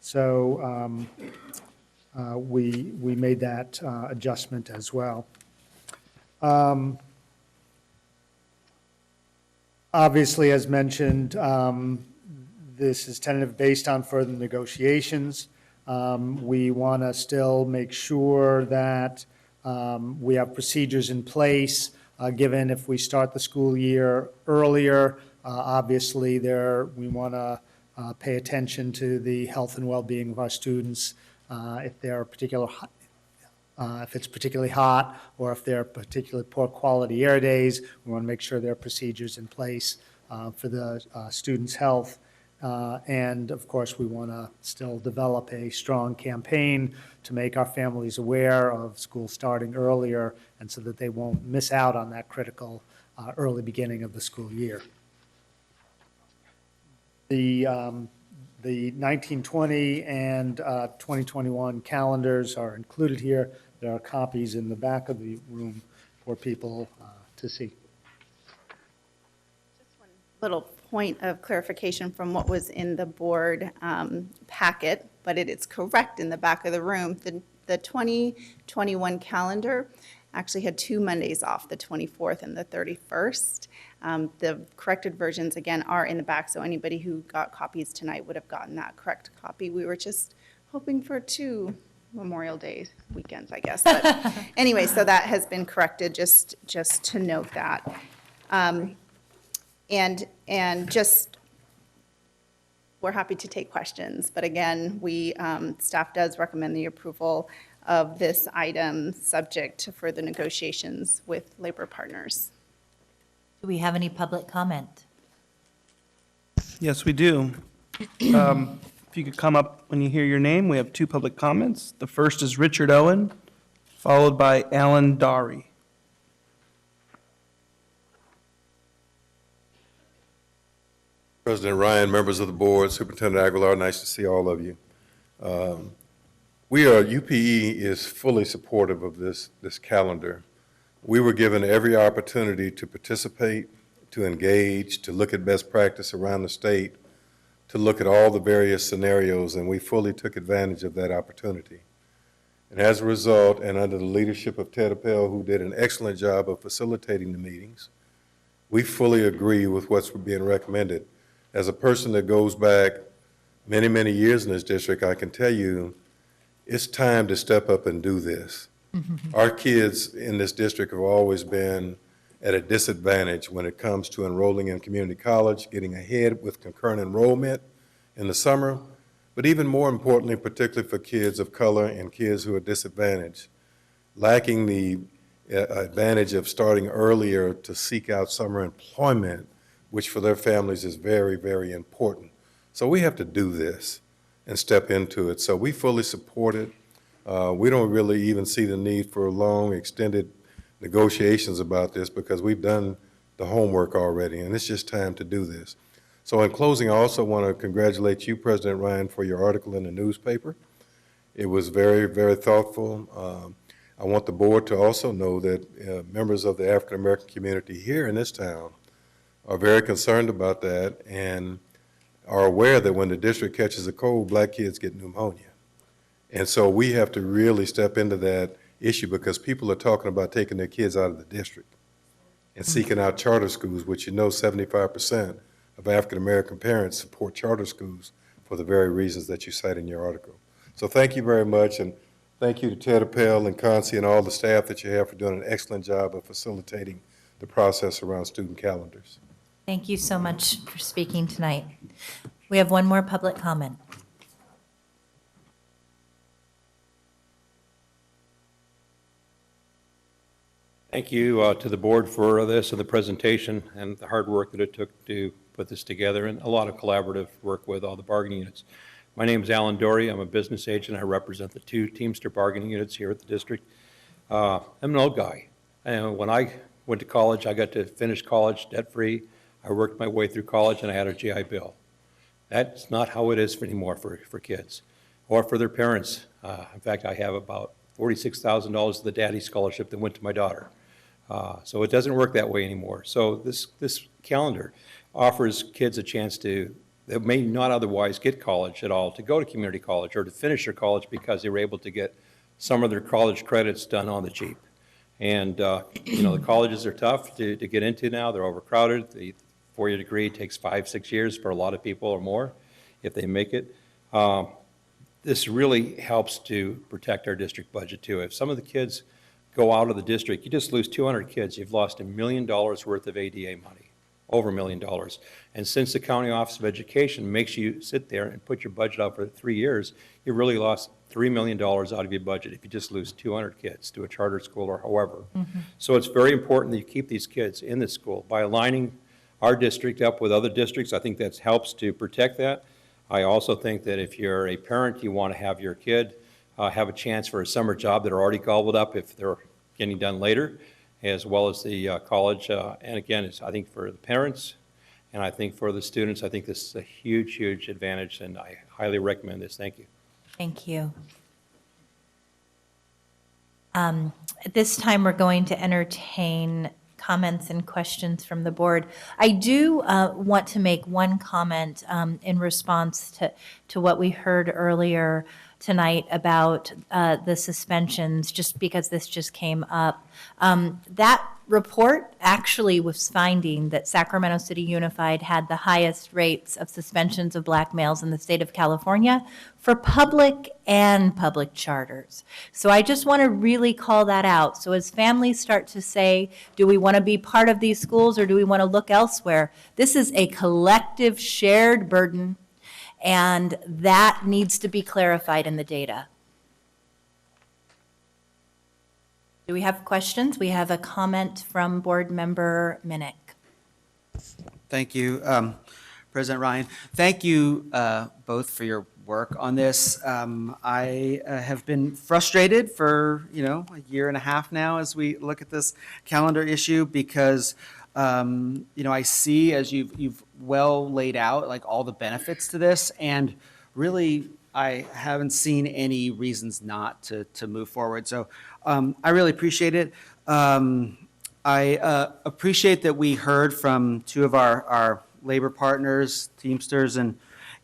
So we made that adjustment as well. Obviously, as mentioned, this is tentative based on further negotiations. We want to still make sure that we have procedures in place, given if we start the school year earlier. Obviously, we want to pay attention to the health and well-being of our students. If it's particularly hot, or if there are particularly poor quality air days, we want to make sure there are procedures in place for the students' health. And of course, we want to still develop a strong campaign to make our families aware of school starting earlier, and so that they won't miss out on that critical early beginning of the school year. The 1920 and 2021 calendars are included here. There are copies in the back of the room for people to see. Little point of clarification from what was in the board packet, but it is correct in the back of the room. The 2021 calendar actually had 2 Mondays off, the 24th and the 31st. The corrected versions, again, are in the back, so anybody who got copies tonight would have gotten that correct copy. We were just hoping for 2 Memorial Day weekends, I guess. But anyway, so that has been corrected, just to note that. And just, we're happy to take questions, but again, staff does recommend the approval of this item, subject to further negotiations with labor partners. Do we have any public comment? Yes, we do. If you could come up when you hear your name, we have 2 public comments. The first is Richard Owen, followed by Alan Dari. President Ryan, members of the board, Superintendent Aguilar, nice to see all of you. UPE is fully supportive of this calendar. We were given every opportunity to participate, to engage, to look at best practice around the state, to look at all the various scenarios, and we fully took advantage of that opportunity. And as a result, and under the leadership of Ted Appel, who did an excellent job of facilitating the meetings, we fully agree with what's being recommended. As a person that goes back many, many years in this district, I can tell you it's time to step up and do this. Our kids in this district have always been at a disadvantage when it comes to enrolling in community college, getting ahead with concurrent enrollment in the summer, but even more importantly, particularly for kids of color and kids who are disadvantaged, lacking the advantage of starting earlier to seek out summer employment, which for their families is very, very important. So we have to do this and step into it. So we fully support it. We don't really even see the need for long, extended negotiations about this because we've done the homework already, and it's just time to do this. So in closing, I also want to congratulate you, President Ryan, for your article in the newspaper. It was very, very thoughtful. I want the board to also know that members of the African American community here in this town are very concerned about that and are aware that when the district catches a cold, black kids get pneumonia. And so we have to really step into that issue because people are talking about taking their kids out of the district and seeking out charter schools, which 75% of African-American parents support charter schools for the very reasons that you cite in your article. So thank you very much, and thank you to Ted Appel and Concy and all the staff that you have for doing an excellent job of facilitating the process around student calendars. Thank you so much for speaking tonight. We have one more public comment. Thank you to the board for this and the presentation and the hard work that it took to put this together, and a lot of collaborative work with all the bargaining units. My name is Alan Dory. I'm a business agent. I represent the 2 Teamster bargaining units here at the district. I'm an old guy. And when I went to college, I got to finish college debt-free. I worked my way through college, and I had a GI Bill. That's not how it is anymore for kids or for their parents. In fact, I have about $46,000 of the daddy scholarship that went to my daughter. So it doesn't work that way anymore. So this calendar offers kids a chance that may not otherwise get college at all, to go to community college or to finish their college because they were able to get some of their college credits done on the cheap. And the colleges are tough to get into now. They're overcrowded. The four-year degree. It takes 5, 6 years for a lot of people or more if they make it. This really helps to protect our district budget too. If some of the kids go out of the district, you just lose 200 kids, you've lost $1 million worth of ADA money, over $1 million. And since the County Office of Education makes you sit there and put your budget out for 3 years, you really lost $3 million out of your budget if you just lose 200 kids to a charter school or however. So it's very important that you keep these kids in the school. By aligning our district up with other districts, I think that helps to protect that. I also think that if you're a parent, you want to have your kid have a chance for a summer job that are already gobbled up if they're getting done later, as well as the college. And again, it's, I think for the parents and I think for the students, I think this is a huge, huge advantage, and I highly recommend this. Thank you. Thank you. At this time, we're going to entertain comments and questions from the board. I do want to make one comment in response to what we heard earlier tonight about the suspensions, just because this just came up. That report actually was finding that Sacramento City Unified had the highest rates of suspensions of black males in the state of California for public and public charters. So I just want to really call that out. So as families start to say, do we want to be part of these schools or do we want to look elsewhere? This is a collective shared burden, and that needs to be clarified in the data. Do we have questions? We have a comment from Board Member Minnick. Thank you, President Ryan. Thank you both for your work on this. I have been frustrated for, a year and a half now as we look at this calendar issue because, I see, as you've well laid out, like all the benefits to this, and really I haven't seen any reasons not to move forward. So I really appreciate it. I appreciate that we heard from two of our labor partners, Teamsters and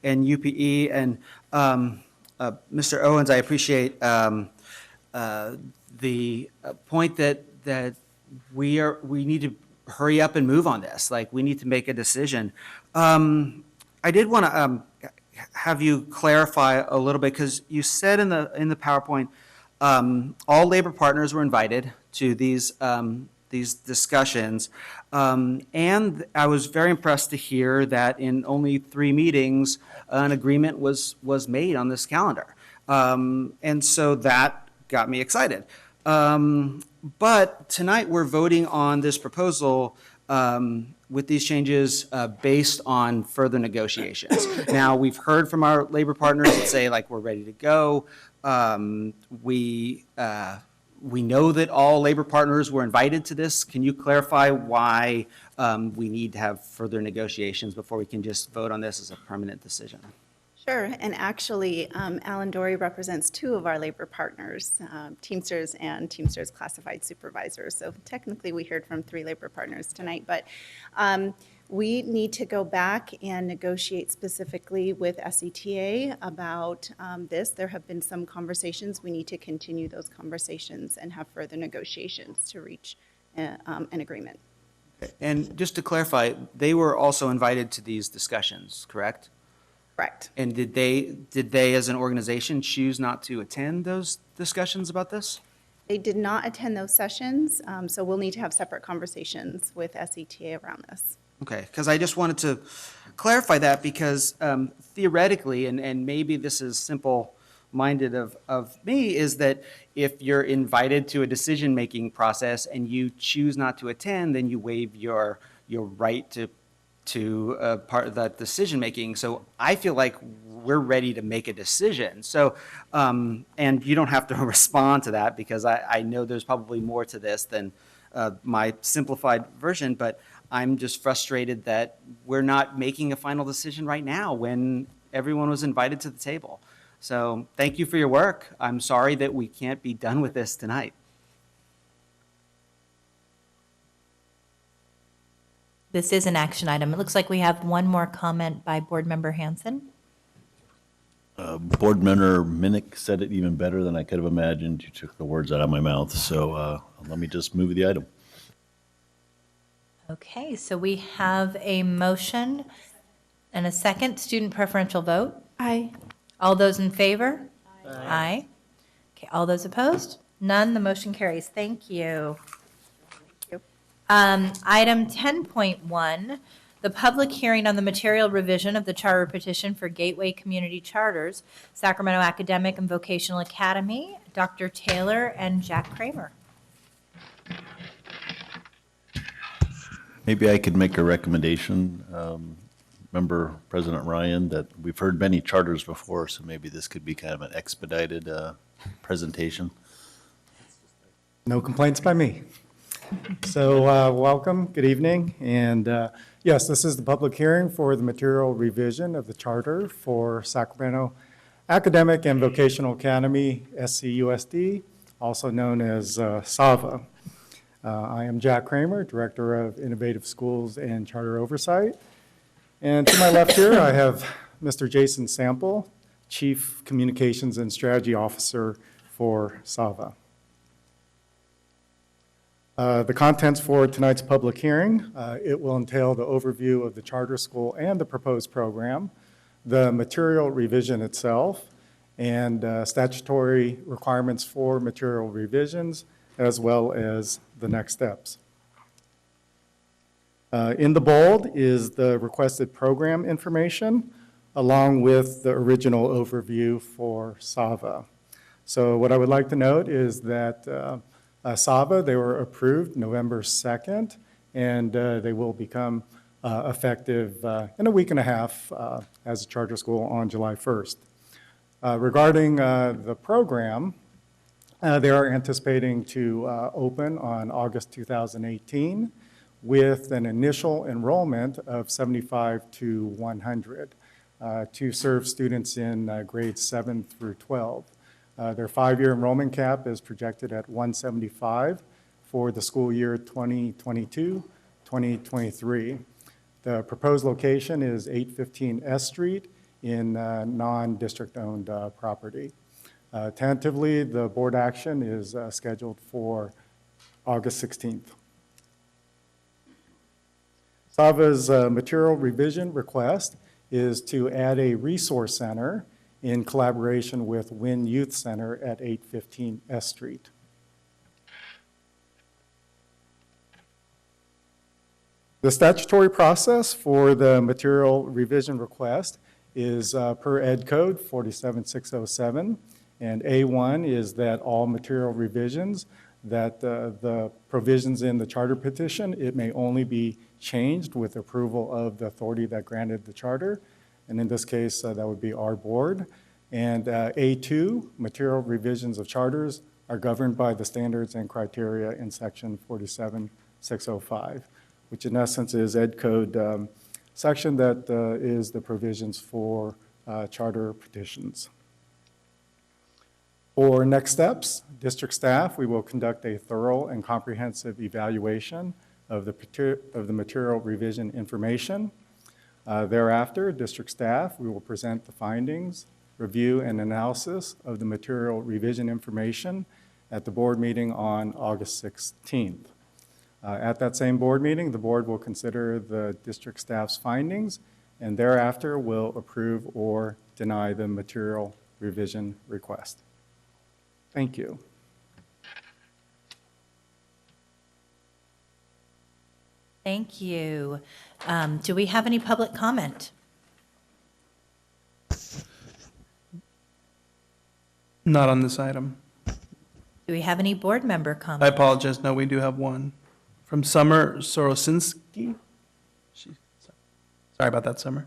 UPE, and Mr. Owens, I appreciate the point that we need to hurry up and move on this. Like, we need to make a decision. I did want to have you clarify a little bit, because you said in the PowerPoint all labor partners were invited to these discussions, and I was very impressed to hear that in only 3 meetings an agreement was made on this calendar, and so that got me excited. But tonight we're voting on this proposal with these changes based on further negotiations. Now, we've heard from our labor partners that say, like, we're ready to go. We know that all labor partners were invited to this. Can you clarify why we need to have further negotiations before we can just vote on this as a permanent decision? Sure, and actually, Alan Dory represents 2 of our labor partners, Teamsters and Teamsters Classified Supervisors. So technically, we heard from 3 labor partners tonight, but we need to go back and negotiate specifically with SETA about this. There have been some conversations. We need to continue those conversations and have further negotiations to reach an agreement. And just to clarify, they were also invited to these discussions, correct? Correct. And did they as an organization choose not to attend those discussions about this? They did not attend those sessions, so we'll need to have separate conversations with SETA around this. Okay, because I just wanted to clarify that, because theoretically, and maybe this is simple-minded of me, is that if you're invited to a decision-making process and you choose not to attend, then you waive your right to part of that decision-making. So I feel like we're ready to make a decision. So, and you don't have to respond to that, because I know there's probably more to this than my simplified version, but I'm just frustrated that we're not making a final decision right now when everyone was invited to the table. So thank you for your work. I'm sorry that we can't be done with this tonight. This is an action item. It looks like we have one more comment by Board Member Hanson. Board Member Minnick said it even better than I could have imagined. You took the words out of my mouth, so let me just move the item. Okay, so we have a motion and a second. Student preferential vote. Aye. All those in favor? Aye. Okay, all those opposed? None, the motion carries. Thank you. Item 10.1, the public hearing on the material revision of the charter petition for Gateway Community Charters, Sacramento Academic and Vocational Academy, Dr. Taylor and Jack Kramer. Maybe I could make a recommendation, Member President Ryan, that we've heard many charters before, so maybe this could be kind of an expedited presentation. No complaints by me. So welcome, good evening, and yes, this is the public hearing for the material revision of the charter for Sacramento Academic and Vocational Academy, SCUSD, also known as SAVA. I am Jack Kramer, Director of Innovative Schools and Charter Oversight. And to my left here, I have Mr. Jason Sample, Chief Communications and Strategy Officer for SAVA. The contents for tonight's public hearing, it will entail the overview of the charter school and the proposed program, the material revision itself, and statutory requirements for material revisions, as well as the next steps. In the bold is the requested program information, along with the original overview for SAVA. So what I would like to note is that SAVA, they were approved November 2nd, and they will become effective in a week and a half as a charter school on July 1st. Regarding the program, they are anticipating to open on August 2018 with an initial enrollment of 75 to 100 to serve students in grades 7 through 12. Their 5-year enrollment cap is projected at 175 for the school year 2022-2023. The proposed location is 815 S Street in non-district-owned property. Tentatively, the board action is scheduled for August 16th. SAVA's material revision request is to add a resource center in collaboration with Wynn Youth Center at 815 S Street. The statutory process for the material revision request is per Ed Code 47607, and A1 is that all material revisions that the provisions in the charter petition, it may only be changed with approval of the authority that granted the charter. And in this case, that would be our board. And A2, material revisions of charters are governed by the standards and criteria in section 47605, which in essence is Ed Code section that is the provisions for charter petitions. For next steps, district staff, we will conduct a thorough and comprehensive evaluation of the material revision information. Thereafter, district staff, we will present the findings, review, and analysis of the material revision information at the board meeting on August 16th. At that same board meeting, the board will consider the district staff's findings and thereafter will approve or deny the material revision request. Thank you. Thank you. Do we have any public comment? Not on this item. Do we have any board member I comment? apologize. No, we do have one. From Summer Sorosinski. Sorry about that, Summer.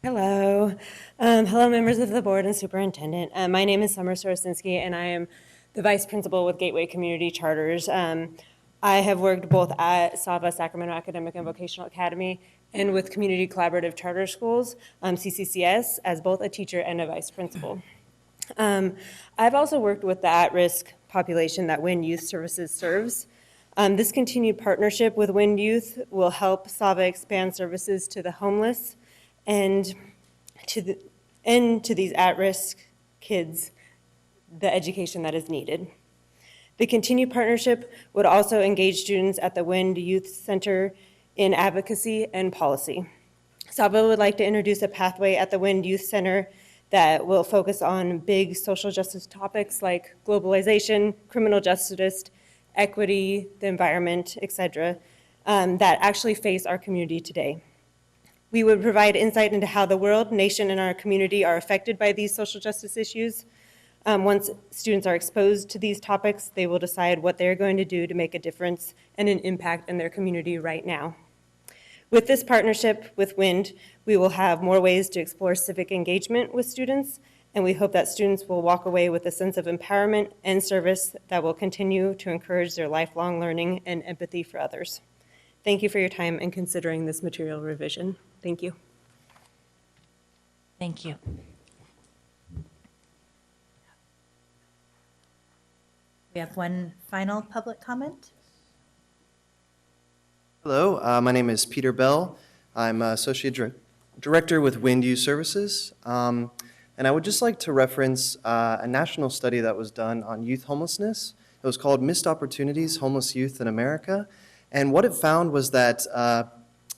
Hello. Hello, members of the board and superintendent. My name is Summer Sorosinski, and I am the vice principal with Gateway Community Charters. I have worked both at SAVA, Sacramento Academic and Vocational Academy, and with Community Collaborative Charter Schools, CCCS, as both a teacher and a vice principal. I've also worked with the at-risk population that Wynn Youth Services serves. This continued partnership with Wind Youth will help SAVA expand services to the homeless and to these at-risk kids the education that is needed. The continued partnership would also engage students at the Wind Youth Center in advocacy and policy. SAVA would like to introduce a pathway at the Wind Youth Center that will focus on big social justice topics like globalization, criminal justice, equity, the environment, etc., that actually face our community today. We would provide insight into how the world, nation, and our community are affected by these social justice issues. Once students are exposed to these topics, they will decide what they're going to do to make a difference and an impact in their community right now. With this partnership with WIND, we will have more ways to explore civic engagement with students, and we hope that students will walk away with a sense of empowerment and service that will continue to encourage their lifelong learning and empathy for others. Thank you for your time in considering this material revision. Thank you. Thank you. We have one final public comment. Hello, my name is Peter Bell. I'm Associate Director with Wind Youth Services. And I would just like to reference a national study that was done on youth homelessness. It was called Missed Opportunities, Homeless Youth in America. And what it found was that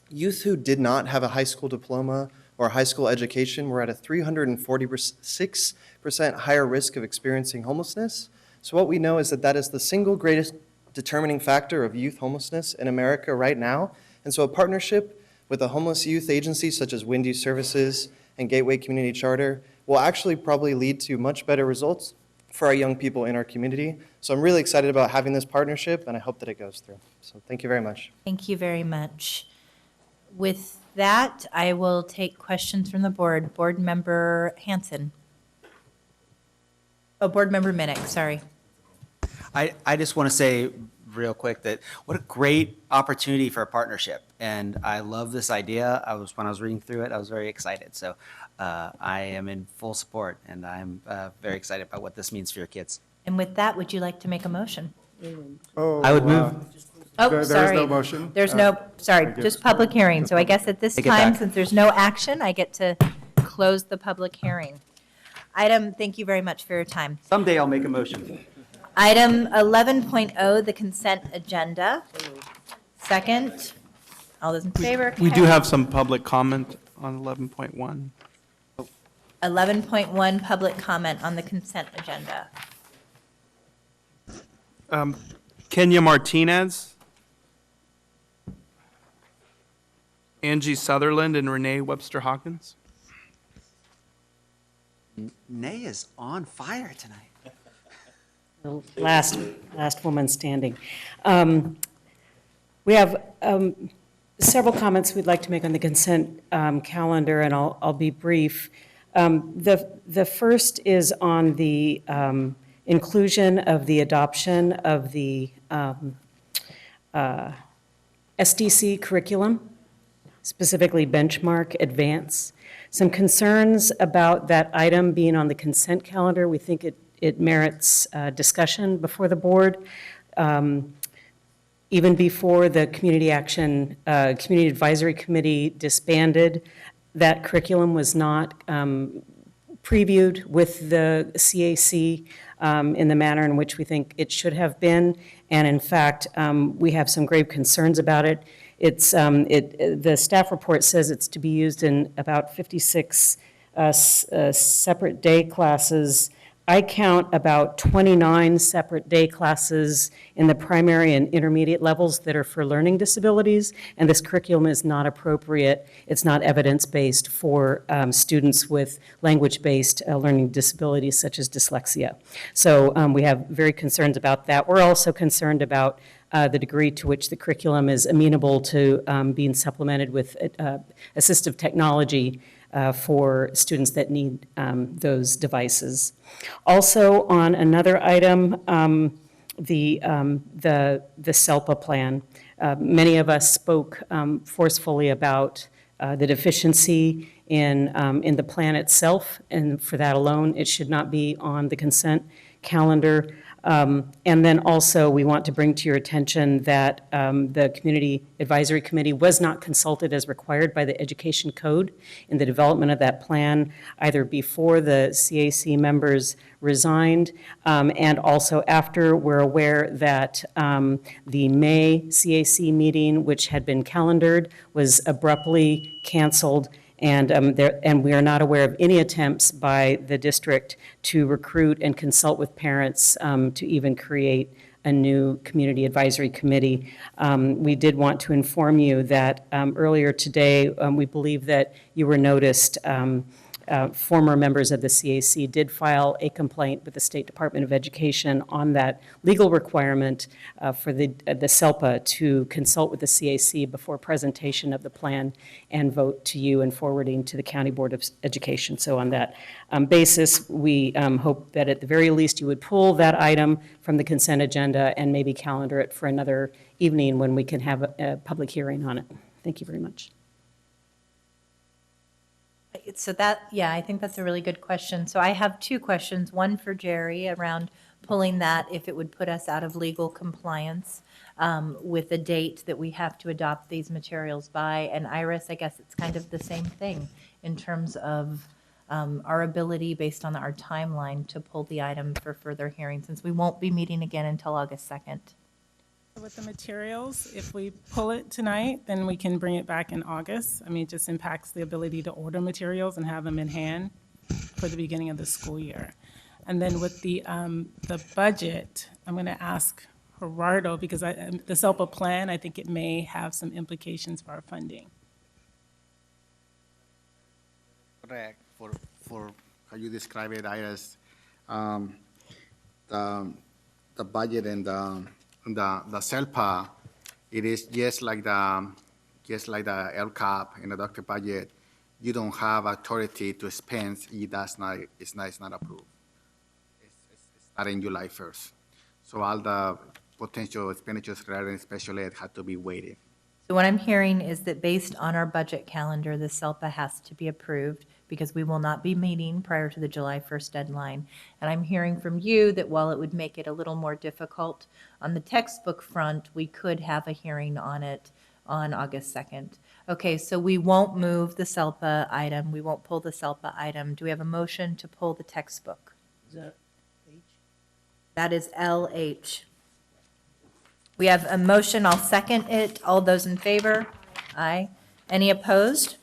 youth who did not have a high school diploma or high school education were at a 346% higher risk of experiencing homelessness. So what we know is that that is the single greatest determining factor of youth homelessness in America right now. And so a partnership with a homeless youth agency such as Wind Youth Services and Gateway Community Charter will actually probably lead to much better results for our young people in our community. So I'm really excited about having this partnership, and I hope that it goes through. So thank you very much. Thank you very much. With that, I will take questions from the board. Board Member Hanson. Oh, Board Member Minnick, sorry. I just want to say real quick that what a great opportunity for a partnership. And I love this idea. When I was reading through it, I was very excited. So I am in full support, and I'm very excited about what this means for your kids. And with that, would you like to make a motion? Oh, I would move. Oh, There's sorry. no motion? There's no, sorry, just public hearing. So I guess at this Take it time, back. since there's no action, I get to close the public hearing. Thank you very much for your time. Someday I'll make a motion. Item 11.0, the consent agenda. Second, all those in favor? We do have some public comment on 11.1. 11.1, public comment on the consent agenda. Kenya Martinez, Angie Sutherland, and Renee Webster Hawkins. Nay is on fire tonight. The last woman standing. We have several comments we'd like to make on the consent calendar, and I'll be brief. The first is on the inclusion of the adoption of the SDC curriculum, specifically benchmark advance. Some concerns about that item being on the consent calendar. We think it merits discussion before the board. Even before the Community Advisory Committee disbanded, that curriculum was not previewed with the CAC in the manner in which we think it should have been. And in fact, we have some grave concerns about it. The staff report says it's to be used in about 56 separate day classes. I count about 29 separate day classes in the primary and intermediate levels that are for learning disabilities, and this curriculum is not appropriate. It's not evidence-based for students with language-based learning disabilities such as dyslexia. So we have very concerns about that. We're also concerned about the degree to which the curriculum is amenable to being supplemented with assistive technology for students that need those devices. Also, on another item, the SELPA plan. Many of us spoke forcefully about the deficiency in the plan itself, and for that alone, it should not be on the consent calendar. And then also, we want to bring to your attention that the Community Advisory Committee was not consulted as required by the Education Code in the development of that plan, either before the CAC members resigned, and also after. We're aware that the May CAC meeting, which had been calendared, was abruptly canceled, and we are not aware of any attempts by the district to recruit and consult with parents to even create a new community advisory committee. We did want to inform you that earlier today, we believe that you were noticed. Former members of the CAC did file a complaint with the State Department of Education on that legal requirement for the SELPA to consult with the CAC before presentation of the plan and vote to you and forwarding to the County Board of Education. So on that basis, we hope that at the very least you would pull that item from the consent agenda and maybe calendar it for another evening when we can have a public hearing on it. Thank you very much. So I think that's a really good question. So I have two questions, one for Jerry around pulling that if it would put us out of legal compliance with the date that we have to adopt these materials by. And Iris, I guess it's kind of the same thing in terms of our ability based on our timeline to pull the item for further hearing, since we won't be meeting again until August 2nd. With the materials, if we pull it tonight, then we can bring it back in August. I mean, it just impacts the ability to order materials and have them in hand for the beginning of the school year. And then with the budget, I'm going to ask Gerardo, because the SELPA plan, I think it may have some implications for our funding. Correct. For how you describe it, Iris, the budget and the SELPA, it is just like the LCAP and the doctor budget. You don't have authority to spend. It's not approved. It's starting July 1st. So all the potential expenditures regarding special ed had to be weighted. So what I'm hearing is that based on our budget calendar, the SELPA has to be approved because we will not be meeting prior to the July 1st deadline. And I'm hearing from you that while it would make it a little more difficult on the textbook front, we could have a hearing on it on August 2nd. Okay, so we won't move the SELPA item. We won't pull the SELPA item. Do we have a motion to pull the textbook? Is that H? That is LH. We have a motion. I'll second it. All those in favor? Aye. Any opposed?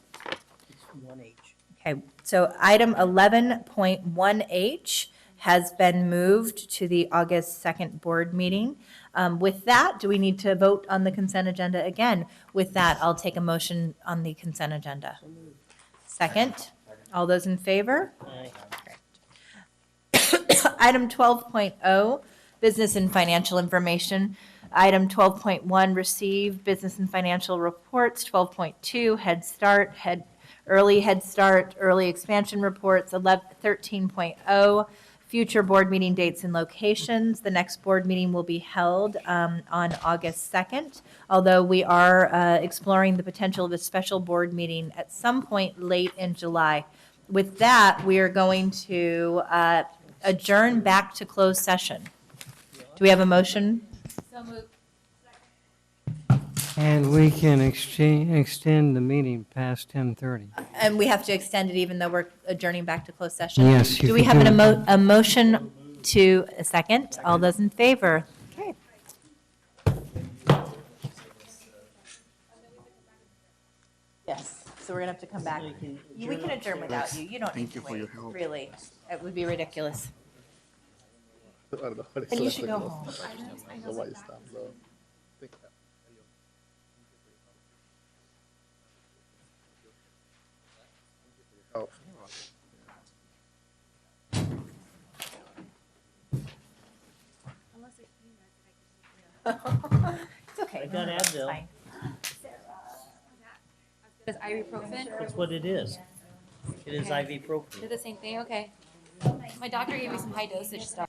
It's 1H. Okay, so item 11.1H has been moved to the August 2nd board meeting. With that, do we need to vote on the consent agenda again? With that, I'll take a motion on the consent agenda. Second, all those in favor? Aye. Item 12.0, business and financial information. Item 12.1, receive business and financial reports. 12.2, Head Start, early Head Start, early expansion reports. 13.0, future board meeting dates and locations. The next board meeting will be held on August 2nd, although we are exploring the potential of a special board meeting at some point late in July. With that, we are going to adjourn back to closed session. Do we have a motion? So moved. And we can extend the meeting past 10:30. And we have to extend it even though we're adjourning back to closed session? Yes, you Do we can have do a motion to a second? All those in favor? Okay. Yes, so we're gonna have to come back. We can adjourn without you. You don't need to wait, really. It would be ridiculous. And you should go home. It's okay. I got It's Advil. fine. Does ibuprofen? That's what it is. It is Okay. ibuprofen. They're the same thing, okay. My doctor gave me some high dosage stuff.